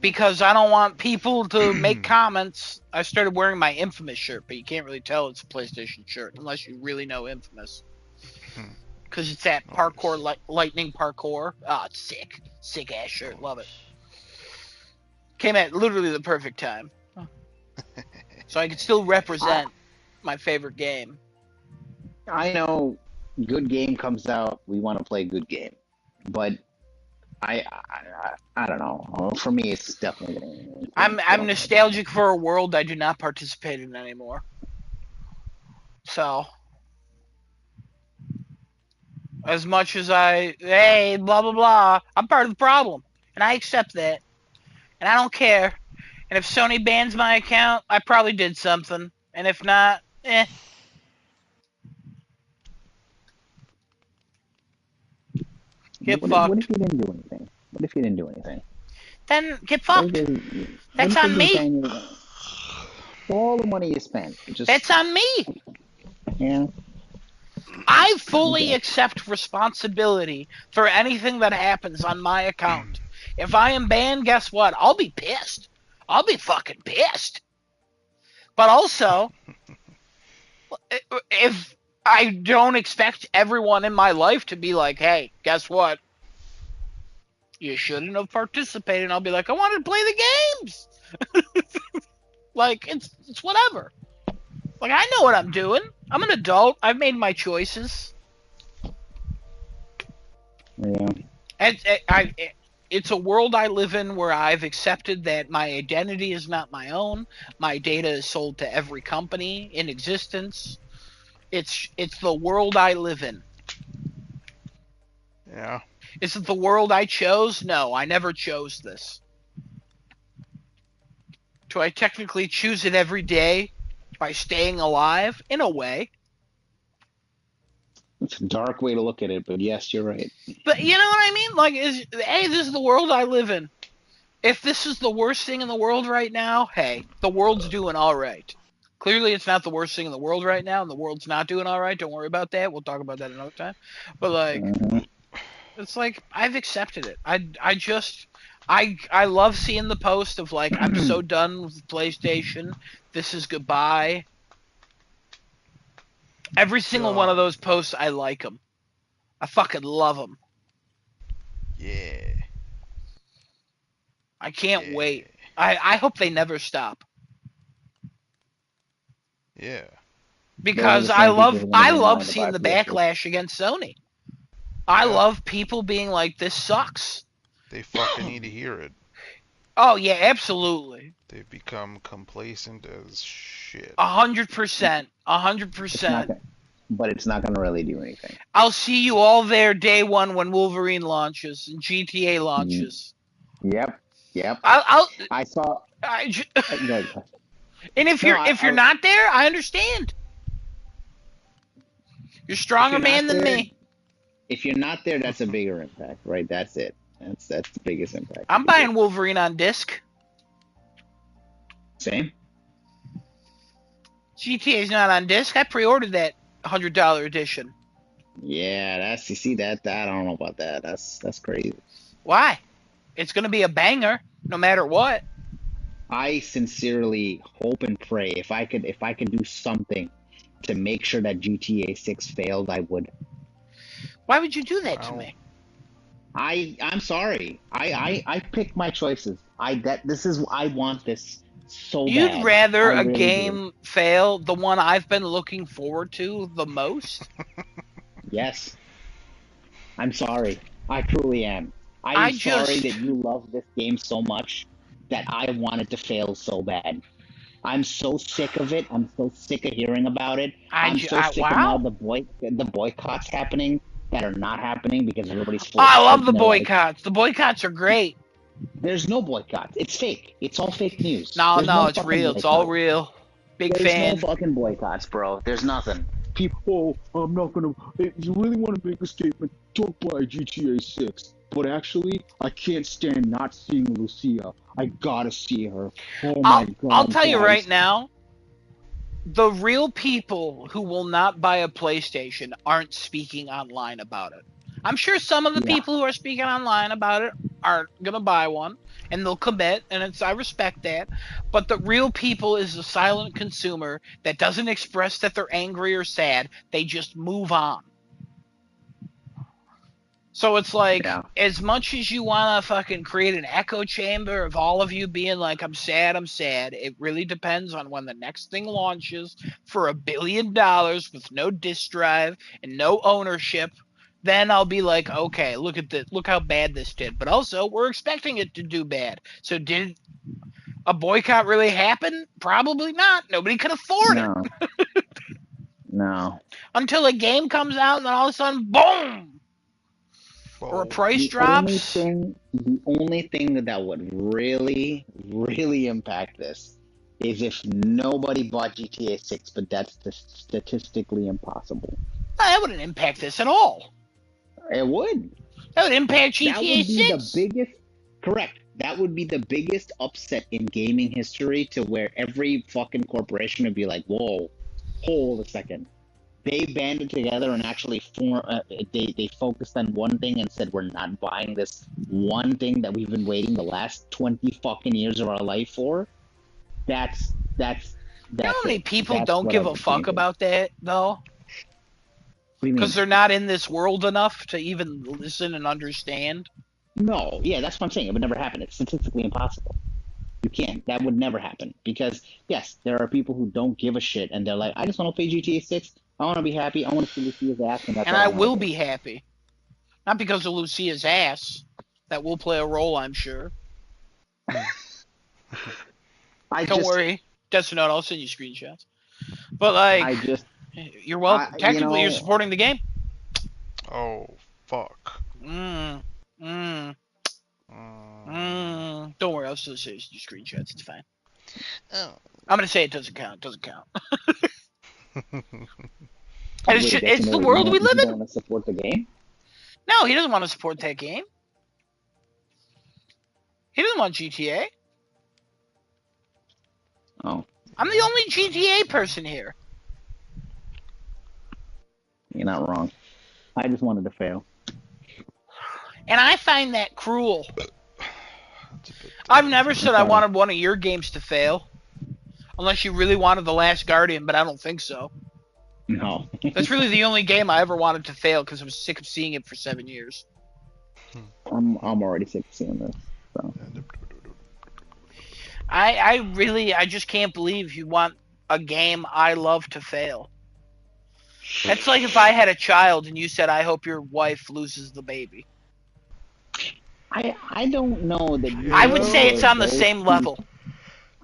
Because I don't want people to make comments. I started wearing my Infamous shirt, but you can't really tell it's a PlayStation shirt unless you really know Infamous. Because it's that parkour, lightning parkour. Oh, it's sick. Sick ass shirt. Love it. Came at literally the perfect time. So I could still represent my favorite game. I know good game comes out, we want to play good game. But I don't know. For me, it's definitely. I'm nostalgic for a world I do not participate in anymore. So, as much as hey, blah blah blah, I'm part of the problem, and I accept that, and I don't care. And if Sony bans my account, I probably did something, and if not, Get fucked. What if you didn't do anything? What if you didn't do anything? Then get fucked. That's on me. All the money you spent. That's on me. Yeah. I fully accept responsibility for anything that happens on my account. If I am banned, guess what? I'll be pissed. I'll be fucking pissed. But also, if I don't expect everyone in my life to be like, hey, guess what? You shouldn't have participated. And I'll be like, I wanted to play the games. Like, it's whatever. Like, I know what I'm doing. I'm an adult. I've made my choices. Yeah. It's a world I live in where I've accepted that my identity is not my own. My data is sold to every company in existence. It's the world I live in. Yeah. Is it the world I chose? No, I never chose this. Do I technically choose it every day by staying alive? In a way. It's a dark way to look at it, but yes, you're right. But you know what I mean? Like, hey, this is the world I live in. If this is the worst thing in the world right now, hey, the world's doing all right. Clearly, it's not the worst thing in the world right now, and the world's not doing all right. Don't worry about that. We'll talk about that another time. But, like, it's like, I've accepted it. I love seeing the post of, like, I'm so done with PlayStation. This is goodbye. Every single one of those posts, I like them. I fucking love them. Yeah. I can't wait. I hope they never stop. Yeah. Because I love seeing the backlash against Sony. I love people being like, this sucks. They fucking need to hear it. Oh, yeah, absolutely. They've become complacent as shit. 100%. 100%. But it's not going to really do anything. I'll see you all there day one when Wolverine launches and GTA launches. Yep. I saw. And if you're not there, I understand. You're a stronger man than me. If you're not there, that's a bigger impact, right? That's it. That's the biggest impact. I'm buying Wolverine on disc. Same. GTA's not on disc. I pre-ordered that $100 edition. Yeah, you see that I don't know about that. That's crazy. Why? It's gonna be a banger, no matter what. I sincerely hope and pray if I could do something to make sure that GTA 6 failed, I would. Why would you do that to me? I'm sorry. I pick my choices. I want this so You'd bad. rather I a really do. game fail, the one I've been looking forward to the most? Yes. I'm sorry. I truly am. I am I sorry just, that you love this game so much that I want it to fail so bad. I'm so sick of it. I'm so sick of hearing about it. I'm so sick of now wow. the boycotts happening that are not happening because everybody's Oh, I love taking the their like. boycotts. The boycotts are great. There's no boycotts. It's fake. It's all fake news. No, There's no no, it's fucking real. It's all boycotts. real. Big There's no fan. fucking boycotts, bro. There's nothing. People, oh, I'm not gonna. If you really want to make a statement, don't buy GTA 6. But actually, I can't stand not seeing Lucia. I gotta see her. Oh my I'll god, tell you right guys. now, the real people who will not buy a PlayStation aren't speaking online about it. I'm sure some of the Yeah, people who are speaking online about it aren't gonna buy one, and they'll commit, and I respect that. But the real people is the silent consumer that doesn't express that they're angry or sad. They just move on. So it's like, yeah. as much as you want to fucking create an echo chamber of all of you being like, I'm sad, it really depends on when the next thing launches for $1 billion with no disk drive and no ownership. Then I'll be like, okay, look at this, look how bad this did. But also, we're expecting it to do bad. So did a boycott really happen? Probably not. Nobody could afford it No, no. until a game comes out, and then all of a sudden, boom, or a Whoa. price drops. The only thing that would really, really impact this is if nobody bought GTA 6, but that's statistically impossible. That wouldn't impact this at all. It would. That would impact That GTA would be the 6. biggest, correct. That would be the biggest upset in gaming history to where every fucking corporation would be like, whoa, hold a second. They banded together and actually they focused on one thing and said, we're not buying this one thing that we've been waiting the last 20 fucking years of our life for. That's You know how many it. people That's don't what give I a think fuck changes. about that, though? What do you Because mean? they're not in this world enough to even listen and understand. No, yeah, that's what I'm saying. It would never happen. It's statistically impossible. You can't. That would never happen. Because, yes, there are people who don't give a shit and they're like, I just want to play GTA 6. I want to be happy. I want to see Lucia's ass, and that's And all I I want will to do. be happy. Not because of Lucia's ass. That will play a role, I'm sure. I Don't just, worry. Death Note, I'll send you screenshots. But, I like, just, you're welcome. you Technically, you're know, supporting the game. Oh, fuck. Mm. Mm. Mm. Don't worry, I'll still send you screenshots. It's fine. Oh. I'm going to say it doesn't count. It doesn't count. And wait, that's it's in the order. world we You live don't in. want to support the game? No, he doesn't want to support that game. He doesn't want GTA. Oh, I'm the only GTA person here. you're not wrong. I just wanted to fail. And I find that cruel. That's a bit, I've never said I Sorry. wanted one of your games to fail. Unless you really wanted The Last Guardian, but I don't think so. No. That's really the only game I ever wanted to fail because I was sick of seeing it for 7 years. I'm already sick of seeing this. So. I just can't believe you want a game I love to fail. That's like if I had a child and you said, I hope your wife loses the baby. I don't know that you I would say are it's on the those same people. level.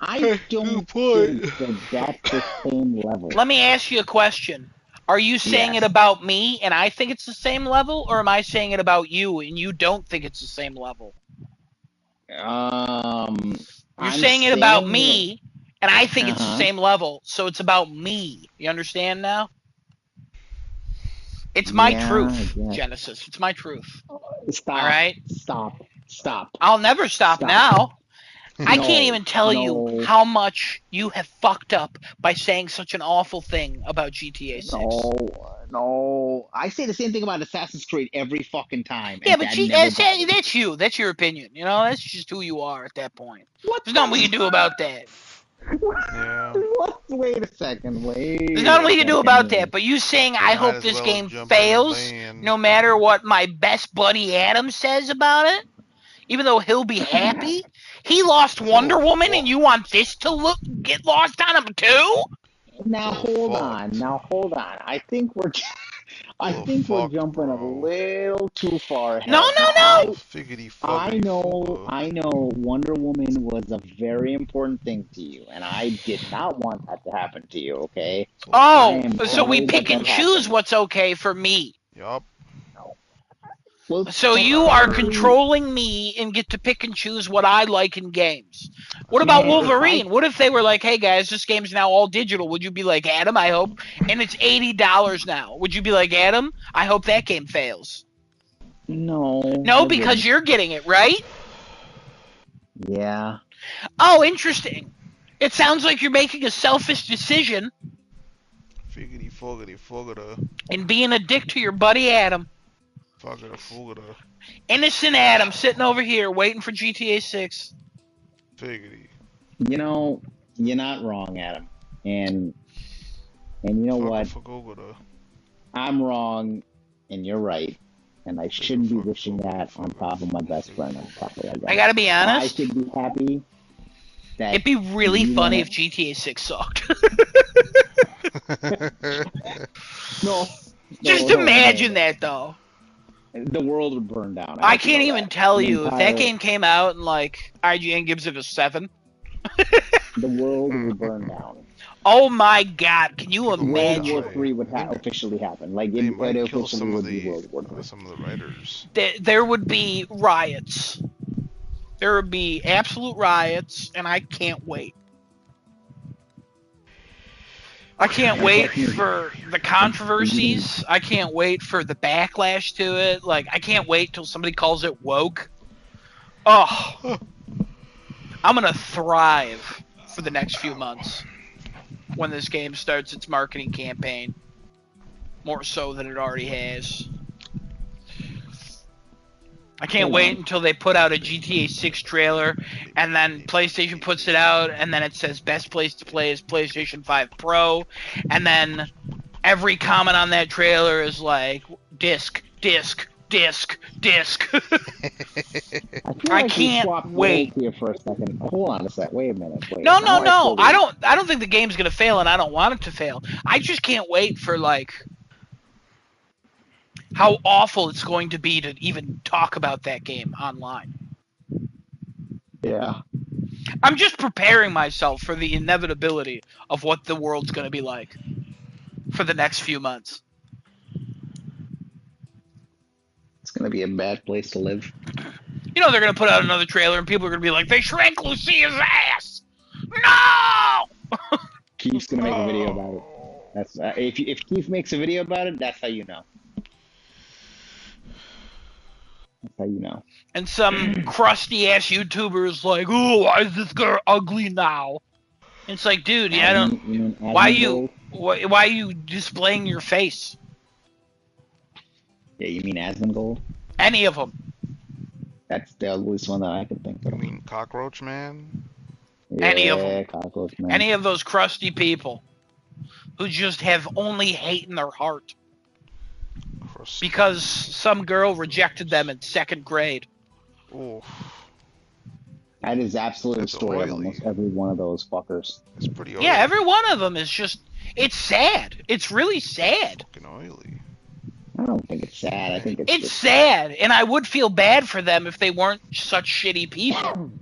I don't point. think that that's the same level. Let me ask you a question. Are you saying Yes. it about me and I think it's the same level, or am I saying it about you and you don't think it's the same level? You're I'm saying it about saying me and I think it's the Uh-huh. same level, so it's about me. You understand now? It's my Yeah, truth, I guess. Genesis. It's my truth. Stop. All right? Stop. I'll never stop Stop. now. I No, can't even tell you no. how much you have fucked up by saying such an awful thing about GTA 6. No. I say the same thing about Assassin's Creed every fucking time, Yeah, and but that never bothers me. that's you. That's your opinion. You know, that's just who you are at that point. What There's nothing we can do about that. Yeah. What? Wait a second. There's nothing we can do about that. But you saying I Might hope as this well game jump in the fails, van. no matter what my best buddy Adam says about it, even though he'll be happy, He lost Wonder Oh, Woman, fuck. and you want this to get lost on him too? Now Oh, hold fuck. on. Now hold on. I think we're Oh, we're fuck, jumping a bro. little too far No, ahead. no, Now, no. Figgity I fuggity know fooga. I know Wonder Woman was a very important thing to you, and I did not want that to happen to you, okay? So I Oh, am so we sorry that pick and that choose happened. what's okay for me. Yup. Well, So you are technically, controlling me and get to pick and choose what I like in games. What That's about man, about if it. I Wolverine? What if they were like, "Hey guys, this game's now all digital"? Would you be like, "Adam, I hope," and it's $80 now? Would you be like, "Adam, I hope that game fails"? no, No, I because wouldn't. you're getting it, right? Yeah. Oh, interesting. It sounds like you're making a selfish decision Figgity fuggity fuggada. and being a dick to your buddy Adam. Fuggada fuggada. Innocent Adam sitting over here waiting for GTA 6. Figgity. You know, you're not wrong, Adam. And you know Fugga what? fuggada. I'm wrong, and you're right. And I shouldn't be wishing that on top of my best friend on top of that I guy. gotta be I honest. should be happy that It'd be really you funny wanna... if GTA 6 sucked. No, Just no, imagine no. that, though. The world would burn down. I I hope you can't know even that. tell The you if that entire game came out and like IGN gives it a 7. the world would burn down. Oh my god, can you People might World War imagine? die. Three would I think officially happen. Like they it might kill officially some of would be the World War Three. writers. There would be riots. There would be absolute riots, and I can't wait. I can't wait for the controversies. I can't wait for the backlash to it. Like, I can't wait till somebody calls it woke. Oh, I'm gonna thrive for the next few months when this game starts its marketing campaign. More so than it already has. I can't wait until they put out a GTA 6 trailer, and then PlayStation puts it out, and then it says best place to play is PlayStation 5 Pro, and then every comment on that trailer is like, disc, disc, disc, disc. I can't wait. Here for a second. Hold on a sec. Wait a minute. Wait. No, no, Now I no. feel the... I don't think the game's gonna fail, and I don't want it to fail. I just can't wait for like how awful it's going to be to even talk about that game online. Yeah. I'm just preparing myself for the inevitability of what the world's going to be like for the next few months. It's gonna be a bad place to live. You know they're going to put out another trailer and people are going to be like, they shrank Lucia's ass! No! Keith's gonna make a video about it. That's if Keith makes a video about it, that's how you know. That's how you know. And some crusty ass YouTuber is like, oh, why is this girl ugly now? And it's like, dude, yeah, I don't. Why are you displaying your face? Yeah, you mean Asmongold? Any of them. That's the least one that I can think I of. mean, Cockroach Man. Yeah, Any of them. Cockroach Man. Any of those crusty people who just have only hate in their heart because some girl rejected them in 2nd grade. Oh, That is absolutely the That's story of oily. almost every one of those fuckers. it's pretty oily. Yeah, every one of them is just, it's sad. It's really sad. Fucking oily. I don't think it's sad. I think it's It's just... sad, and I would feel bad for them if they weren't such shitty people.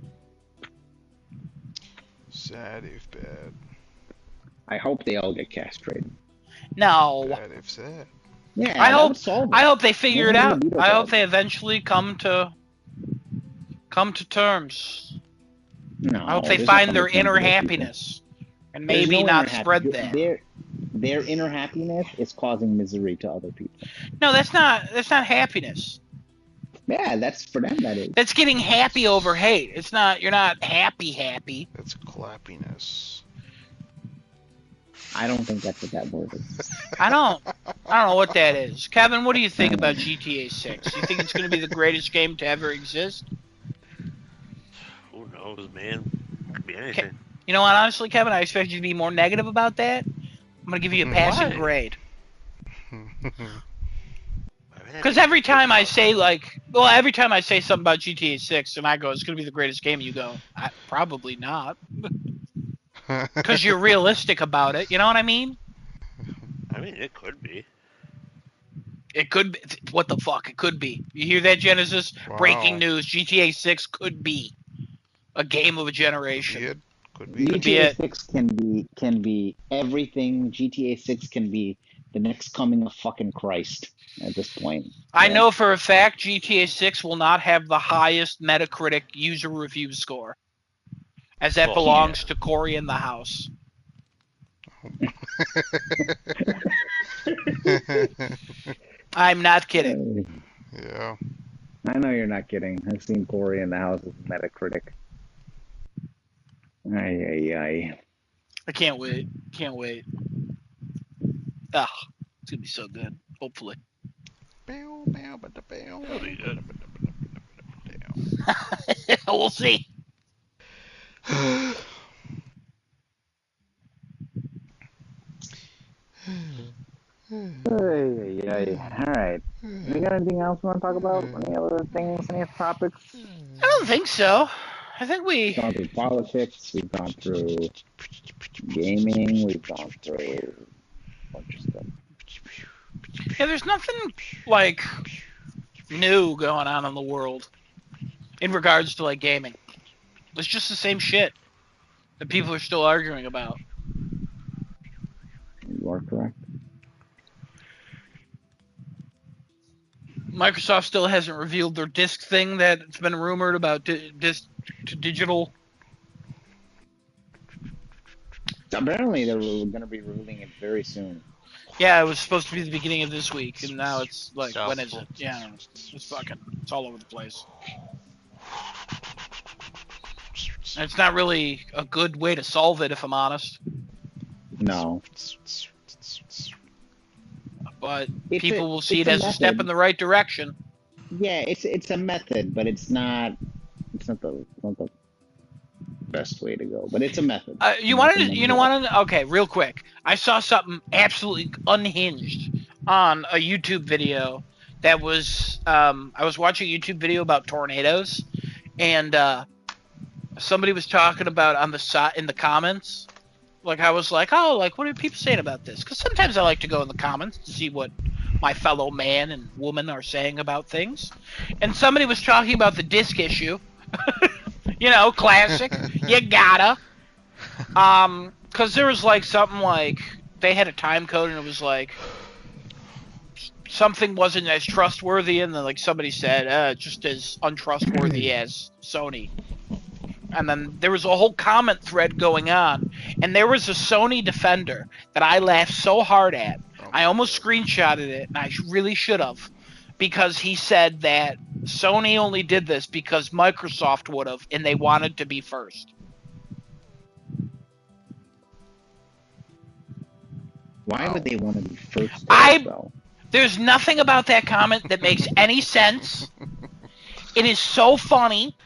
Sad if bad. I hope they all get castrated. No. Bad if sad. Yeah, I that hope would solve it. I hope they figure it Nothing out. to do with I hope that. they eventually come to terms. No, I hope they there's find no their coming to inner those people. happiness and There's maybe no not inner spread happiness. that. Their inner happiness is causing misery to other people. No, that's not happiness. Yeah, that's for them. That is. That's getting happy over hate. It's not, you're not happy. That's clappiness. I don't think that's what that word is. I don't know what that is. Kevin, what do you think about GTA 6? You think it's going to be the greatest game to ever exist? Who knows, man? Could be anything. You know what, honestly, Kevin, I expect you to be more negative about that. I'm going to give you a passing Why? grade. I mean, Because every time I say every time I say something about GTA 6 and I go, it's gonna be the greatest game, you go, probably not. Because you're realistic about it, you know what I mean? I mean, it could be. It could be. What the fuck? It could be. You hear that, Genesis? Wow. Breaking news: GTA 6 could be a game of a generation. Could be. Could be GTA it. 6 can be everything. GTA 6 can be the next coming of fucking Christ at this point. I Yeah. know for a fact GTA 6 will not have the highest Metacritic user review score, as that Well, belongs to Corey in the house. I'm not kidding. Yeah. I know you're not kidding. I've seen Corey in the house as Metacritic. Ay, ay, ay. I can't wait. Can't wait. Ah, it's gonna be so good. Hopefully. it'll be good. We'll see. Ay, ay, ay. All right. We got anything else we want to talk about? Any other things? Any other topics? I don't think so. I think we. We've gone through politics. We've gone through gaming. We've gone through a bunch of stuff. Yeah, there's nothing like new going on in the world in regards to like gaming. It's just the same shit that people are still arguing about. You are correct. Microsoft still hasn't revealed their disc thing that's been rumored about disc to digital. Apparently, they're going to be revealing it very soon. Yeah, it was supposed to be the beginning of this week, and now it's like, So- when is it? Yeah, I don't know. It's all over the place. And it's not really a good way to solve it, if I'm honest. No. But It's people will see it it's as a step method. in the right direction. Yeah, it's a method, but it's not the best way to go. But it's a method. Okay, real quick. I saw something absolutely unhinged on a YouTube video that was, I was watching a YouTube video about tornadoes, and somebody was talking about in the comments. Like, I was like, oh, like, what are people saying about this? Because sometimes I like to go in the comments to see what my fellow man and woman are saying about things. And somebody was talking about the disc issue. You know, classic. You gotta. Because there was, like, something like, they had a time code and it was like, something wasn't as trustworthy, and then, like, somebody said, just as untrustworthy as Sony. And then there was a whole comment thread going on, and there was a Sony defender that I laughed so hard at. I almost screenshotted it, and I really should have, because he said that Sony only did this because Microsoft would have, and they wanted to be first. Why would they want to be first? Though? There's nothing about that comment that makes any sense. It is so funny.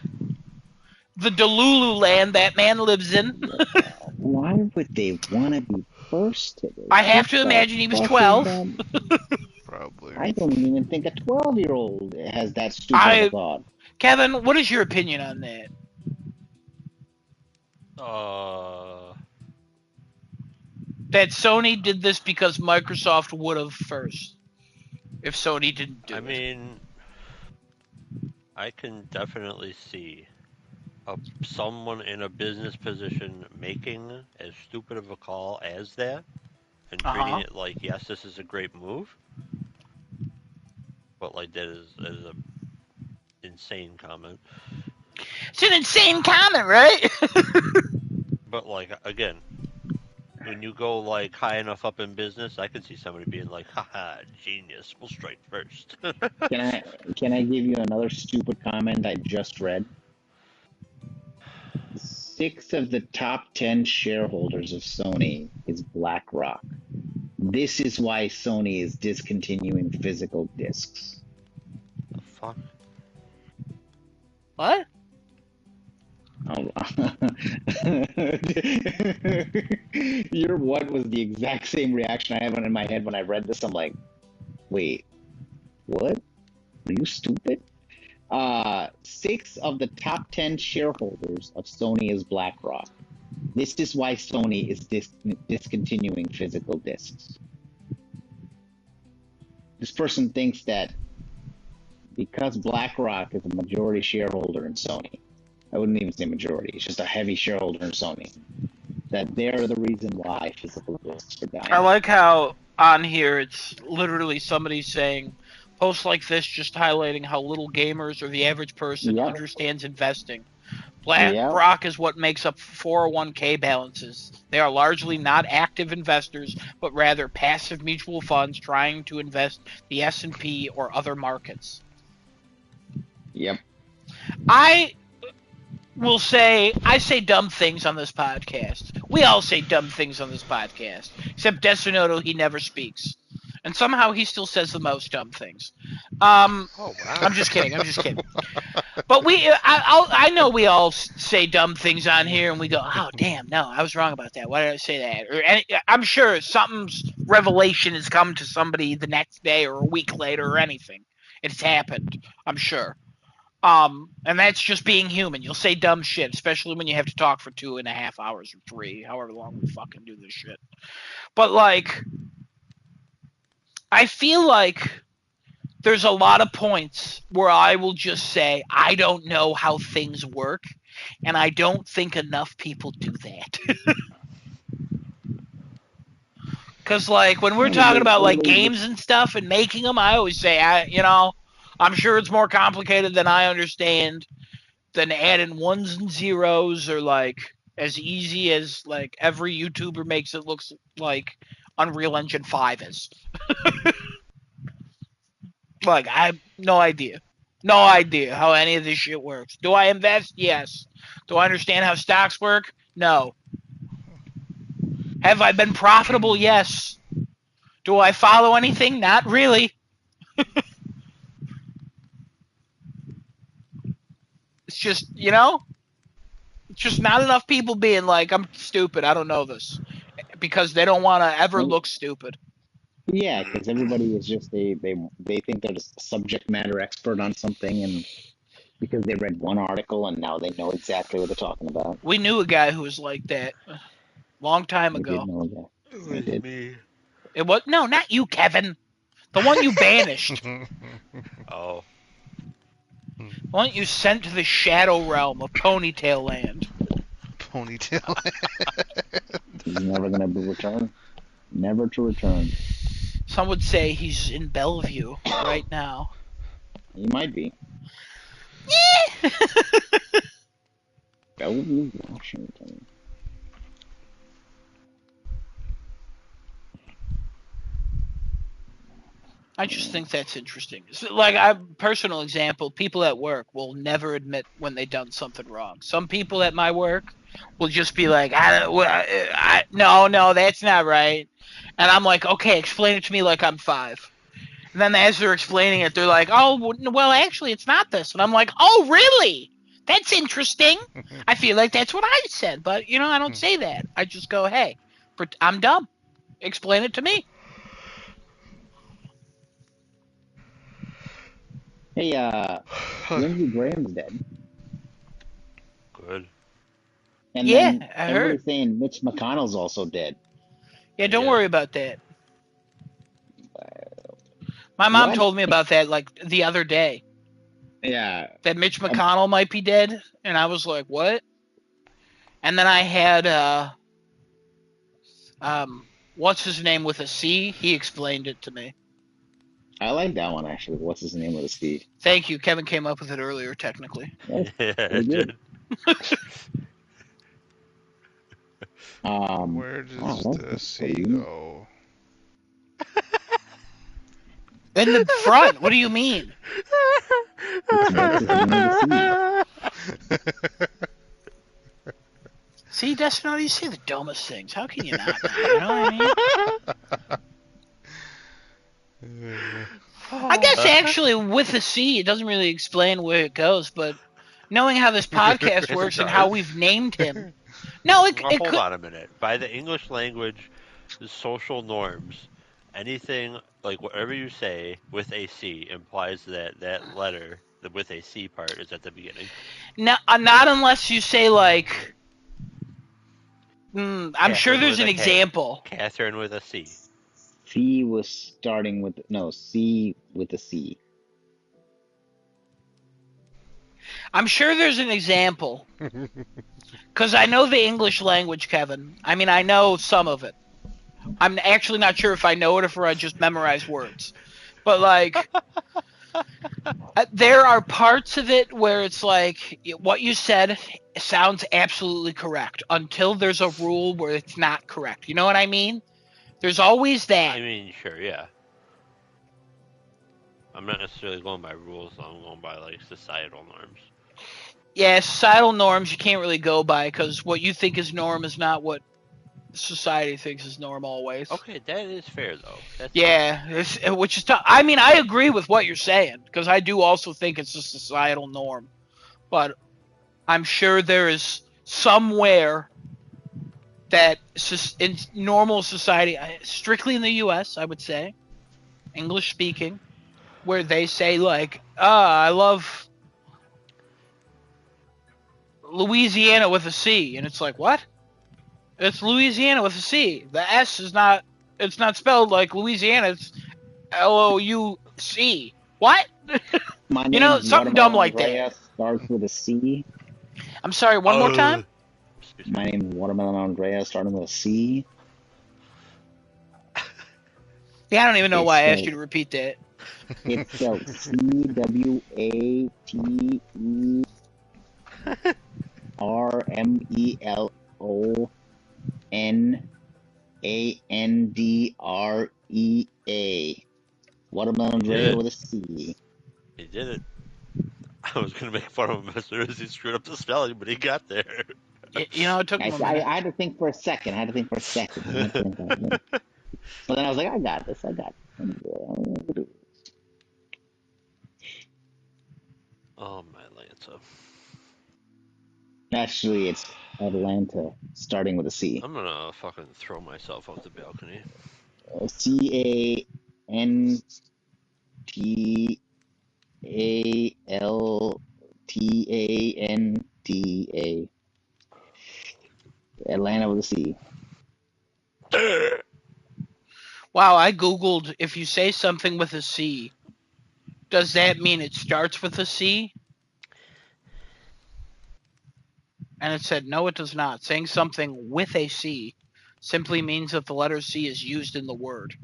The Delulu land that man lives in. Why would they want to be first to this? I have to imagine he was 12. Probably. I don't even think a 12-year-old has that stupid of a thought. Kevin, what is your opinion on that? That Sony did this because Microsoft would have first. If Sony didn't do it. I mean, I can definitely see someone in a business position making as stupid of a call as that and treating it like, yes, this is a great move, but like that is a insane comment. It's an insane comment, right? But like, again, when you go like high enough up in business, I could see somebody being like, haha, genius, we'll strike first. Can I give you another stupid comment I just read? 6 of the top 10 shareholders of Sony is BlackRock. This is why Sony is discontinuing physical discs. The fuck? What? Your what was the exact same reaction I had in my head when I read this. I'm like, wait, what? Are you stupid? 6 of the top 10 shareholders of Sony is BlackRock. This is why Sony is discontinuing physical discs. This person thinks that because BlackRock is a majority shareholder in Sony, I wouldn't even say majority, it's just a heavy shareholder in Sony, that they're the reason why physical discs are dying. I like how on here it's literally somebody saying, posts like this just highlighting how little gamers or the average person Yep. understands investing. Yep. BlackRock is what makes up 401k balances. They are largely not active investors, but rather passive mutual funds trying to invest the S&P or other markets. Yep. I will say, I say dumb things on this podcast. We all say dumb things on this podcast. Except Desinoto, he never speaks. And somehow he still says the most dumb things. Oh wow! I'm just kidding. But I know we all say dumb things on here, and we go, oh damn, no, I was wrong about that. Why did I say that? Or I'm sure something's revelation has come to somebody the next day or a week later or anything. It's happened. I'm sure. And that's just being human. You'll say dumb shit, especially when you have to talk for 2.5 hours or 3, however long we fucking do this shit. But like, I feel like there's a lot of points where I will just say, I don't know how things work, and I don't think enough people do that. Because, like, when we're talking about, like, games and stuff and making them, I always say, I'm sure it's more complicated than I understand, than adding ones and zeros, or, like, as easy as, like, every YouTuber makes it look like Unreal Engine 5 is. Like, I have no idea. No idea how any of this shit works. Do I invest? Yes. Do I understand how stocks work? No. Have I been profitable? Yes. Do I follow anything? Not really. It's just, it's just not enough people being like, I'm stupid, I don't know this. Because they don't want to ever look stupid. Yeah, because everybody is just they think they're just a subject matter expert on something, and because they read one article and now they know exactly what they're talking about. We knew a guy who was like that a long time We ago. did know that. It was did. me. It was no, not you, Kevin. The one you banished. Oh. The one you sent to the shadow realm of Ponytail Land. Ponytail. He's never gonna return. Never to return. Some would say he's in Bellevue right now. He might be. Yeah. Bellevue, Washington. I just think that's interesting. So, like, a personal example, people at work will never admit when they've done something wrong. Some people at my work will just be like, no, that's not right. And I'm like, okay, explain it to me like I'm 5. And then as they're explaining it, they're like, oh, well, actually, it's not this. And I'm like, oh, really? That's interesting. I feel like that's what I said. But, I don't say that. I just go, hey, I'm dumb. Explain it to me. Hey, Lindsey Graham's dead. Good. And Yeah, then I everybody's heard. saying Mitch McConnell's also dead. Yeah, don't Yeah. worry about that. My mom What? told me about that, like, the other day. Yeah. That Mitch McConnell might be dead. And I was like, what? And then I had, what's his name with a C? He explained it to me. I like that one, actually. What's his name with a C? Thank you. Kevin came up with it earlier, technically. Yeah, pretty it good. did. Where does wow, the C pretty- go? In the front. What do you mean? What's his name with a C? See, Destiny, you say the dumbest things. How can you not? You know what I mean? I guess actually with a C, it doesn't really explain where it goes, but knowing how this podcast It works and how does. we've named him, no, Well, it hold could. on a minute. By the English language, the social norms, anything like whatever you say with a C implies that that letter, the with a C part, is at the beginning. Not unless you say like. I'm sure Catherine there's with an a K. example. Catherine with a C. C was starting with C with a C. I'm sure there's an example. Because I know the English language, Kevin. I mean, I know some of it. I'm actually not sure if I know it or if I just memorize words. But, like, there are parts of it where it's like, what you said sounds absolutely correct until there's a rule where it's not correct. You know what I mean? There's always that. I mean, sure, yeah. I'm not necessarily going by rules. I'm going by like societal norms. Yeah, societal norms you can't really go by because what you think is norm is not what society thinks is norm always. Okay, that is fair though. That's Yeah, which is tough. I mean, I agree with what you're saying because I do also think it's a societal norm, but I'm sure there is somewhere that in normal society, strictly in the U.S., I would say, English speaking, where they say like, I love Louisiana with a C, and it's like, what? It's Louisiana with a C. The S is not. It's not spelled like Louisiana. It's Louc. What? My You know, name's something dumb Watermelon like that. Andreas, starts with a C. I'm sorry. One more time. excuse me. My name's Watermelon Andreas, starting with a C. Yeah, I don't even know It's why I asked you spelled, to repeat that. it's spelled CWATERMELONANDREA. Watermelon He did Andrea it. with a C. He did it. I was gonna make fun of him as soon as he screwed up the spelling, but he got there. You know, it took him a minute. I had to think for a second. But then I was like, I got this. Oh my Lanta. Actually, it's Atlanta, starting with a C. I'm gonna fucking throw myself off the balcony. CANTALTANTA. Atlanta with a C. Wow, I googled if you say something with a C, does that mean it starts with a C? And it said no, it does not. Saying something with a C simply means that the letter C is used in the word.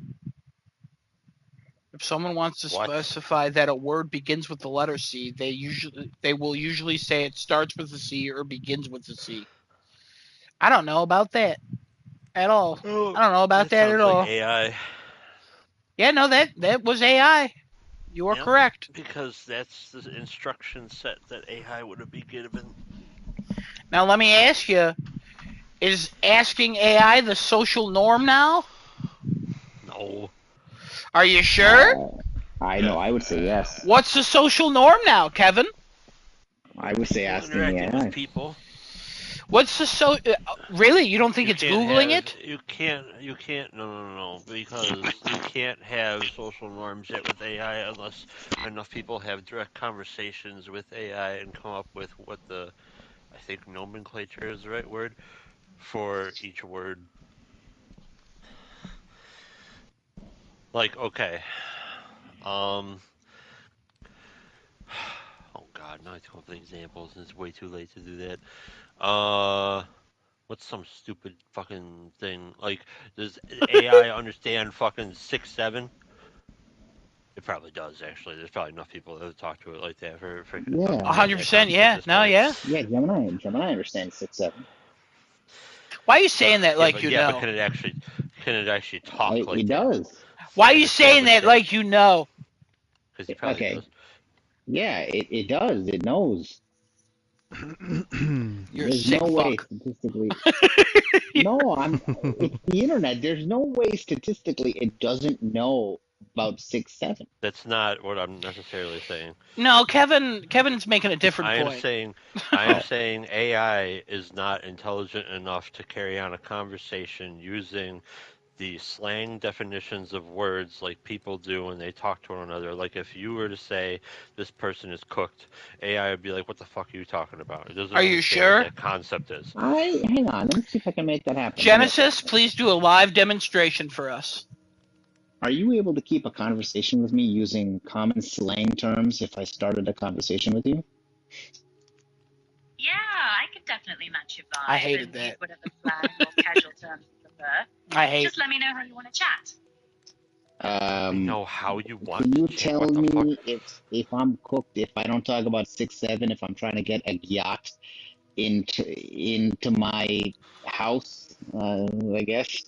If someone wants to What? specify that a word begins with the letter C, they will usually say it starts with a C or begins with a C. I don't know about that at all. Oh, I don't know about that that at sounds like all. AI. Yeah, no, that was AI. You are Yep, correct. because that's the instruction set that AI would be given. Now let me ask you, is asking AI the social norm now? No. Are you sure? I know. I would say yes. What's the social norm now, Kevin? I would say People asking the interacting with AI. people. What's the really? You don't think You it's can't googling have. it? You can't. No. Because you can't have social norms yet with AI unless enough people have direct conversations with AI and come up with what the, I think nomenclature is the right word for each word. Like, okay. Um. Oh God, now I have to come up with examples, and it's way too late to do that. What's some stupid fucking thing? Like, does AI understand fucking 6'7"? It probably does, actually. There's probably enough people that have talked to it like that for Yeah. 100%. context at Yeah. this No. point. Yeah. Yeah, Gemini understands 6'7". Why are you saying that like you But know? can it actually talk like It that does. Why are and you saying establish that that? like you know? Because he probably Okay. does. Yeah, it does. It knows. You're a There's no sick way fuck. statistically. No, it's the internet. There's no way statistically it doesn't know about 6'7". That's not what I'm necessarily saying. No, Kevin's making a different I am point. saying I am Oh, saying AI is not intelligent enough to carry on a conversation using the slang definitions of words like people do when they talk to one another. Like if you were to say this person is cooked, AI would be like, "What the fuck are you talking about?" It doesn't Are you understand what sure? that concept is. Hang on. Let me see if I can make that happen. Give me a Genesis, second. please do a live demonstration for us. Are you able to keep a conversation with me using common slang terms if I started a conversation with you? Yeah, I could definitely match your vibe I hated and that. use whatever slang or casual terms you prefer. I hate. Just let me know how you want to chat. I know how you want Can to you chat. tell What the fuck? me if I'm cooked, if I don't talk about 6'7", if I'm trying to get a yacht into my house, I guess.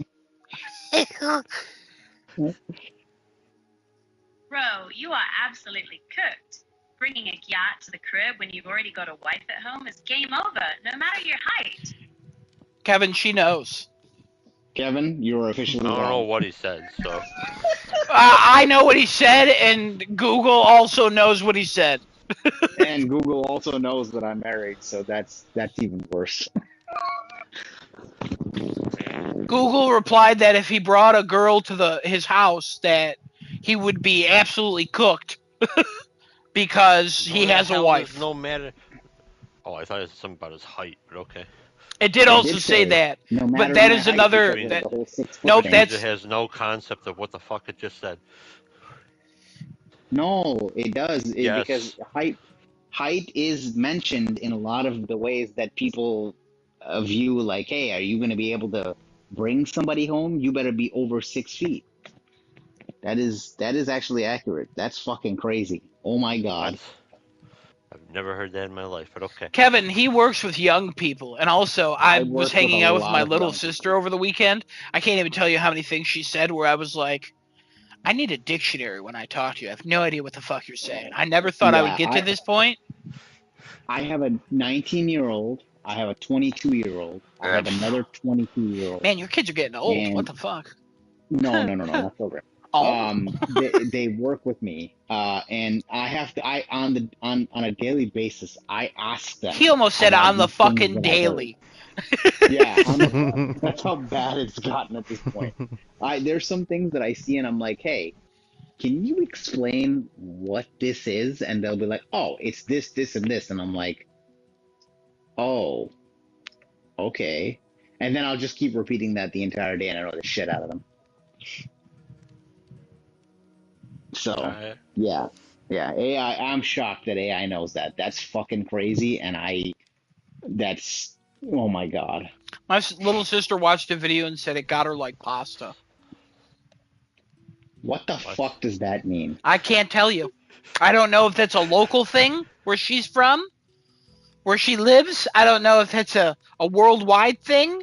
Bro, you are absolutely cooked. Bringing a yacht to the crib when you've already got a wife at home is game over, no matter your height. Kevin, she knows. Kevin, you're I officially don't know out. what he said, so I know what he said, and Google also knows what he said. And Google also knows that I'm married, so that's even worse. Google replied that if he brought a girl to his house, that he would be absolutely cooked because no, he the has a hell there's wife. no matter. Oh, I thought it was something about his height, but okay. It did I also did say say that, no but matter that my is height another. because Which of means the whole 6 foot Nope, which thing. means it that's has no concept of what the fuck it just said. No, it does because Yes. height is mentioned in a lot of the ways that people view like, hey, are you going to be able to bring somebody home? You better be over 6 feet. That is actually accurate. That's fucking crazy. Oh my What? God. I've never heard that in my life, but okay. Kevin. He works with young people, and also I I was work with a hanging out with lot my of little young sister people. over the weekend. I can't even tell you how many things she said where I was like, I need a dictionary when I talk to you. I have no idea what the fuck you're saying. I never thought I would Yeah, get to this point. I have a 19-year-old, I have a 22-year-old, I have another 22-year-old, Man, your kids are getting old. What and the fuck? no, no, no, no, not children. Oh. They work with me, and I have to I on a daily basis I ask them He almost said about on the these things fucking that I heard. daily. Yeah, that's how bad it's gotten at this point. There's some things that I see and I'm like, hey, can you explain what this is? And they'll be like, oh, it's this, this, and this, and I'm like, oh, okay. And then I'll just keep repeating that the entire day and I know the shit out of them. So, Alright. yeah. Yeah, AI, I'm shocked that AI knows that. That's fucking crazy. That's, oh my God. My little sister watched a video and said it got her like pasta. What the What? fuck does that mean? I can't tell you. I don't know if that's a local thing where she's from, where she lives. I don't know if that's a worldwide thing.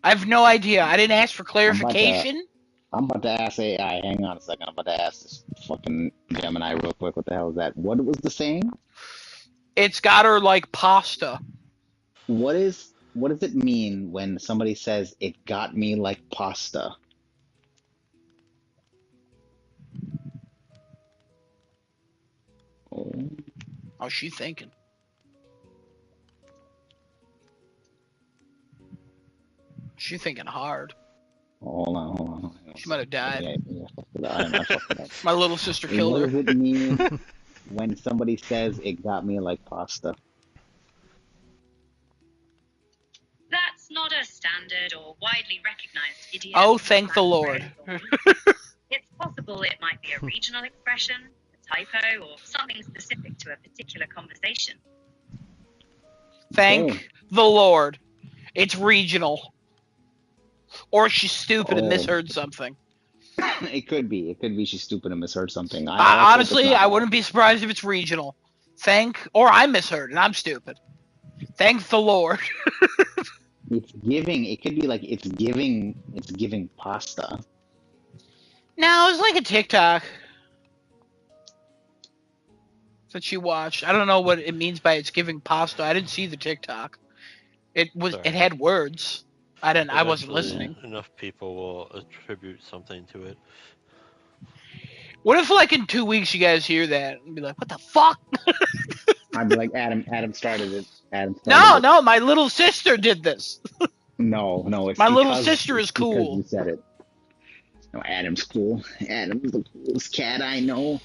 I have no idea. I didn't ask for I'm about to, clarification. I'm about to ask AI. Hang on a second. I'm about to ask this fucking Gemini real quick. What the hell is that? What was the saying? It's got her like pasta. What does it mean when somebody says it got me like pasta? Oh, How's she thinking? She thinking hard. hold on. Hang on a She might have second. died. I fucked it up. I fucked it up. My little sister killed What her. does it mean when somebody says it got me like pasta? That's not a standard or widely recognized idiom. Oh, thank the Lord. It's possible it might be a regional expression, a typo, or something specific to a particular conversation. Thank Okay. the Lord. It's regional. Or she's stupid and Oh, misheard something. it could be. It could be she's stupid and misheard something. Let's hope it's Honestly, not I that. wouldn't be surprised if it's regional. Or I misheard and I'm stupid. Thank the Lord. It's giving. It could be like it's giving. It's giving pasta. No, it's like a TikTok that she watched. I don't know what it means by it's giving pasta. I didn't see the TikTok. It Sorry. had words. I wasn't Eventually, listening. enough people will attribute something to it. What if like in 2 weeks you guys hear that and be like, what the fuck? I'd be like Adam. Adam started it. Adam started No, it. no, my little sister did this. No, it's My little because sister is because cool. you said it. No, Adam's cool. Adam's the coolest cat I know.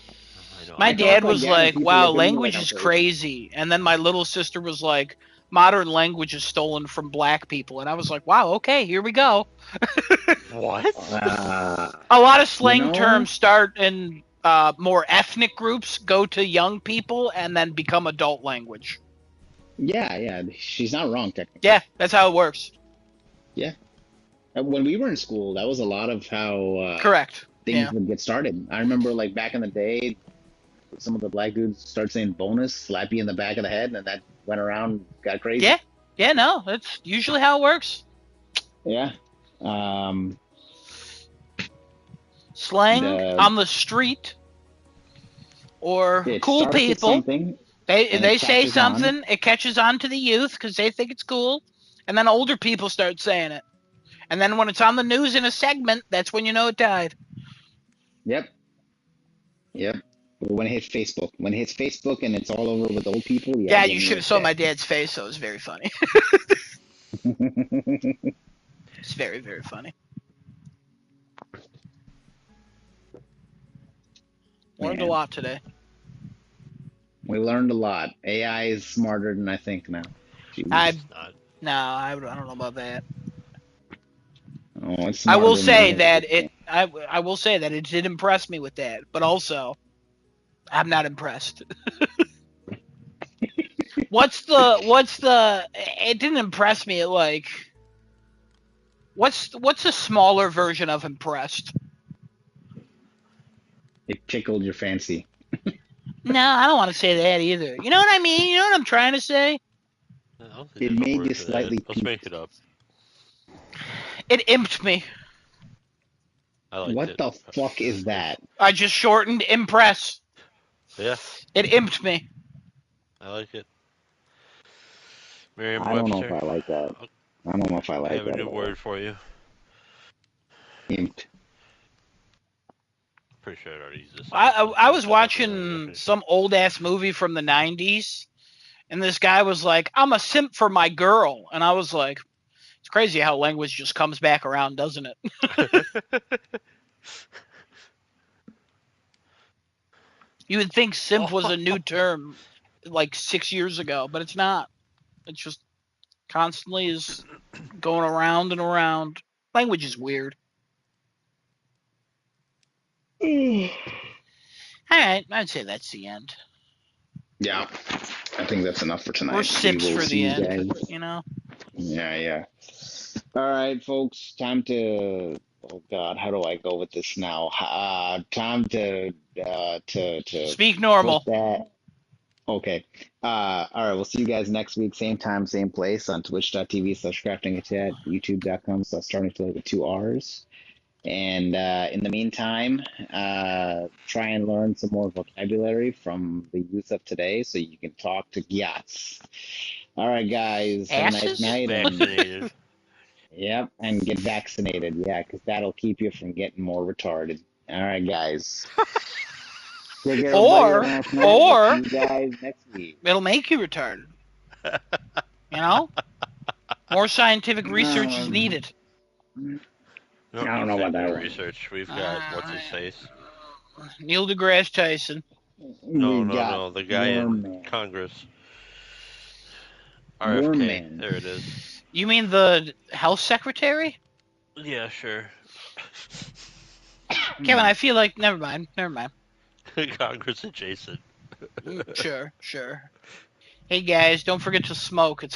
I know. My I talk dad like was that, and like, people "Wow, look at me like language I'm is crazy. crazy," and then my little sister was like, "Modern language is stolen from black people," and I was like, "Wow, okay, here we go." What? A lot of You slang know, terms start in more ethnic groups, go to young people, and then become adult language. yeah, she's not wrong technically. Yeah, that's how it works. Yeah. When we were in school, that was a lot of how Correct. things Yeah. would get started. I remember, like back in the day, some of the black dudes start saying bonus, slap you in the back of the head, and that went around, got Yeah. crazy. Yeah, no, that's usually how it works. Yeah. Um, Slang the on the street or It cool starts with people. something and They it say catches on. something, it catches on to the youth because they think it's cool, and then older people start saying it. And then when it's on the news in a segment, that's when you know it died. Yep, yep. When it hits Facebook and it's all over with old people, yeah, Yeah, then you you know should have it's saw dead. my dad's face. So it was very funny. It's very, very funny. Learned a Man, lot today. we learned a lot. AI is smarter than I think now. I Jeez. It's not. No, I don't know about that. Oh, it's I will smarter than say me. that I will say that it did impress me with that, but also I'm not impressed. What's the it didn't impress me like what's a smaller version of impressed? It tickled your fancy. No, I don't want to say that either. You know what I mean? You know what I'm trying to say? I don't think It there's a made word you for that. slightly Let's make peaked. it up. It imped me. I liked What it. the fuck is that? I just shortened impress. Yeah, It imped me. I like it. I don't know if Merriam-Webster. I like that. I I don't know if I like have a that new at all. word for you. Imped. Pretty sure I already used this I once. I, So I let's was just not do that watching definition. some old ass movie from the '90s, and this guy was like, "I'm a simp for my girl," and I was like, "It's crazy how language just comes back around, doesn't it?" You would think simp was a new Oh, term like 6 years ago, but it's not. It's just constantly is going around and around. Language is weird. All right, I'd say that's the end. Yeah, I think that's enough for We're tonight. We simps will for see the you end, guys. you know. Yeah. All right, folks. Time to. Oh God, how do I go with this now? Time to Speak put normal. that. Okay. All right. We'll see you guys next week, same time, same place on twitch.tv/craftingachat, youtube.com/starting with 2 R's. And in the meantime, try and learn some more vocabulary from the youth of today so you can talk to Gyats. All right, guys. Have a nice get Asses? night and. vaccinated. Yep, and get vaccinated. Yeah, because that'll keep you from getting more retarded. All right, guys. Take care, everybody. Have a or nice night. We'll see or you guys next week. it'll make you retarded. You know? More scientific research is Um, needed. I We don't don't need know about that scientific one. research. We've got what's Uh, his face? Neil deGrasse Tyson. No, We've no, got no. The guy in Worm Man. Congress. Worm RFK. Man. There it is. You mean the health secretary? Yeah, sure. Kevin, I feel like never mind. Never mind. Congress adjacent. Sure. Hey guys, don't forget to smoke. It's